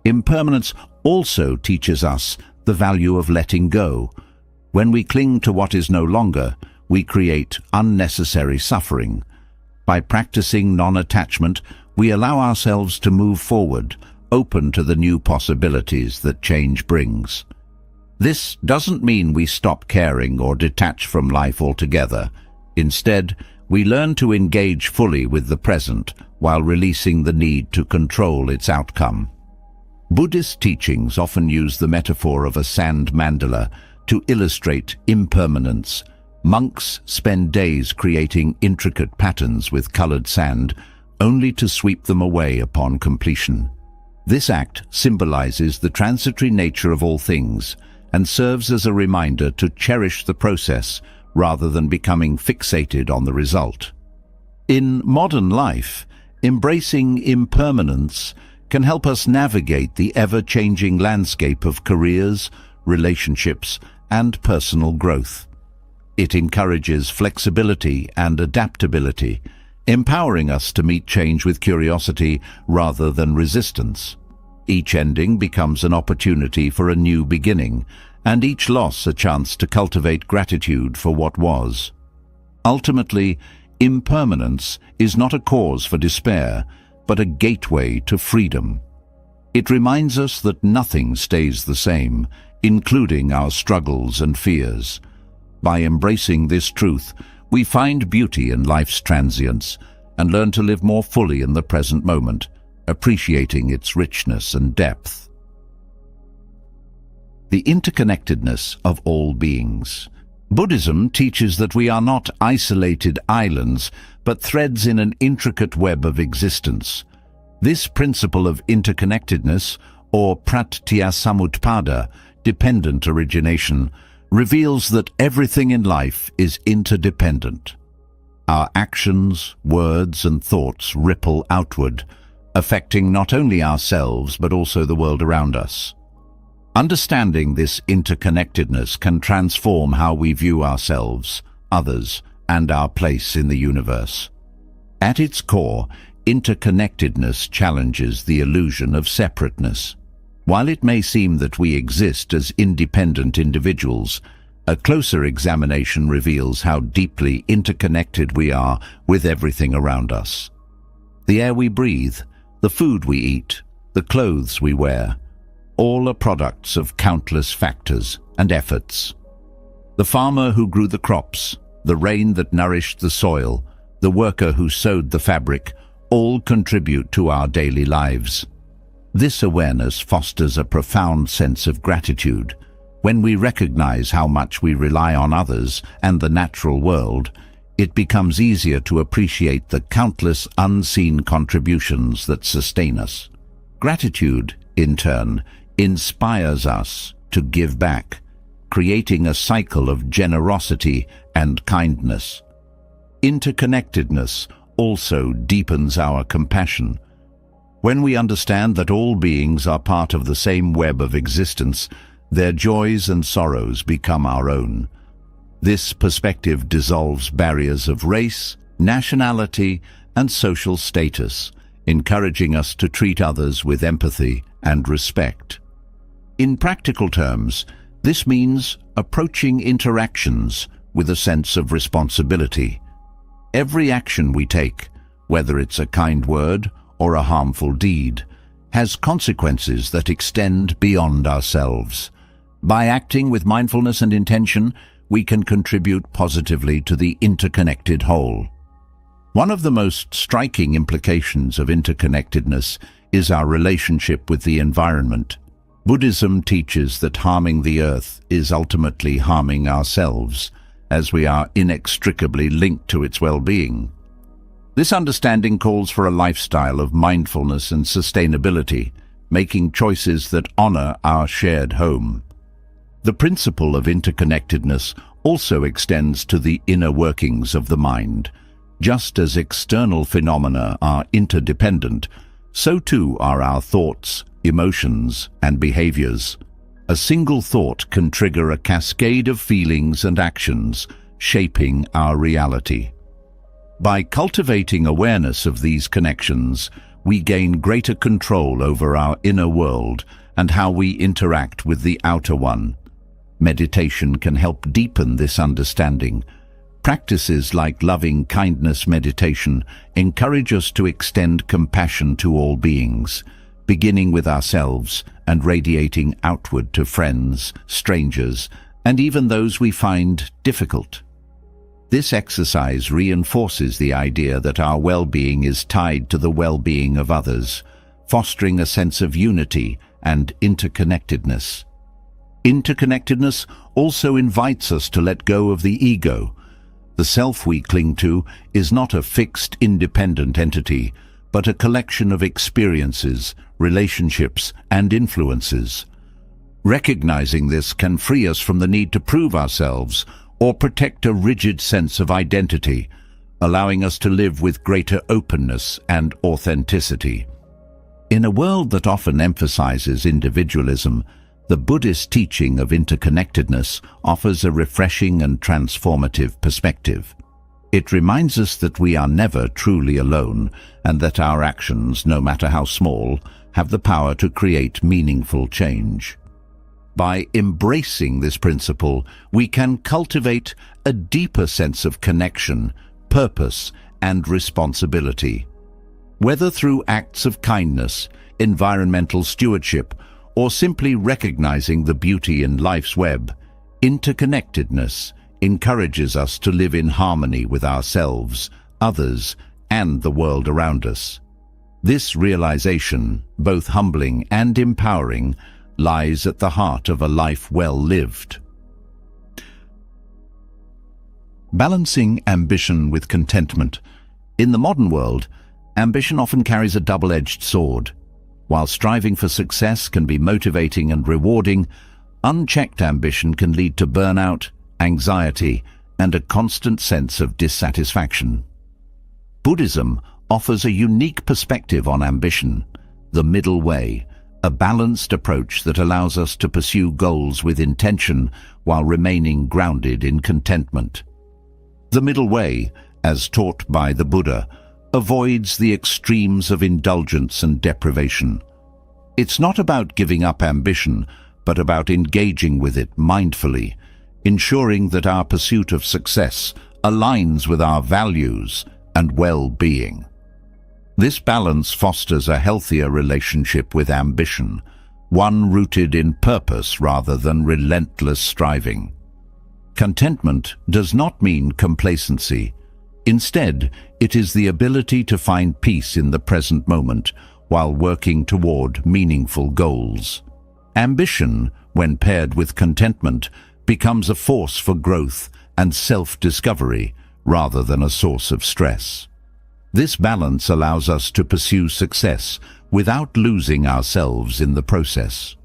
Impermanence also teaches us the value of letting go. When we cling to what is no longer, we create unnecessary suffering. By practicing non-attachment, we allow ourselves to move forward, open to the new possibilities that change brings. This doesn't mean we stop caring or detach from life altogether. Instead, we learn to engage fully with the present while releasing the need to control its outcome. Buddhist teachings often use the metaphor of a sand mandala to illustrate impermanence. Monks spend days creating intricate patterns with colored sand, only to sweep them away upon completion. This act symbolizes the transitory nature of all things and serves as a reminder to cherish the process rather than becoming fixated on the result. In modern life, embracing impermanence can help us navigate the ever-changing landscape of careers, relationships, and personal growth. It encourages flexibility and adaptability, empowering us to meet change with curiosity rather than resistance. Each ending becomes an opportunity for a new beginning, and each loss a chance to cultivate gratitude for what was. Ultimately, impermanence is not a cause for despair, but a gateway to freedom. It reminds us that nothing stays the same, including our struggles and fears. By embracing this truth, we find beauty in life's transience and learn to live more fully in the present moment, appreciating its richness and depth. The interconnectedness of all beings. Buddhism teaches that we are not isolated islands, but threads in an intricate web of existence. This principle of interconnectedness, or pratityasamutpada, dependent origination, reveals that everything in life is interdependent. Our actions, words, and thoughts ripple outward, affecting not only ourselves but also the world around us. Understanding this interconnectedness can transform how we view ourselves, others, and our place in the universe. At its core, interconnectedness challenges the illusion of separateness. While it may seem that we exist as independent individuals, a closer examination reveals how deeply interconnected we are with everything around us. The air we breathe, the food we eat, the clothes we wear, all are products of countless factors and efforts. The farmer who grew the crops, the rain that nourished the soil, the worker who sewed the fabric, all contribute to our daily lives. This awareness fosters a profound sense of gratitude. When we recognize how much we rely on others and the natural world, it becomes easier to appreciate the countless unseen contributions that sustain us. Gratitude, in turn, inspires us to give back, creating a cycle of generosity and kindness. Interconnectedness also deepens our compassion. When we understand that all beings are part of the same web of existence, their joys and sorrows become our own. This perspective dissolves barriers of race, nationality, and social status, encouraging us to treat others with empathy and respect. In practical terms, this means approaching interactions with a sense of responsibility. Every action we take, whether it's a kind word or a harmful deed, has consequences that extend beyond ourselves. By acting with mindfulness and intention, we can contribute positively to the interconnected whole. One of the most striking implications of interconnectedness is our relationship with the environment. Buddhism teaches that harming the earth is ultimately harming ourselves, as we are inextricably linked to its well-being. This understanding calls for a lifestyle of mindfulness and sustainability, making choices that honor our shared home. The principle of interconnectedness also extends to the inner workings of the mind. Just as external phenomena are interdependent, so too are our thoughts, emotions, and behaviors. A single thought can trigger a cascade of feelings and actions, shaping our reality. By cultivating awareness of these connections, we gain greater control over our inner world and how we interact with the outer one. Meditation can help deepen this understanding. Practices like loving kindness meditation encourage us to extend compassion to all beings, beginning with ourselves and radiating outward to friends, strangers, and even those we find difficult. This exercise reinforces the idea that our well-being is tied to the well-being of others, fostering a sense of unity and interconnectedness. Interconnectedness also invites us to let go of the ego. The self we cling to is not a fixed, independent entity, but a collection of experiences, relationships, and influences. Recognizing this can free us from the need to prove ourselves or protect a rigid sense of identity, allowing us to live with greater openness and authenticity. In a world that often emphasizes individualism, the Buddhist teaching of interconnectedness offers a refreshing and transformative perspective. It reminds us that we are never truly alone and that our actions, no matter how small, have the power to create meaningful change. By embracing this principle, we can cultivate a deeper sense of connection, purpose, and responsibility. Whether through acts of kindness, environmental stewardship, or simply recognizing the beauty in life's web, interconnectedness encourages us to live in harmony with ourselves, others, and the world around us. This realization, both humbling and empowering, lies at the heart of a life well lived. Balancing ambition with contentment. In the modern world, ambition often carries a double-edged sword. While striving for success can be motivating and rewarding, unchecked ambition can lead to burnout, anxiety, and a constant sense of dissatisfaction. Buddhism offers a unique perspective on ambition, the middle way, a balanced approach that allows us to pursue goals with intention while remaining grounded in contentment. The middle way, as taught by the Buddha, avoids the extremes of indulgence and deprivation. It's not about giving up ambition, but about engaging with it mindfully, ensuring that our pursuit of success aligns with our values and well-being. This balance fosters a healthier relationship with ambition, one rooted in purpose rather than relentless striving. Contentment does not mean complacency. Instead, it is the ability to find peace in the present moment while working toward meaningful goals. Ambition, when paired with contentment, becomes a force for growth and self-discovery rather than a source of stress. This balance allows us to pursue success without losing ourselves in the process.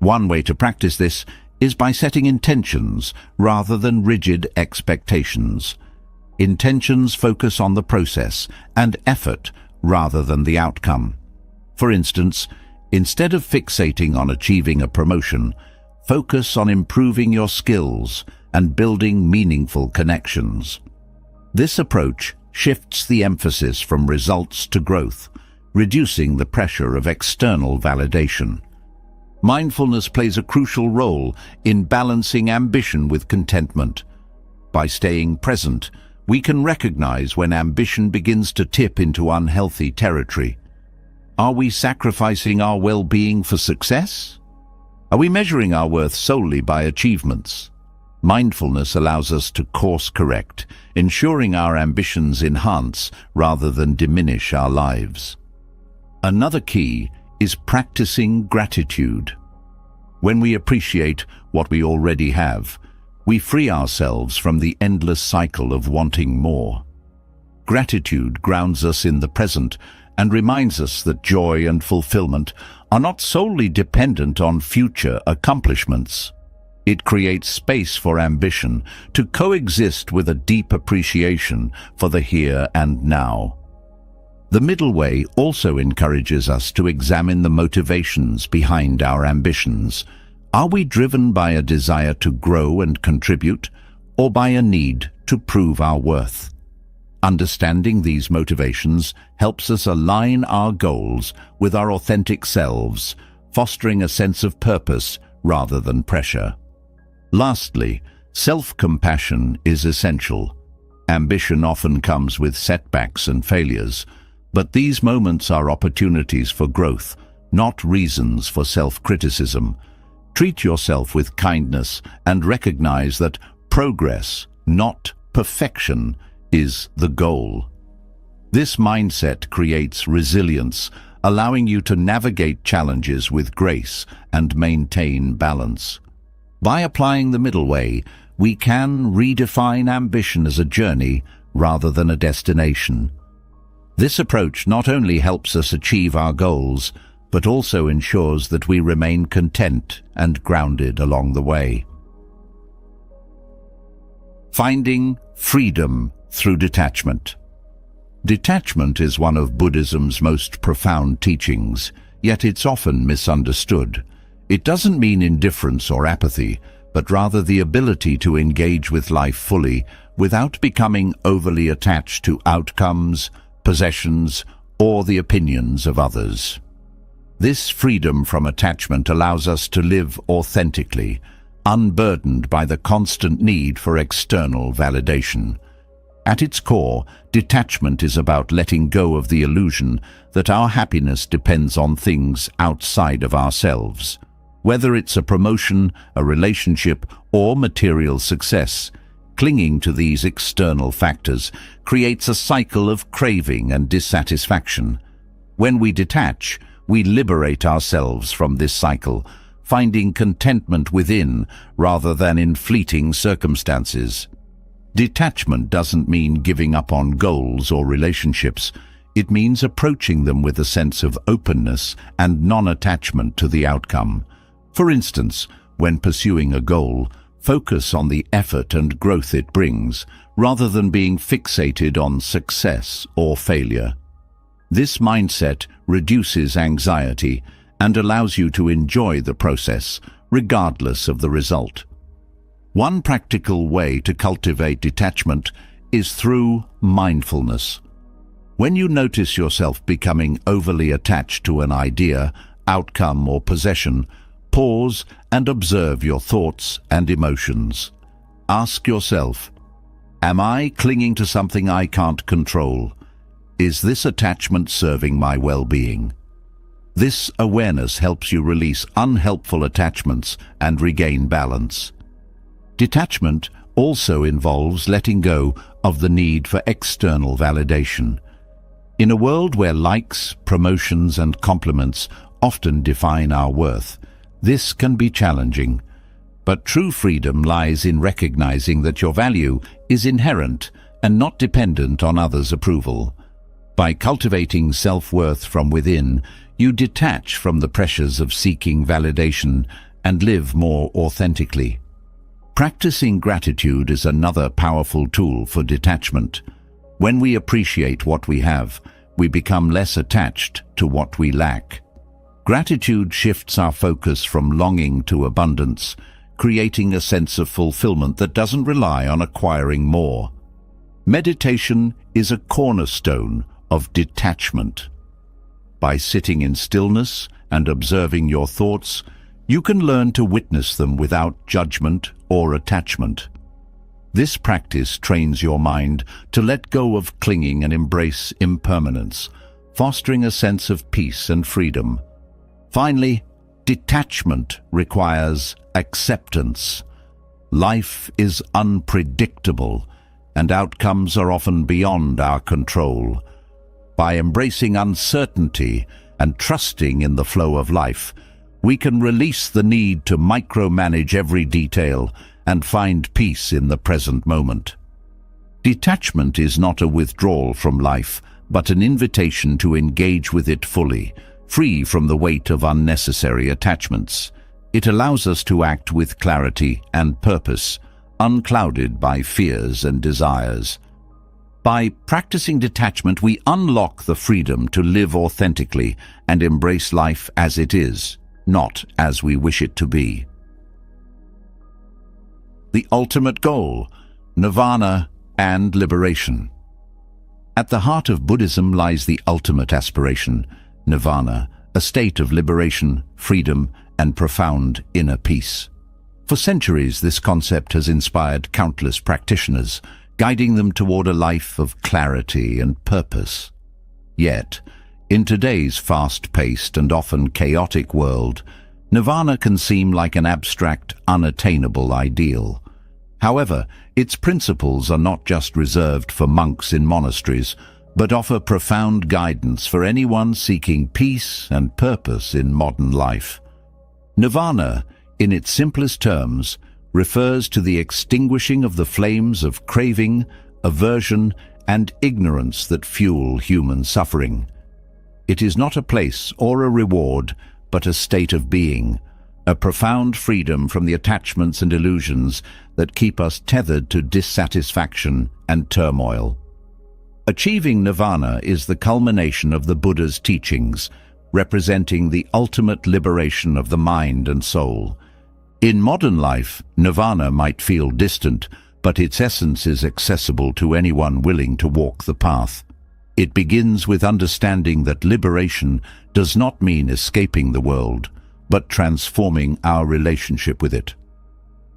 One way to practice this is by setting intentions rather than rigid expectations. Intentions focus on the process and effort rather than the outcome. For instance, instead of fixating on achieving a promotion, focus on improving your skills and building meaningful connections. This approach shifts the emphasis from results to growth, reducing the pressure of external validation. Mindfulness plays a crucial role in balancing ambition with contentment. By staying present, we can recognize when ambition begins to tip into unhealthy territory. Are we sacrificing our well-being for success? Are we measuring our worth solely by achievements? Mindfulness allows us to course-correct, ensuring our ambitions enhance rather than diminish our lives. Another key is practicing gratitude. When we appreciate what we already have, we free ourselves from the endless cycle of wanting more. Gratitude grounds us in the present and reminds us that joy and fulfillment are not solely dependent on future accomplishments. It creates space for ambition to coexist with a deep appreciation for the here and now. The middle way also encourages us to examine the motivations behind our ambitions. Are we driven by a desire to grow and contribute, or by a need to prove our worth? Understanding these motivations helps us align our goals with our authentic selves, fostering a sense of purpose rather than pressure. Lastly, self-compassion is essential. Ambition often comes with setbacks and failures, but these moments are opportunities for growth, not reasons for self-criticism. Treat yourself with kindness and recognize that progress, not perfection, is the goal. This mindset creates resilience, allowing you to navigate challenges with grace and maintain balance. By applying the middle way, we can redefine ambition as a journey rather than a destination. This approach not only helps us achieve our goals, but also ensures that we remain content and grounded along the way. Finding freedom through detachment. Detachment is one of Buddhism's most profound teachings, yet it's often misunderstood. It doesn't mean indifference or apathy, but rather the ability to engage with life fully without becoming overly attached to outcomes, possessions, or the opinions of others. This freedom from attachment allows us to live authentically, unburdened by the constant need for external validation. At its core, detachment is about letting go of the illusion that our happiness depends on things outside of ourselves. Whether it's a promotion, a relationship, or material success, clinging to these external factors creates a cycle of craving and dissatisfaction. When we detach, we liberate ourselves from this cycle, finding contentment within rather than in fleeting circumstances. Detachment doesn't mean giving up on goals or relationships. It means approaching them with a sense of openness and non-attachment to the outcome. For instance, when pursuing a goal, focus on the effort and growth it brings, rather than being fixated on success or failure. This mindset reduces anxiety and allows you to enjoy the process, regardless of the result. One practical way to cultivate detachment is through mindfulness. When you notice yourself becoming overly attached to an idea, outcome, or possession, pause and observe your thoughts and emotions. Ask yourself, am I clinging to something I can't control? Is this attachment serving my well-being? This awareness helps you release unhelpful attachments and regain balance. Detachment also involves letting go of the need for external validation. In a world where likes, promotions, and compliments often define our worth, this can be challenging. But true freedom lies in recognizing that your value is inherent and not dependent on others' approval. By cultivating self-worth from within, you detach from the pressures of seeking validation and live more authentically. Practicing gratitude is another powerful tool for detachment. When we appreciate what we have, we become less attached to what we lack. Gratitude shifts our focus from longing to abundance, creating a sense of fulfillment that doesn't rely on acquiring more. Meditation is a cornerstone of detachment. By sitting in stillness and observing your thoughts, you can learn to witness them without judgment or attachment. This practice trains your mind to let go of clinging and embrace impermanence, fostering a sense of peace and freedom. Finally, detachment requires acceptance. Life is unpredictable, and outcomes are often beyond our control. By embracing uncertainty and trusting in the flow of life, we can release the need to micromanage every detail and find peace in the present moment. Detachment is not a withdrawal from life, but an invitation to engage with it fully, free from the weight of unnecessary attachments. It allows us to act with clarity and purpose, unclouded by fears and desires. By practicing detachment, we unlock the freedom to live authentically and embrace life as it is, not as we wish it to be. The ultimate goal, nirvana and liberation. At the heart of Buddhism lies the ultimate aspiration, nirvana, a state of liberation, freedom, and profound inner peace. For centuries, this concept has inspired countless practitioners, guiding them toward a life of clarity and purpose. Yet, in today's fast-paced and often chaotic world, nirvana can seem like an abstract, unattainable ideal. However, its principles are not just reserved for monks in monasteries, but offer profound guidance for anyone seeking peace and purpose in modern life. Nirvana, in its simplest terms, refers to the extinguishing of the flames of craving, aversion, and ignorance that fuel human suffering. It is not a place or a reward, but a state of being, a profound freedom from the attachments and illusions that keep us tethered to dissatisfaction and turmoil. Achieving nirvana is the culmination of the Buddha's teachings, representing the ultimate liberation of the mind and soul. In modern life, nirvana might feel distant, but its essence is accessible to anyone willing to walk the path. It begins with understanding that liberation does not mean escaping the world, but transforming our relationship with it.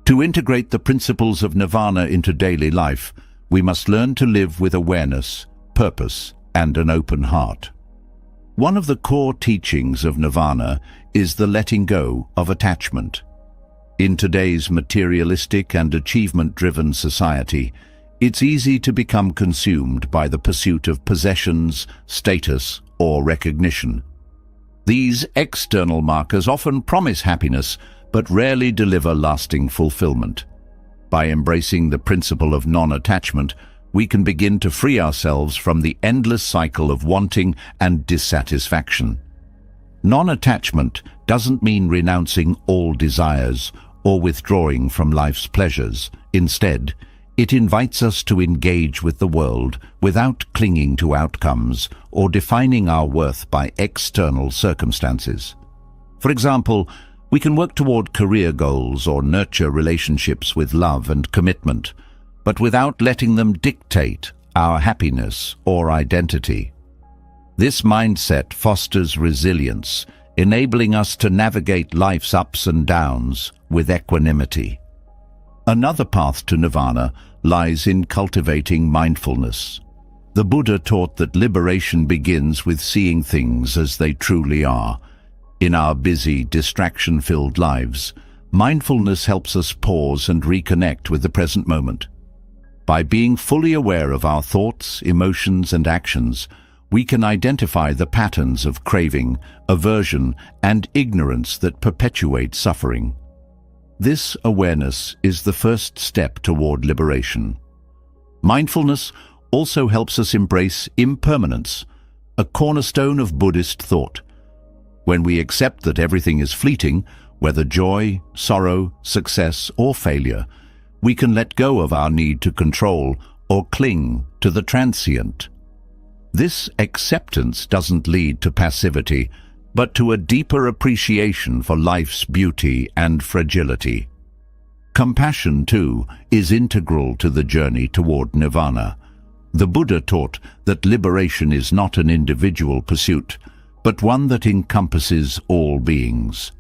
To integrate the principles of nirvana into daily life, we must learn to live with awareness, purpose, and an open heart. One of the core teachings of nirvana is the letting go of attachment. In today's materialistic and achievement-driven society, it's easy to become consumed by the pursuit of possessions, status, or recognition. These external markers often promise happiness, but rarely deliver lasting fulfillment. By embracing the principle of non-attachment, we can begin to free ourselves from the endless cycle of wanting and dissatisfaction. Non-attachment doesn't mean renouncing all desires or withdrawing from life's pleasures. Instead, it invites us to engage with the world without clinging to outcomes or defining our worth by external circumstances. For example, we can work toward career goals or nurture relationships with love and commitment, but without letting them dictate our happiness or identity. This mindset fosters resilience, enabling us to navigate life's ups and downs with equanimity. Another path to nirvana lies in cultivating mindfulness. The Buddha taught that liberation begins with seeing things as they truly are. In our busy, distraction-filled lives, mindfulness helps us pause and reconnect with the present moment. By being fully aware of our thoughts, emotions, and actions, we can identify the patterns of craving, aversion, and ignorance that perpetuate suffering. This awareness is the first step toward liberation. Mindfulness also helps us embrace impermanence, a cornerstone of Buddhist thought. When we accept that everything is fleeting, whether joy, sorrow, success, or failure, we can let go of our need to control or cling to the transient. This acceptance doesn't lead to passivity, but to a deeper appreciation for life's beauty and fragility. Compassion, too, is integral to the journey toward nirvana. The Buddha taught that liberation is not an individual pursuit, but one that encompasses all beings.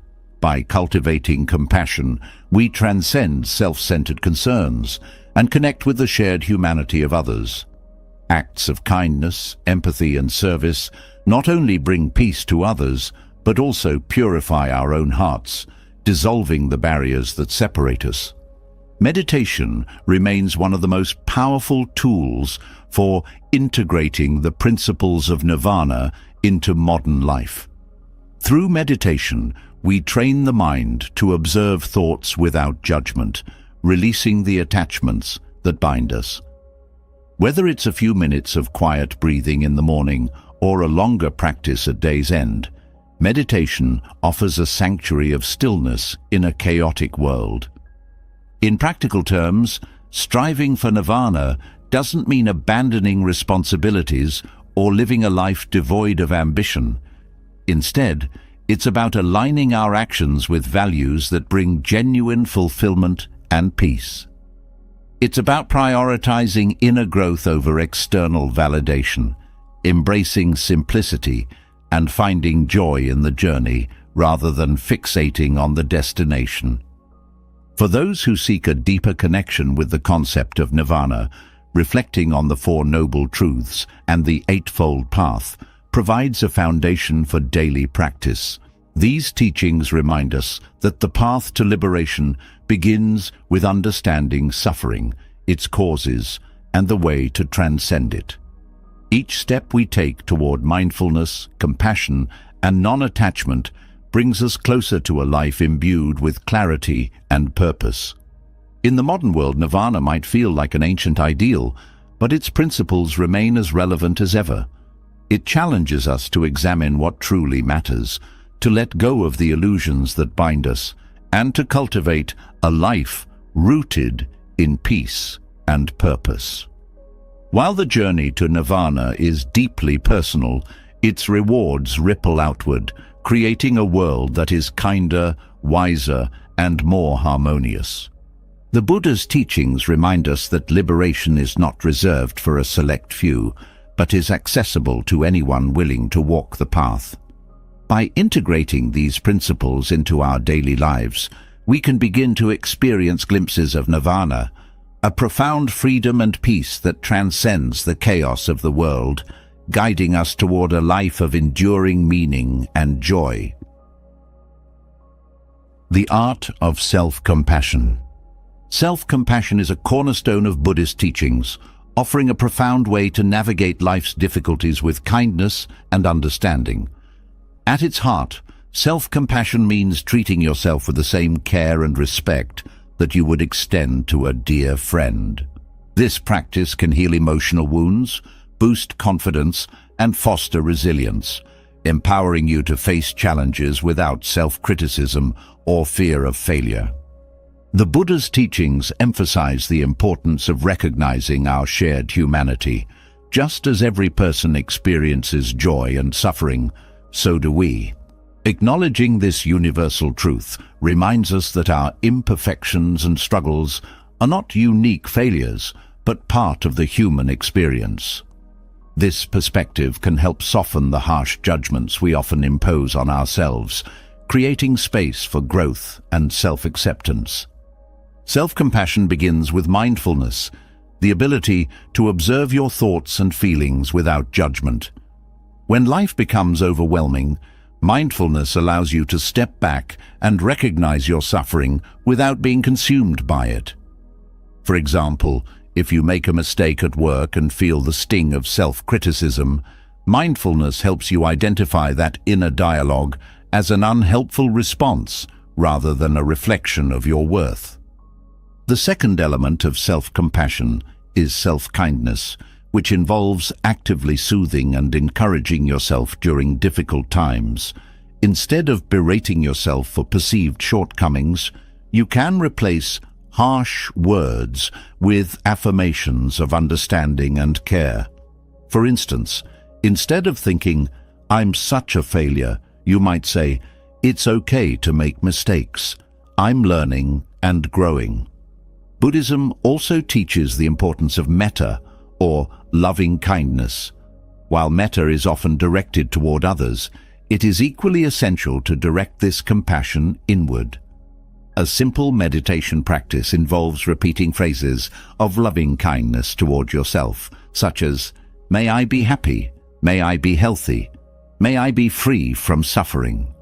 By cultivating compassion, we transcend self-centered concerns and connect with the shared humanity of others. Acts of kindness, empathy, and service not only bring peace to others, but also purify our own hearts, dissolving the barriers that separate us. Meditation remains one of the most powerful tools for integrating the principles of nirvana into modern life. Through meditation, we train the mind to observe thoughts without judgment, releasing the attachments that bind us. Whether it's a few minutes of quiet breathing in the morning or a longer practice at day's end, meditation offers a sanctuary of stillness in a chaotic world. In practical terms, striving for nirvana doesn't mean abandoning responsibilities or living a life devoid of ambition. Instead, it's about aligning our actions with values that bring genuine fulfillment and peace. It's about prioritizing inner growth over external validation, embracing simplicity, and finding joy in the journey rather than fixating on the destination. For those who seek a deeper connection with the concept of nirvana, reflecting on the Four Noble Truths and the Eightfold Path provides a foundation for daily practice. These teachings remind us that the path to liberation begins with understanding suffering, its causes, and the way to transcend it. Each step we take toward mindfulness, compassion, and non-attachment brings us closer to a life imbued with clarity and purpose. In the modern world, nirvana might feel like an ancient ideal, but its principles remain as relevant as ever. It challenges us to examine what truly matters, to let go of the illusions that bind us, and to cultivate a life rooted in peace and purpose. While the journey to nirvana is deeply personal, its rewards ripple outward, creating a world that is kinder, wiser, and more harmonious. The Buddha's teachings remind us that liberation is not reserved for a select few, but is accessible to anyone willing to walk the path. By integrating these principles into our daily lives, we can begin to experience glimpses of nirvana, a profound freedom and peace that transcends the chaos of the world, guiding us toward a life of enduring meaning and joy. The art of self-compassion. Self-compassion is a cornerstone of Buddhist teachings, offering a profound way to navigate life's difficulties with kindness and understanding. At its heart, self-compassion means treating yourself with the same care and respect that you would extend to a dear friend. This practice can heal emotional wounds, boost confidence, and foster resilience, empowering you to face challenges without self-criticism or fear of failure. The Buddha's teachings emphasize the importance of recognizing our shared humanity. Just as every person experiences joy and suffering, so do we. Acknowledging this universal truth reminds us that our imperfections and struggles are not unique failures, but part of the human experience. This perspective can help soften the harsh judgments we often impose on ourselves, creating space for growth and self-acceptance. Self-compassion begins with mindfulness, the ability to observe your thoughts and feelings without judgment. When life becomes overwhelming, mindfulness allows you to step back and recognize your suffering without being consumed by it. For example, if you make a mistake at work and feel the sting of self-criticism, mindfulness helps you identify that inner dialogue as an unhelpful response rather than a reflection of your worth. The second element of self-compassion is self-kindness, which involves actively soothing and encouraging yourself during difficult times. Instead of berating yourself for perceived shortcomings, you can replace harsh words with affirmations of understanding and care. For instance, instead of thinking, "I'm such a failure," you might say, "It's okay to make mistakes. I'm learning and growing." Buddhism also teaches the importance of metta, or loving kindness. While metta is often directed toward others, it is equally essential to direct this compassion inward. A simple meditation practice involves repeating phrases of loving kindness toward yourself, such as, "May I be happy, may I be healthy, may I be free from suffering."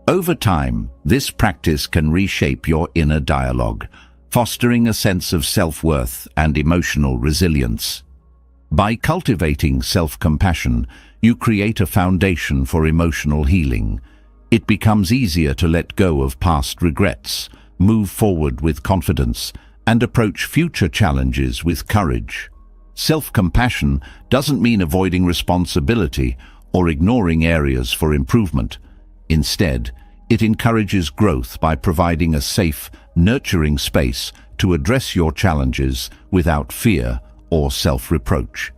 Over time, this practice can reshape your inner dialogue, fostering a sense of self-worth and emotional resilience. By cultivating self-compassion, you create a foundation for emotional healing. It becomes easier to let go of past regrets, move forward with confidence, and approach future challenges with courage. Self-compassion doesn't mean avoiding responsibility or ignoring areas for improvement. Instead, it encourages growth by providing a safe, nurturing space to address your challenges without fear or self-reproach.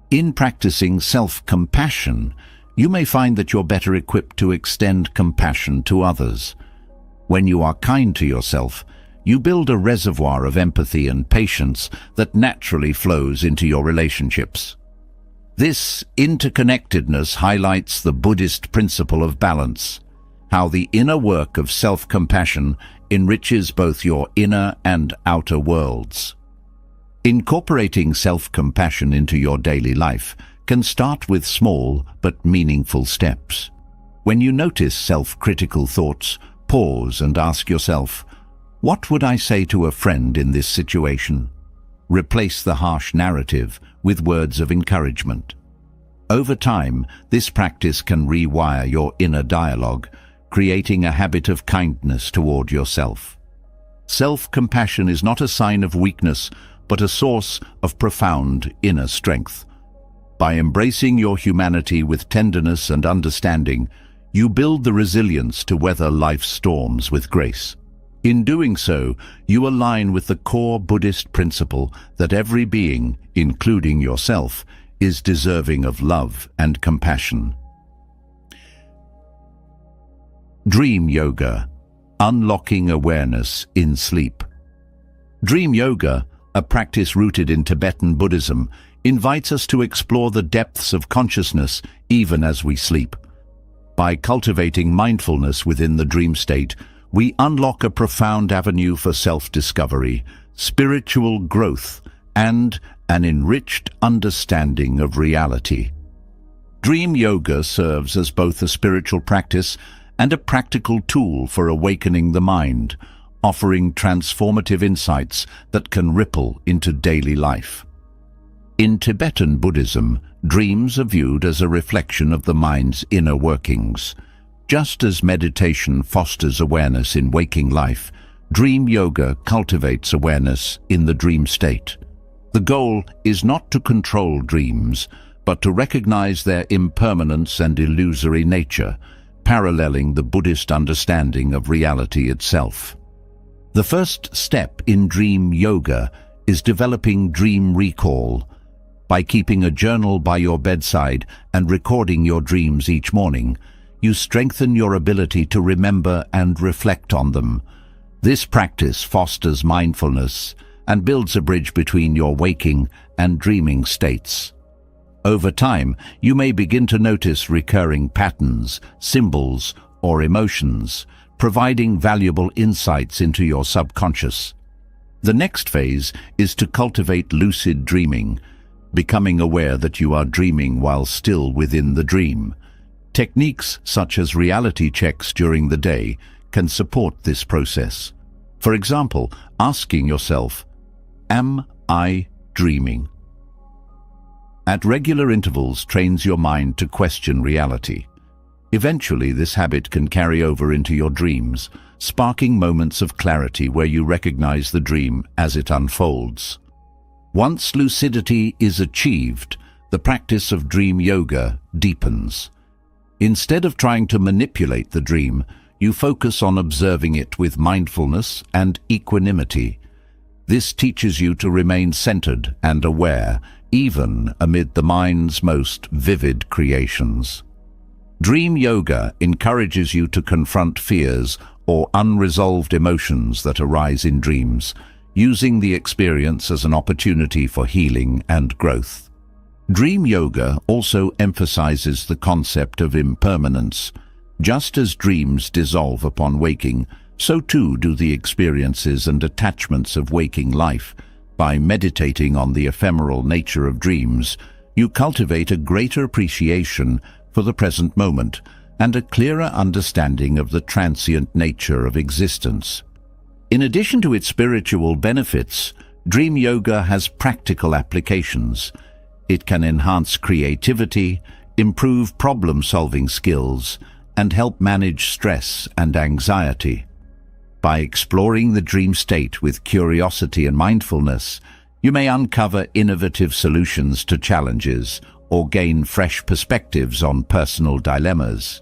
In practicing self-compassion, you may find that you're better equipped to extend compassion to others. When you are kind to yourself, you build a reservoir of empathy and patience that naturally flows into your relationships. This interconnectedness highlights the Buddhist principle of balance, how the inner work of self-compassion enriches both your inner and outer worlds. Incorporating self-compassion into your daily life can start with small but meaningful steps. When you notice self-critical thoughts, pause and ask yourself, "What would I say to a friend in this situation?" Replace the harsh narrative with words of encouragement. Over time, this practice can rewire your inner dialogue, creating a habit of kindness toward yourself. Self-compassion is not a sign of weakness, but a source of profound inner strength. By embracing your humanity with tenderness and understanding, you build the resilience to weather life's storms with grace. In doing so, you align with the core Buddhist principle that every being, including yourself, is deserving of love and compassion. Dream Yoga, unlocking awareness in sleep. Dream Yoga, a practice rooted in Tibetan Buddhism, invites us to explore the depths of consciousness even as we sleep. By cultivating mindfulness within the dream state, we unlock a profound avenue for self-discovery, spiritual growth, and an enriched understanding of reality. Dream yoga serves as both a spiritual practice and a practical tool for awakening the mind, offering transformative insights that can ripple into daily life. In Tibetan Buddhism, dreams are viewed as a reflection of the mind's inner workings. Just as meditation fosters awareness in waking life, dream yoga cultivates awareness in the dream state. The goal is not to control dreams, but to recognize their impermanence and illusory nature, paralleling the Buddhist understanding of reality itself. The first step in dream yoga is developing dream recall. By keeping a journal by your bedside and recording your dreams each morning, you strengthen your ability to remember and reflect on them. This practice fosters mindfulness and builds a bridge between your waking and dreaming states. Over time, you may begin to notice recurring patterns, symbols, or emotions, providing valuable insights into your subconscious. The next phase is to cultivate lucid dreaming, becoming aware that you are dreaming while still within the dream. Techniques such as reality checks during the day can support this process. For example, asking yourself, "Am I dreaming?" At regular intervals trains your mind to question reality. Eventually, this habit can carry over into your dreams, sparking moments of clarity where you recognize the dream as it unfolds. Once lucidity is achieved, the practice of dream yoga deepens. Instead of trying to manipulate the dream, you focus on observing it with mindfulness and equanimity. This teaches you to remain centered and aware, even amid the mind's most vivid creations. Dream yoga encourages you to confront fears or unresolved emotions that arise in dreams, using the experience as an opportunity for healing and growth. Dream yoga also emphasizes the concept of impermanence. Just as dreams dissolve upon waking, so too do the experiences and attachments of waking life. By meditating on the ephemeral nature of dreams, you cultivate a greater appreciation for the present moment and a clearer understanding of the transient nature of existence. In addition to its spiritual benefits, dream yoga has practical applications. It can enhance creativity, improve problem-solving skills, and help manage stress and anxiety. By exploring the dream state with curiosity and mindfulness, you may uncover innovative solutions to challenges or gain fresh perspectives on personal dilemmas.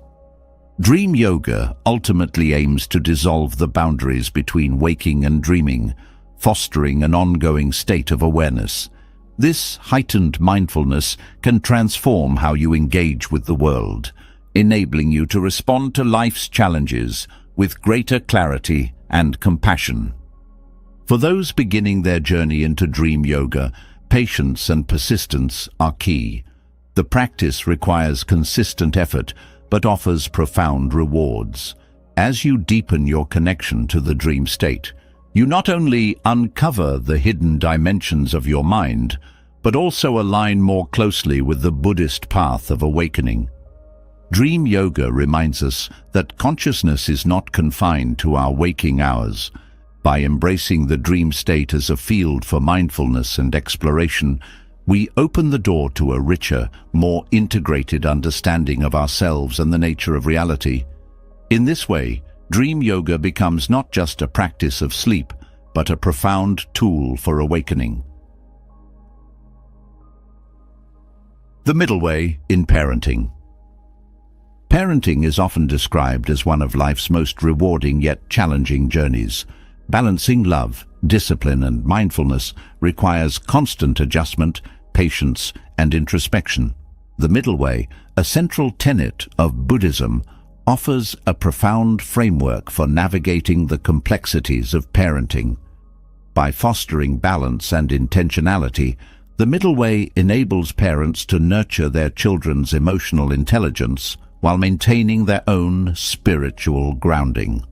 Dream yoga ultimately aims to dissolve the boundaries between waking and dreaming, fostering an ongoing state of awareness. This heightened mindfulness can transform how you engage with the world, enabling you to respond to life's challenges with greater clarity and compassion. For those beginning their journey into dream yoga, patience and persistence are key. The practice requires consistent effort, but offers profound rewards. As you deepen your connection to the dream state, you not only uncover the hidden dimensions of your mind, but also align more closely with the Buddhist path of awakening. Dream yoga reminds us that consciousness is not confined to our waking hours. By embracing the dream state as a field for mindfulness and exploration, we open the door to a richer, more integrated understanding of ourselves and the nature of reality. In this way, dream yoga becomes not just a practice of sleep, but a profound tool for awakening. The middle way in parenting. Parenting is often described as one of life's most rewarding yet challenging journeys. Balancing love, discipline, and mindfulness requires constant adjustment, patience, and introspection. The middle way, a central tenet of Buddhism, offers a profound framework for navigating the complexities of parenting. By fostering balance and intentionality, The middle way enables parents to nurture their children's emotional intelligence while maintaining their own spiritual grounding.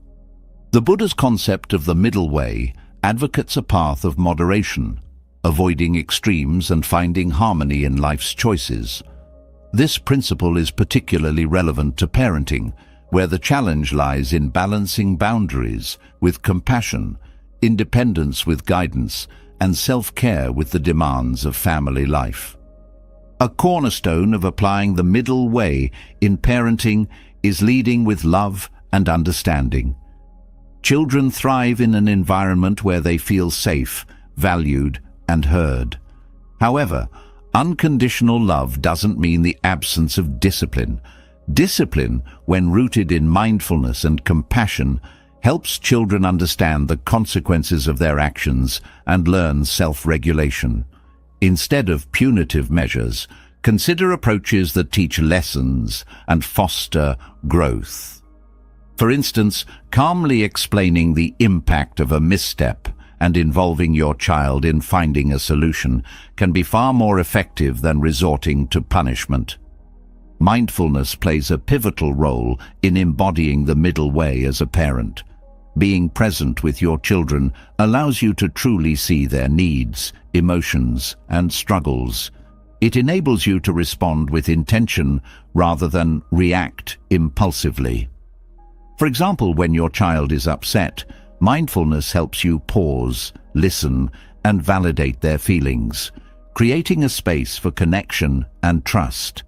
The Buddha's concept of the middle way advocates a path of moderation, avoiding extremes and finding harmony in life's choices. This principle is particularly relevant to parenting, where the challenge lies in balancing boundaries with compassion, independence with guidance, and self-care with the demands of family life. A cornerstone of applying the middle way in parenting is leading with love and understanding. Children thrive in an environment where they feel safe, valued, and heard. However, unconditional love doesn't mean the absence of discipline. Discipline, when rooted in mindfulness and compassion, helps children understand the consequences of their actions and learn self-regulation. Instead of punitive measures, consider approaches that teach lessons and foster growth. For instance, calmly explaining the impact of a misstep and involving your child in finding a solution can be far more effective than resorting to punishment. Mindfulness plays a pivotal role in embodying the middle way as a parent. Being present with your children allows you to truly see their needs, emotions, and struggles. It enables you to respond with intention rather than react impulsively. For example, when your child is upset, mindfulness helps you pause, listen, and validate their feelings, creating a space for connection and trust.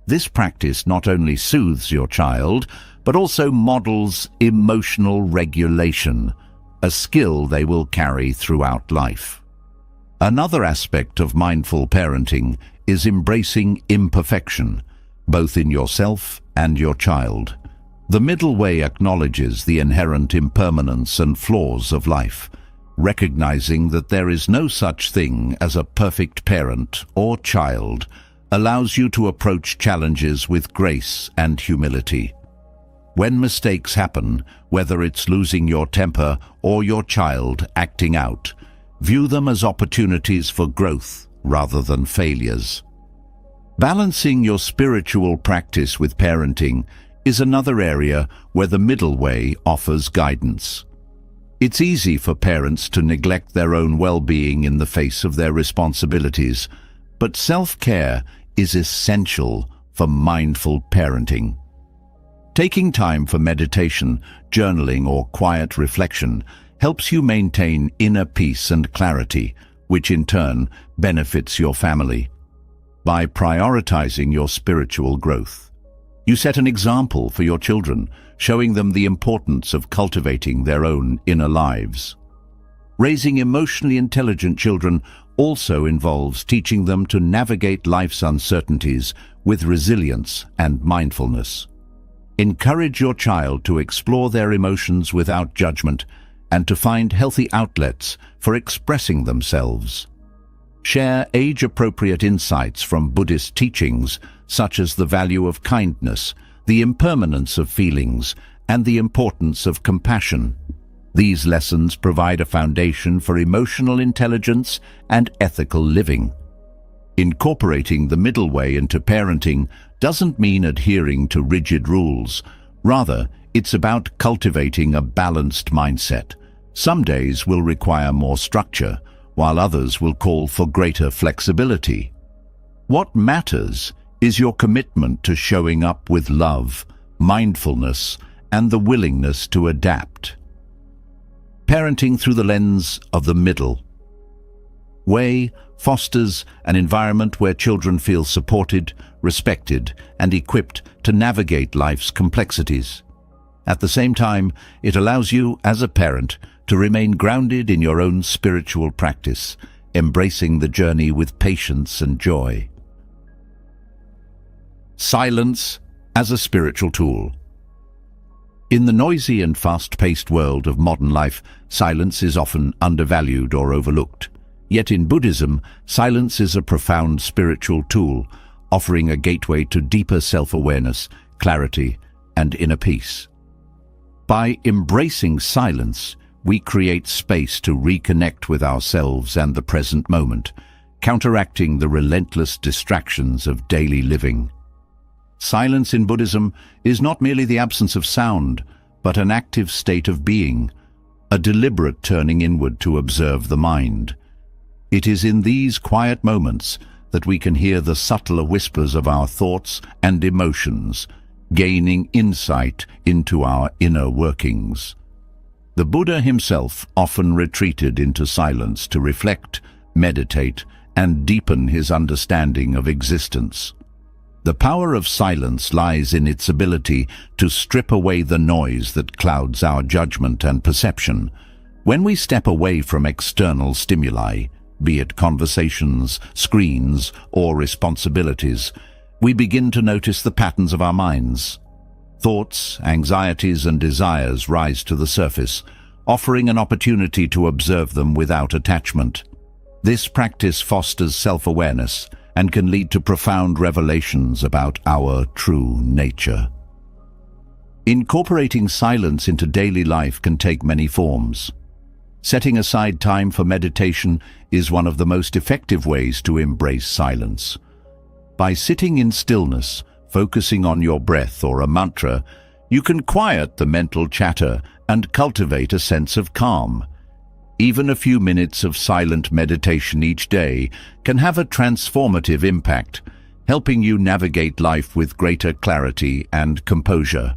This practice not only soothes your child, but also models emotional regulation, a skill they will carry throughout life. Another aspect of mindful parenting is embracing imperfection, both in yourself and your child. The middle way acknowledges the inherent impermanence and flaws of life, recognizing that there is no such thing as a perfect parent or child, allows you to approach challenges with grace and humility. When mistakes happen, whether it's losing your temper or your child acting out, view them as opportunities for growth rather than failures. Balancing your spiritual practice with parenting is another area where the middle way offers guidance. It's easy for parents to neglect their own well-being in the face of their responsibilities, but self-care is essential for mindful parenting. Taking time for meditation, journaling, or quiet reflection helps you maintain inner peace and clarity, which in turn benefits your family. By prioritizing your spiritual growth, you set an example for your children, showing them the importance of cultivating their own inner lives. Raising emotionally intelligent children also involves teaching them to navigate life's uncertainties with resilience and mindfulness. Encourage your child to explore their emotions without judgment and to find healthy outlets for expressing themselves. Share age-appropriate insights from Buddhist teachings, such as the value of kindness, the impermanence of feelings, and the importance of compassion. These lessons provide a foundation for emotional intelligence and ethical living. Incorporating the middle way into parenting doesn't mean adhering to rigid rules. Rather, it's about cultivating a balanced mindset. Some days will require more structure, while others will call for greater flexibility. What matters is your commitment to showing up with love, mindfulness, and the willingness to adapt. Parenting through the lens of the middle way fosters an environment where children feel supported, respected, and equipped to navigate life's complexities. At the same time, it allows you, as a parent, to remain grounded in your own spiritual practice, embracing the journey with patience and joy. Silence as a spiritual tool. In the noisy and fast-paced world of modern life, silence is often undervalued or overlooked. Yet in Buddhism, silence is a profound spiritual tool, offering a gateway to deeper self-awareness, clarity, and inner peace. By embracing silence, we create space to reconnect with ourselves and the present moment, counteracting the relentless distractions of daily living. Silence in Buddhism is not merely the absence of sound, but an active state of being, a deliberate turning inward to observe the mind. It is in these quiet moments that we can hear the subtler whispers of our thoughts and emotions, gaining insight into our inner workings. The Buddha himself often retreated into silence to reflect, meditate, and deepen his understanding of existence. The power of silence lies in its ability to strip away the noise that clouds our judgment and perception. When we step away from external stimuli, be it conversations, screens, or responsibilities, we begin to notice the patterns of our minds. Thoughts, anxieties, and desires rise to the surface, offering an opportunity to observe them without attachment. This practice fosters self-awareness and can lead to profound revelations about our true nature. Incorporating silence into daily life can take many forms. Setting aside time for meditation is one of the most effective ways to embrace silence. By sitting in stillness, focusing on your breath or a mantra, you can quiet the mental chatter and cultivate a sense of calm. Even a few minutes of silent meditation each day can have a transformative impact, helping you navigate life with greater clarity and composure.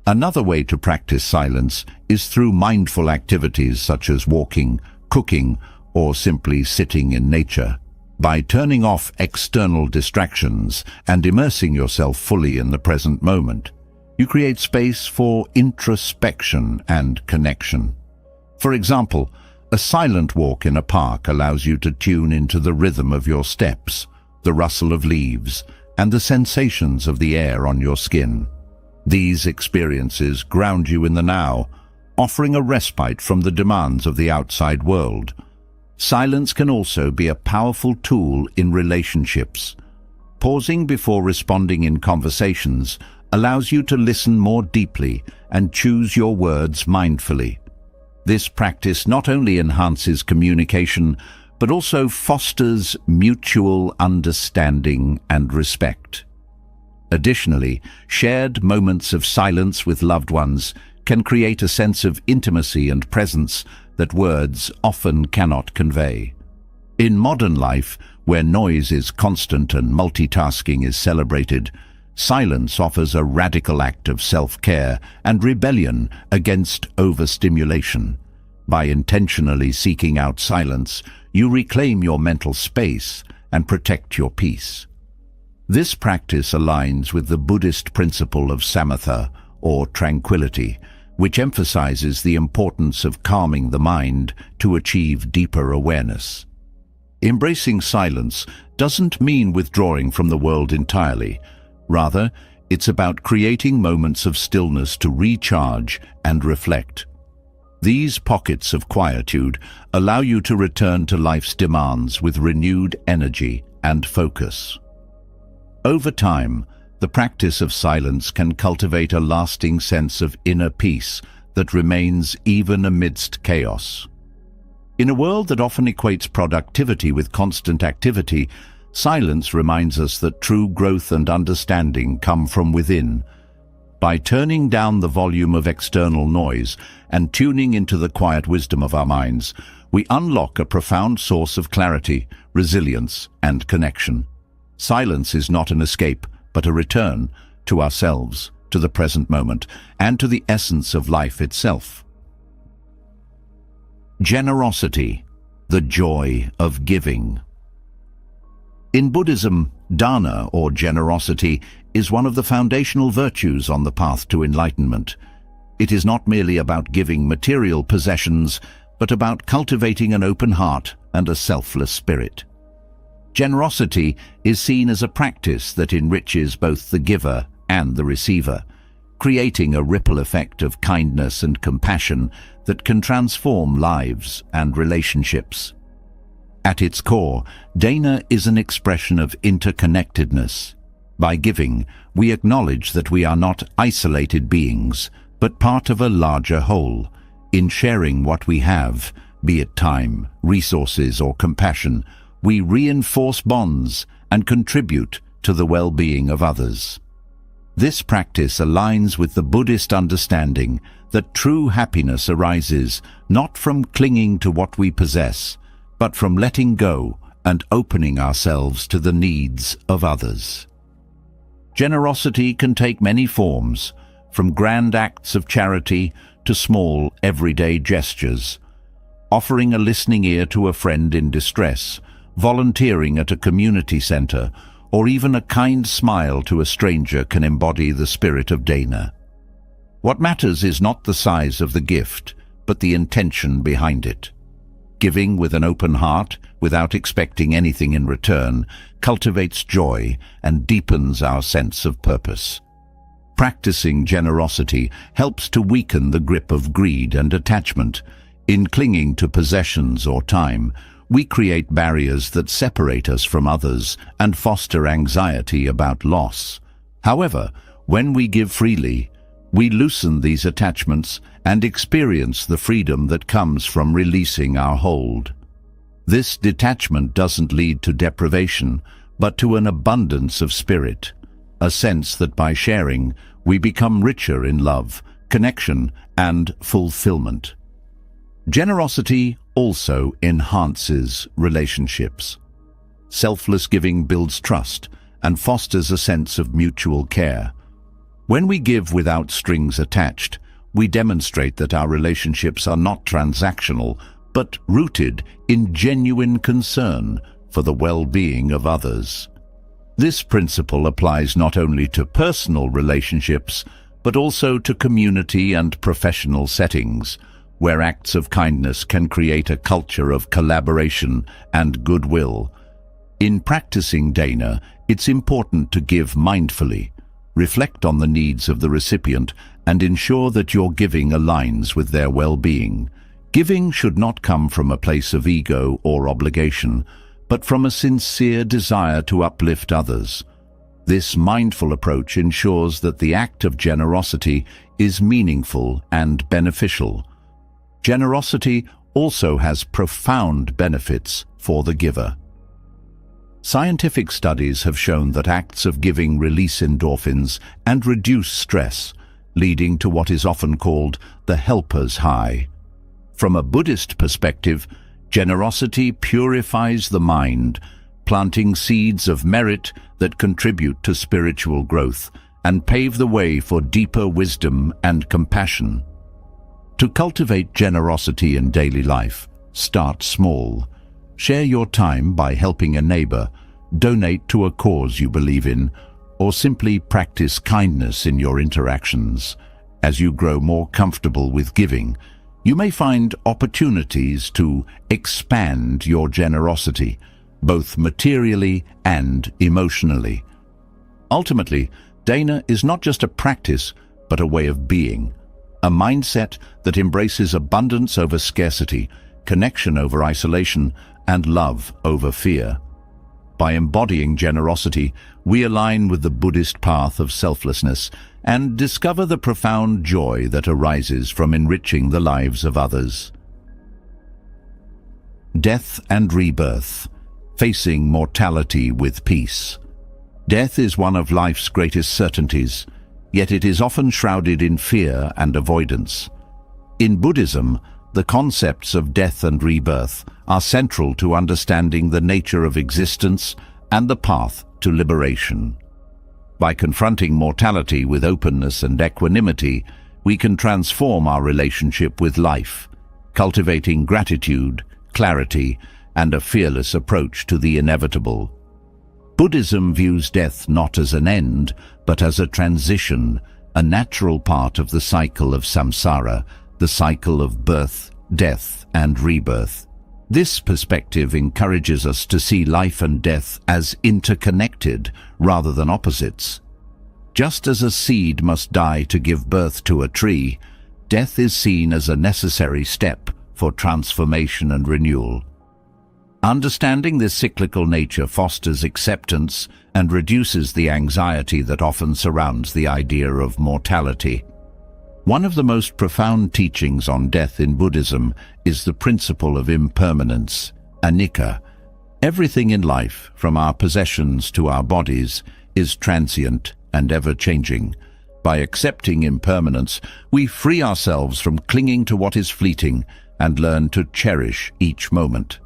Another way to practice silence is through mindful activities such as walking, cooking, or simply sitting in nature. By turning off external distractions and immersing yourself fully in the present moment, you create space for introspection and connection. For example, a silent walk in a park allows you to tune into the rhythm of your steps, the rustle of leaves, and the sensations of the air on your skin. These experiences ground you in the now, offering a respite from the demands of the outside world. Silence can also be a powerful tool in relationships. Pausing before responding in conversations allows you to listen more deeply and choose your words mindfully. This practice not only enhances communication, but also fosters mutual understanding and respect. Additionally, shared moments of silence with loved ones can create a sense of intimacy and presence that words often cannot convey. In modern life, where noise is constant and multitasking is celebrated, silence offers a radical act of self-care and rebellion against overstimulation. By intentionally seeking out silence, you reclaim your mental space and protect your peace. This practice aligns with the Buddhist principle of samatha, or tranquility, which emphasizes the importance of calming the mind to achieve deeper awareness. Embracing silence doesn't mean withdrawing from the world entirely. Rather, it's about creating moments of stillness to recharge and reflect. These pockets of quietude allow you to return to life's demands with renewed energy and focus. Over time, the practice of silence can cultivate a lasting sense of inner peace that remains even amidst chaos. In a world that often equates productivity with constant activity, silence reminds us that true growth and understanding come from within. By turning down the volume of external noise and tuning into the quiet wisdom of our minds, we unlock a profound source of clarity, resilience, and connection. Silence is not an escape, but a return to ourselves, to the present moment, and to the essence of life itself. Generosity, the joy of giving. In Buddhism, dana, or generosity, is one of the foundational virtues on the path to enlightenment. It is not merely about giving material possessions, but about cultivating an open heart and a selfless spirit. Generosity is seen as a practice that enriches both the giver and the receiver, creating a ripple effect of kindness and compassion that can transform lives and relationships. At its core, dana is an expression of interconnectedness. By giving, we acknowledge that we are not isolated beings, but part of a larger whole. In sharing what we have, be it time, resources, or compassion, we reinforce bonds and contribute to the well-being of others. This practice aligns with the Buddhist understanding that true happiness arises not from clinging to what we possess, but from letting go and opening ourselves to the needs of others. Generosity can take many forms, from grand acts of charity to small, everyday gestures. Offering a listening ear to a friend in distress, volunteering at a community center, or even a kind smile to a stranger can embody the spirit of dana. What matters is not the size of the gift, but the intention behind it. Giving with an open heart, without expecting anything in return, cultivates joy and deepens our sense of purpose. Practicing generosity helps to weaken the grip of greed and attachment. In clinging to possessions or time, we create barriers that separate us from others and foster anxiety about loss. However, when we give freely, we loosen these attachments and experience the freedom that comes from releasing our hold. This detachment doesn't lead to deprivation, but to an abundance of spirit, a sense that by sharing, we become richer in love, connection, and fulfillment. Generosity also enhances relationships. Selfless giving builds trust and fosters a sense of mutual care. When we give without strings attached, we demonstrate that our relationships are not transactional, but rooted in genuine concern for the well-being of others. This principle applies not only to personal relationships, but also to community and professional settings, where acts of kindness can create a culture of collaboration and goodwill. In practicing dana, it's important to give mindfully, reflect on the needs of the recipient, and ensure that your giving aligns with their well-being. Giving should not come from a place of ego or obligation, but from a sincere desire to uplift others. This mindful approach ensures that the act of generosity is meaningful and beneficial. Generosity also has profound benefits for the giver. Scientific studies have shown that acts of giving release endorphins and reduce stress, leading to what is often called the helper's high. From a Buddhist perspective, generosity purifies the mind, planting seeds of merit that contribute to spiritual growth and pave the way for deeper wisdom and compassion. To cultivate generosity in daily life, start small. Share your time by helping a neighbor, donate to a cause you believe in, or simply practice kindness in your interactions. As you grow more comfortable with giving, you may find opportunities to expand your generosity, both materially and emotionally. Ultimately, dana is not just a practice, but a way of being, a mindset that embraces abundance over scarcity, connection over isolation, and love over fear. By embodying generosity, we align with the Buddhist path of selflessness and discover the profound joy that arises from enriching the lives of others. Death and rebirth, facing mortality with peace. Death is one of life's greatest certainties, yet it is often shrouded in fear and avoidance. In Buddhism, the concepts of death and rebirth are central to understanding the nature of existence and the path to liberation. By confronting mortality with openness and equanimity, we can transform our relationship with life, cultivating gratitude, clarity, and a fearless approach to the inevitable. Buddhism views death not as an end, but as a transition, a natural part of the cycle of samsara, the cycle of birth, death, and rebirth. This perspective encourages us to see life and death as interconnected rather than opposites. Just as a seed must die to give birth to a tree, death is seen as a necessary step for transformation and renewal. Understanding this cyclical nature fosters acceptance and reduces the anxiety that often surrounds the idea of mortality. One of the most profound teachings on death in Buddhism is the principle of impermanence, anicca. Everything in life, from our possessions to our bodies, is transient and ever-changing. By accepting impermanence, we free ourselves from clinging to what is fleeting and learn to cherish each moment.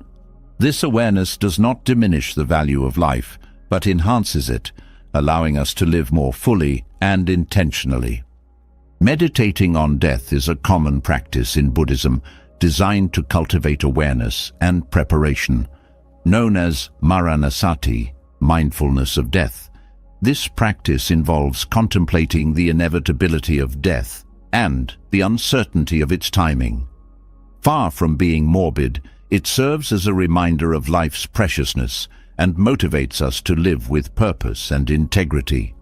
This awareness does not diminish the value of life, but enhances it, allowing us to live more fully and intentionally. Meditating on death is a common practice in Buddhism, designed to cultivate awareness and preparation. Known as maranasati, mindfulness of death, this practice involves contemplating the inevitability of death and the uncertainty of its timing. Far from being morbid, it serves as a reminder of life's preciousness and motivates us to live with purpose and integrity.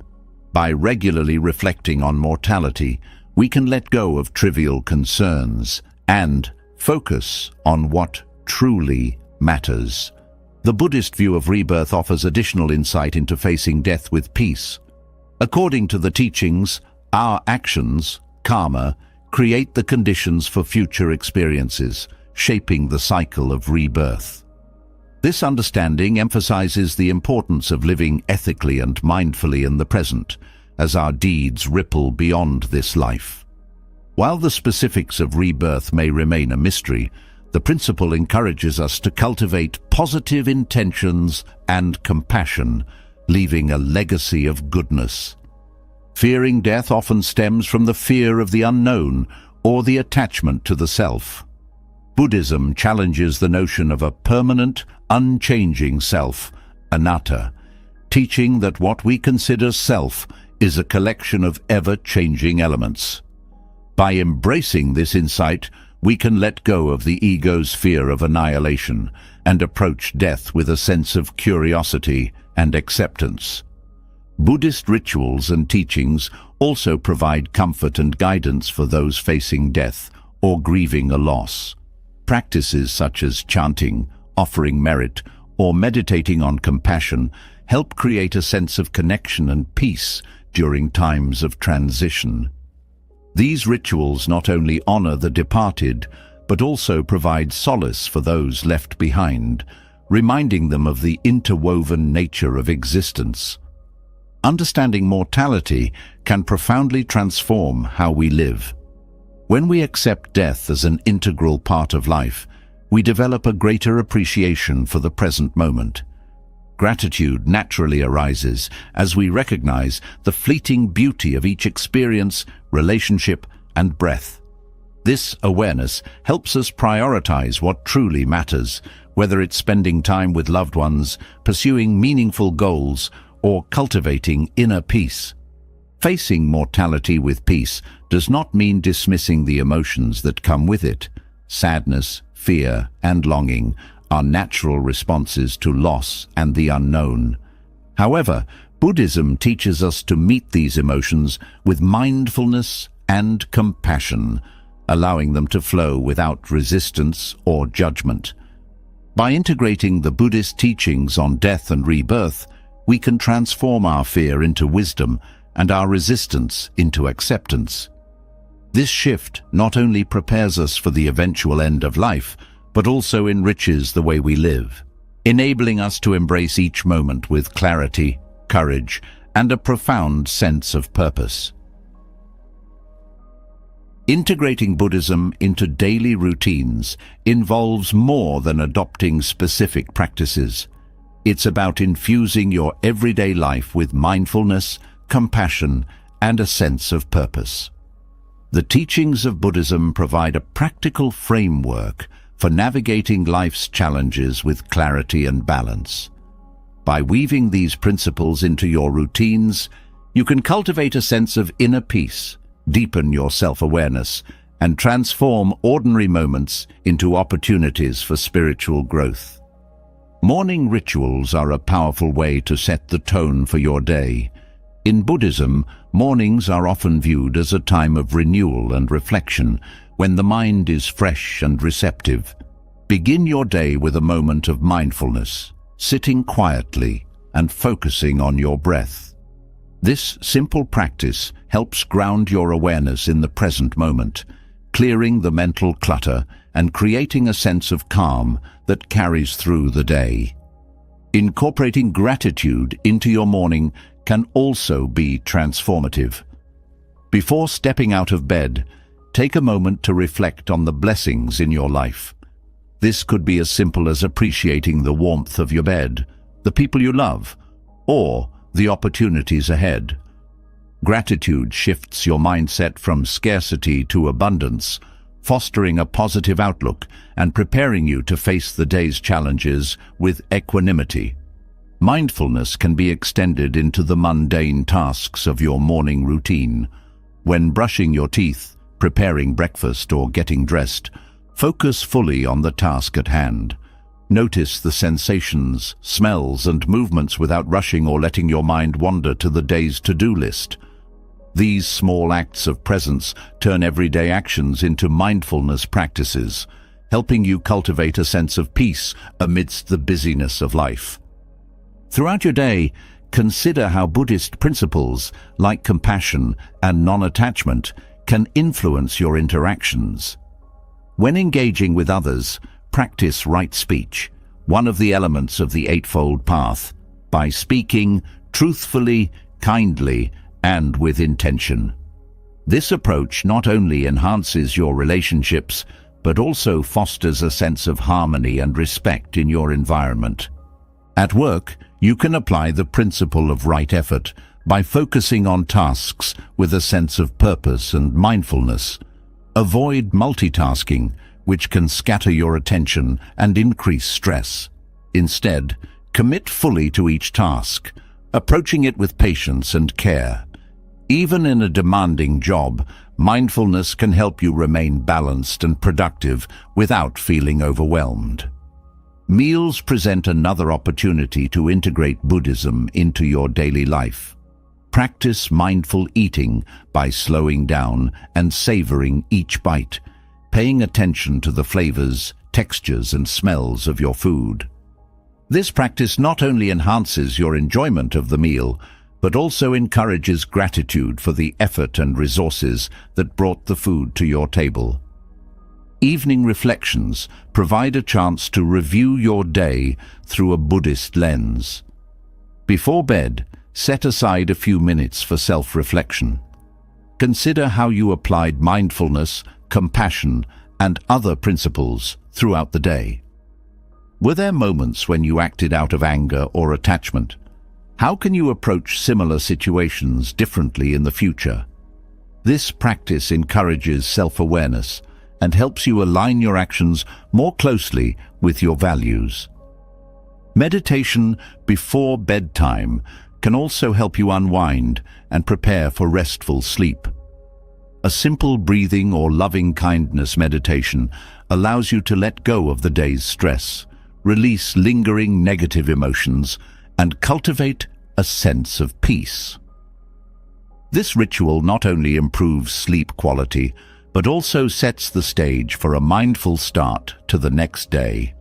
By regularly reflecting on mortality, we can let go of trivial concerns and focus on what truly matters. The Buddhist view of rebirth offers additional insight into facing death with peace. According to the teachings, our actions, karma, create the conditions for future experiences, shaping the cycle of rebirth. This understanding emphasizes the importance of living ethically and mindfully in the present, as our deeds ripple beyond this life. While the specifics of rebirth may remain a mystery, the principle encourages us to cultivate positive intentions and compassion, leaving a legacy of goodness. Fearing death often stems from the fear of the unknown or the attachment to the self. Buddhism challenges the notion of a permanent, unchanging self, anatta, teaching that what we consider self is a collection of ever-changing elements. By embracing this insight, we can let go of the ego's fear of annihilation and approach death with a sense of curiosity and acceptance. Buddhist rituals and teachings also provide comfort and guidance for those facing death or grieving a loss. Practices such as chanting, offering merit, or meditating on compassion help create a sense of connection and peace during times of transition. These rituals not only honor the departed, but also provide solace for those left behind, reminding them of the interwoven nature of existence. Understanding mortality can profoundly transform how we live. When we accept death as an integral part of life, we develop a greater appreciation for the present moment. Gratitude naturally arises as we recognize the fleeting beauty of each experience, relationship, and breath. This awareness helps us prioritize what truly matters, whether it's spending time with loved ones, pursuing meaningful goals, or cultivating inner peace. Facing mortality with peace does not mean dismissing the emotions that come with it. Sadness, fear, and longing are natural responses to loss and the unknown. However, Buddhism teaches us to meet these emotions with mindfulness and compassion, allowing them to flow without resistance or judgment. By integrating the Buddhist teachings on death and rebirth, we can transform our fear into wisdom and our resistance into acceptance. This shift not only prepares us for the eventual end of life, but also enriches the way we live, enabling us to embrace each moment with clarity, courage, and a profound sense of purpose. Integrating Buddhism into daily routines involves more than adopting specific practices. It's about infusing your everyday life with mindfulness, compassion, and a sense of purpose. The teachings of Buddhism provide a practical framework for navigating life's challenges with clarity and balance. By weaving these principles into your routines, you can cultivate a sense of inner peace, deepen your self-awareness, and transform ordinary moments into opportunities for spiritual growth. Morning rituals are a powerful way to set the tone for your day. In Buddhism, mornings are often viewed as a time of renewal and reflection, when the mind is fresh and receptive. Begin your day with a moment of mindfulness, sitting quietly and focusing on your breath. This simple practice helps ground your awareness in the present moment, clearing the mental clutter and creating a sense of calm that carries through the day. Incorporating gratitude into your morning can also be transformative. Before stepping out of bed, take a moment to reflect on the blessings in your life. This could be as simple as appreciating the warmth of your bed, the people you love, or the opportunities ahead. Gratitude shifts your mindset from scarcity to abundance, fostering a positive outlook and preparing you to face the day's challenges with equanimity. Mindfulness can be extended into the mundane tasks of your morning routine. When brushing your teeth, preparing breakfast, or getting dressed, focus fully on the task at hand. Notice the sensations, smells, and movements without rushing or letting your mind wander to the day's to-do list. These small acts of presence turn everyday actions into mindfulness practices, helping you cultivate a sense of peace amidst the busyness of life. Throughout your day, consider how Buddhist principles like compassion and non-attachment can influence your interactions. When engaging with others, practice right speech, one of the elements of the Eightfold Path, by speaking truthfully, kindly, and with intention. This approach not only enhances your relationships, but also fosters a sense of harmony and respect in your environment. At work, you can apply the principle of right effort by focusing on tasks with a sense of purpose and mindfulness. Avoid multitasking, which can scatter your attention and increase stress. Instead, commit fully to each task, approaching it with patience and care. Even in a demanding job, mindfulness can help you remain balanced and productive without feeling overwhelmed. Meals present another opportunity to integrate Buddhism into your daily life. Practice mindful eating by slowing down and savoring each bite, paying attention to the flavors, textures, and smells of your food. This practice not only enhances your enjoyment of the meal, but also encourages gratitude for the effort and resources that brought the food to your table. Evening reflections provide a chance to review your day through a Buddhist lens. Before bed, set aside a few minutes for self-reflection. Consider how you applied mindfulness, compassion, and other principles throughout the day. Were there moments when you acted out of anger or attachment? How can you approach similar situations differently in the future? This practice encourages self-awareness and helps you align your actions more closely with your values. Meditation before bedtime can also help you unwind and prepare for restful sleep. A simple breathing or loving-kindness meditation allows you to let go of the day's stress, release lingering negative emotions, and cultivate a sense of peace. This ritual not only improves sleep quality, but also sets the stage for a mindful start to the next day.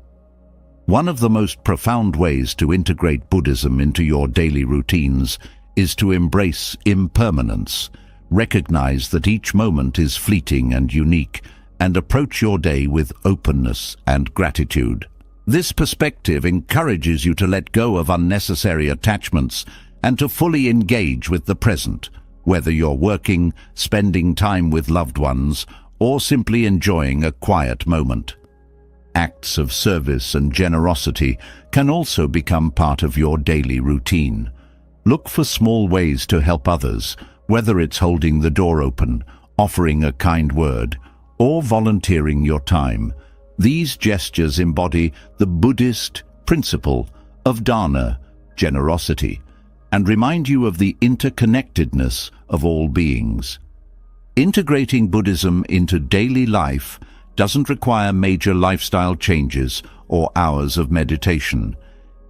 One of the most profound ways to integrate Buddhism into your daily routines is to embrace impermanence, recognize that each moment is fleeting and unique, and approach your day with openness and gratitude. This perspective encourages you to let go of unnecessary attachments and to fully engage with the present, whether you're working, spending time with loved ones, or simply enjoying a quiet moment. Acts of service and generosity can also become part of your daily routine. Look for small ways to help others, whether it's holding the door open, offering a kind word, or volunteering your time. These gestures embody the Buddhist principle of dana, generosity, and remind you of the interconnectedness of all beings. Integrating Buddhism into daily life doesn't require major lifestyle changes or hours of meditation.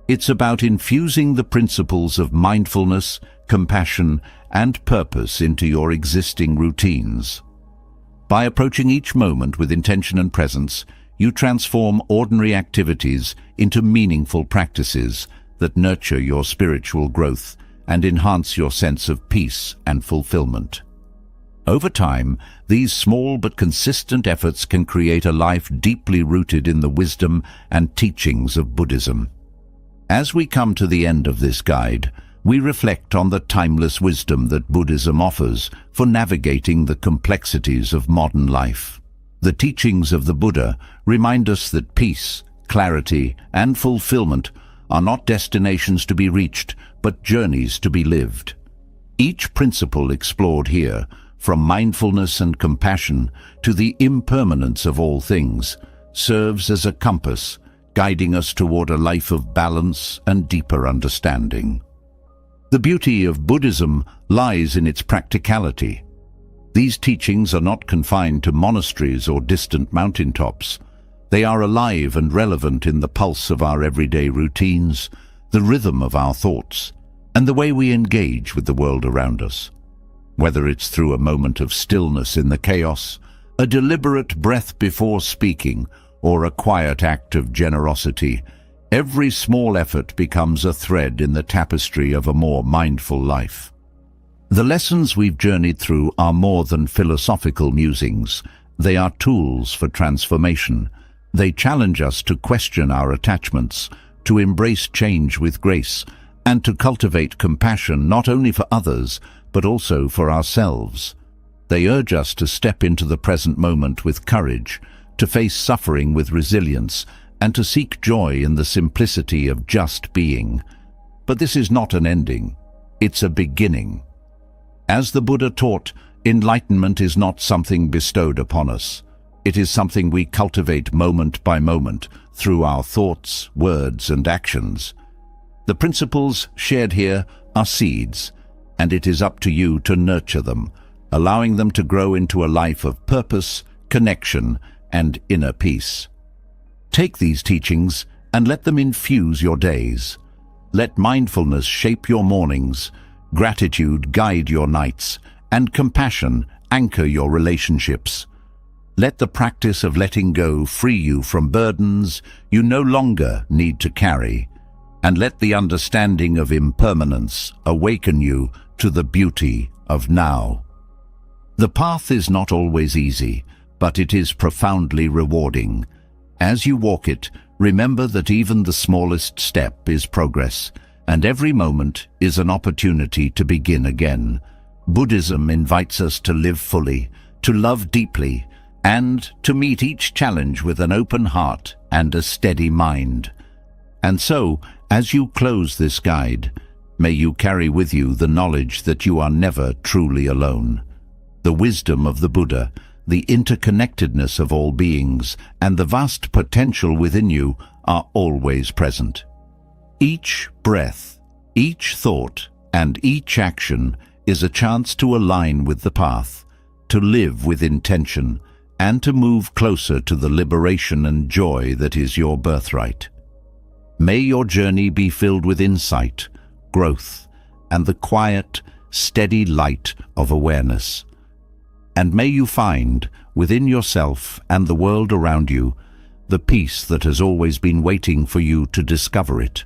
It's about infusing the principles of mindfulness, compassion, and purpose into your existing routines. By approaching each moment with intention and presence, you transform ordinary activities into meaningful practices that nurture your spiritual growth and enhance your sense of peace and fulfillment. Over time, these small but consistent efforts can create a life deeply rooted in the wisdom and teachings of Buddhism. As we come to the end of this guide, we reflect on the timeless wisdom that Buddhism offers for navigating the complexities of modern life. The teachings of the Buddha remind us that peace, clarity, and fulfillment are not destinations to be reached, but journeys to be lived. Each principle explored here, from mindfulness and compassion to the impermanence of all things, serves as a compass, guiding us toward a life of balance and deeper understanding. The beauty of Buddhism lies in its practicality. These teachings are not confined to monasteries or distant mountaintops. They are alive and relevant in the pulse of our everyday routines, the rhythm of our thoughts, and the way we engage with the world around us. Whether it's through a moment of stillness in the chaos, a deliberate breath before speaking, or a quiet act of generosity, every small effort becomes a thread in the tapestry of a more mindful life. The lessons we've journeyed through are more than philosophical musings. They are tools for transformation. They challenge us to question our attachments, to embrace change with grace, and to cultivate compassion not only for others, but also for ourselves. They urge us to step into the present moment with courage, to face suffering with resilience, and to seek joy in the simplicity of just being. But this is not an ending. It's a beginning. As the Buddha taught, enlightenment is not something bestowed upon us. It is something we cultivate moment by moment through our thoughts, words, and actions. The principles shared here are seeds, and it is up to you to nurture them, allowing them to grow into a life of purpose, connection, and inner peace. Take these teachings and let them infuse your days. Let mindfulness shape your mornings, gratitude guide your nights, and compassion anchor your relationships. Let the practice of letting go free you from burdens you no longer need to carry, and let the understanding of impermanence awaken you to the beauty of now. The path is not always easy, but it is profoundly rewarding. As you walk it, remember that even the smallest step is progress, and every moment is an opportunity to begin again. Buddhism invites us to live fully, to love deeply, and to meet each challenge with an open heart and a steady mind. And so, as you close this guide, may you carry with you the knowledge that you are never truly alone. The wisdom of the Buddha, the interconnectedness of all beings, and the vast potential within you are always present. Each breath, each thought, and each action is a chance to align with the path, to live with intention, and to move closer to the liberation and joy that is your birthright. May your journey be filled with insight, growth, and the quiet, steady light of awareness. And may you find, within yourself and the world around you, the peace that has always been waiting for you to discover it.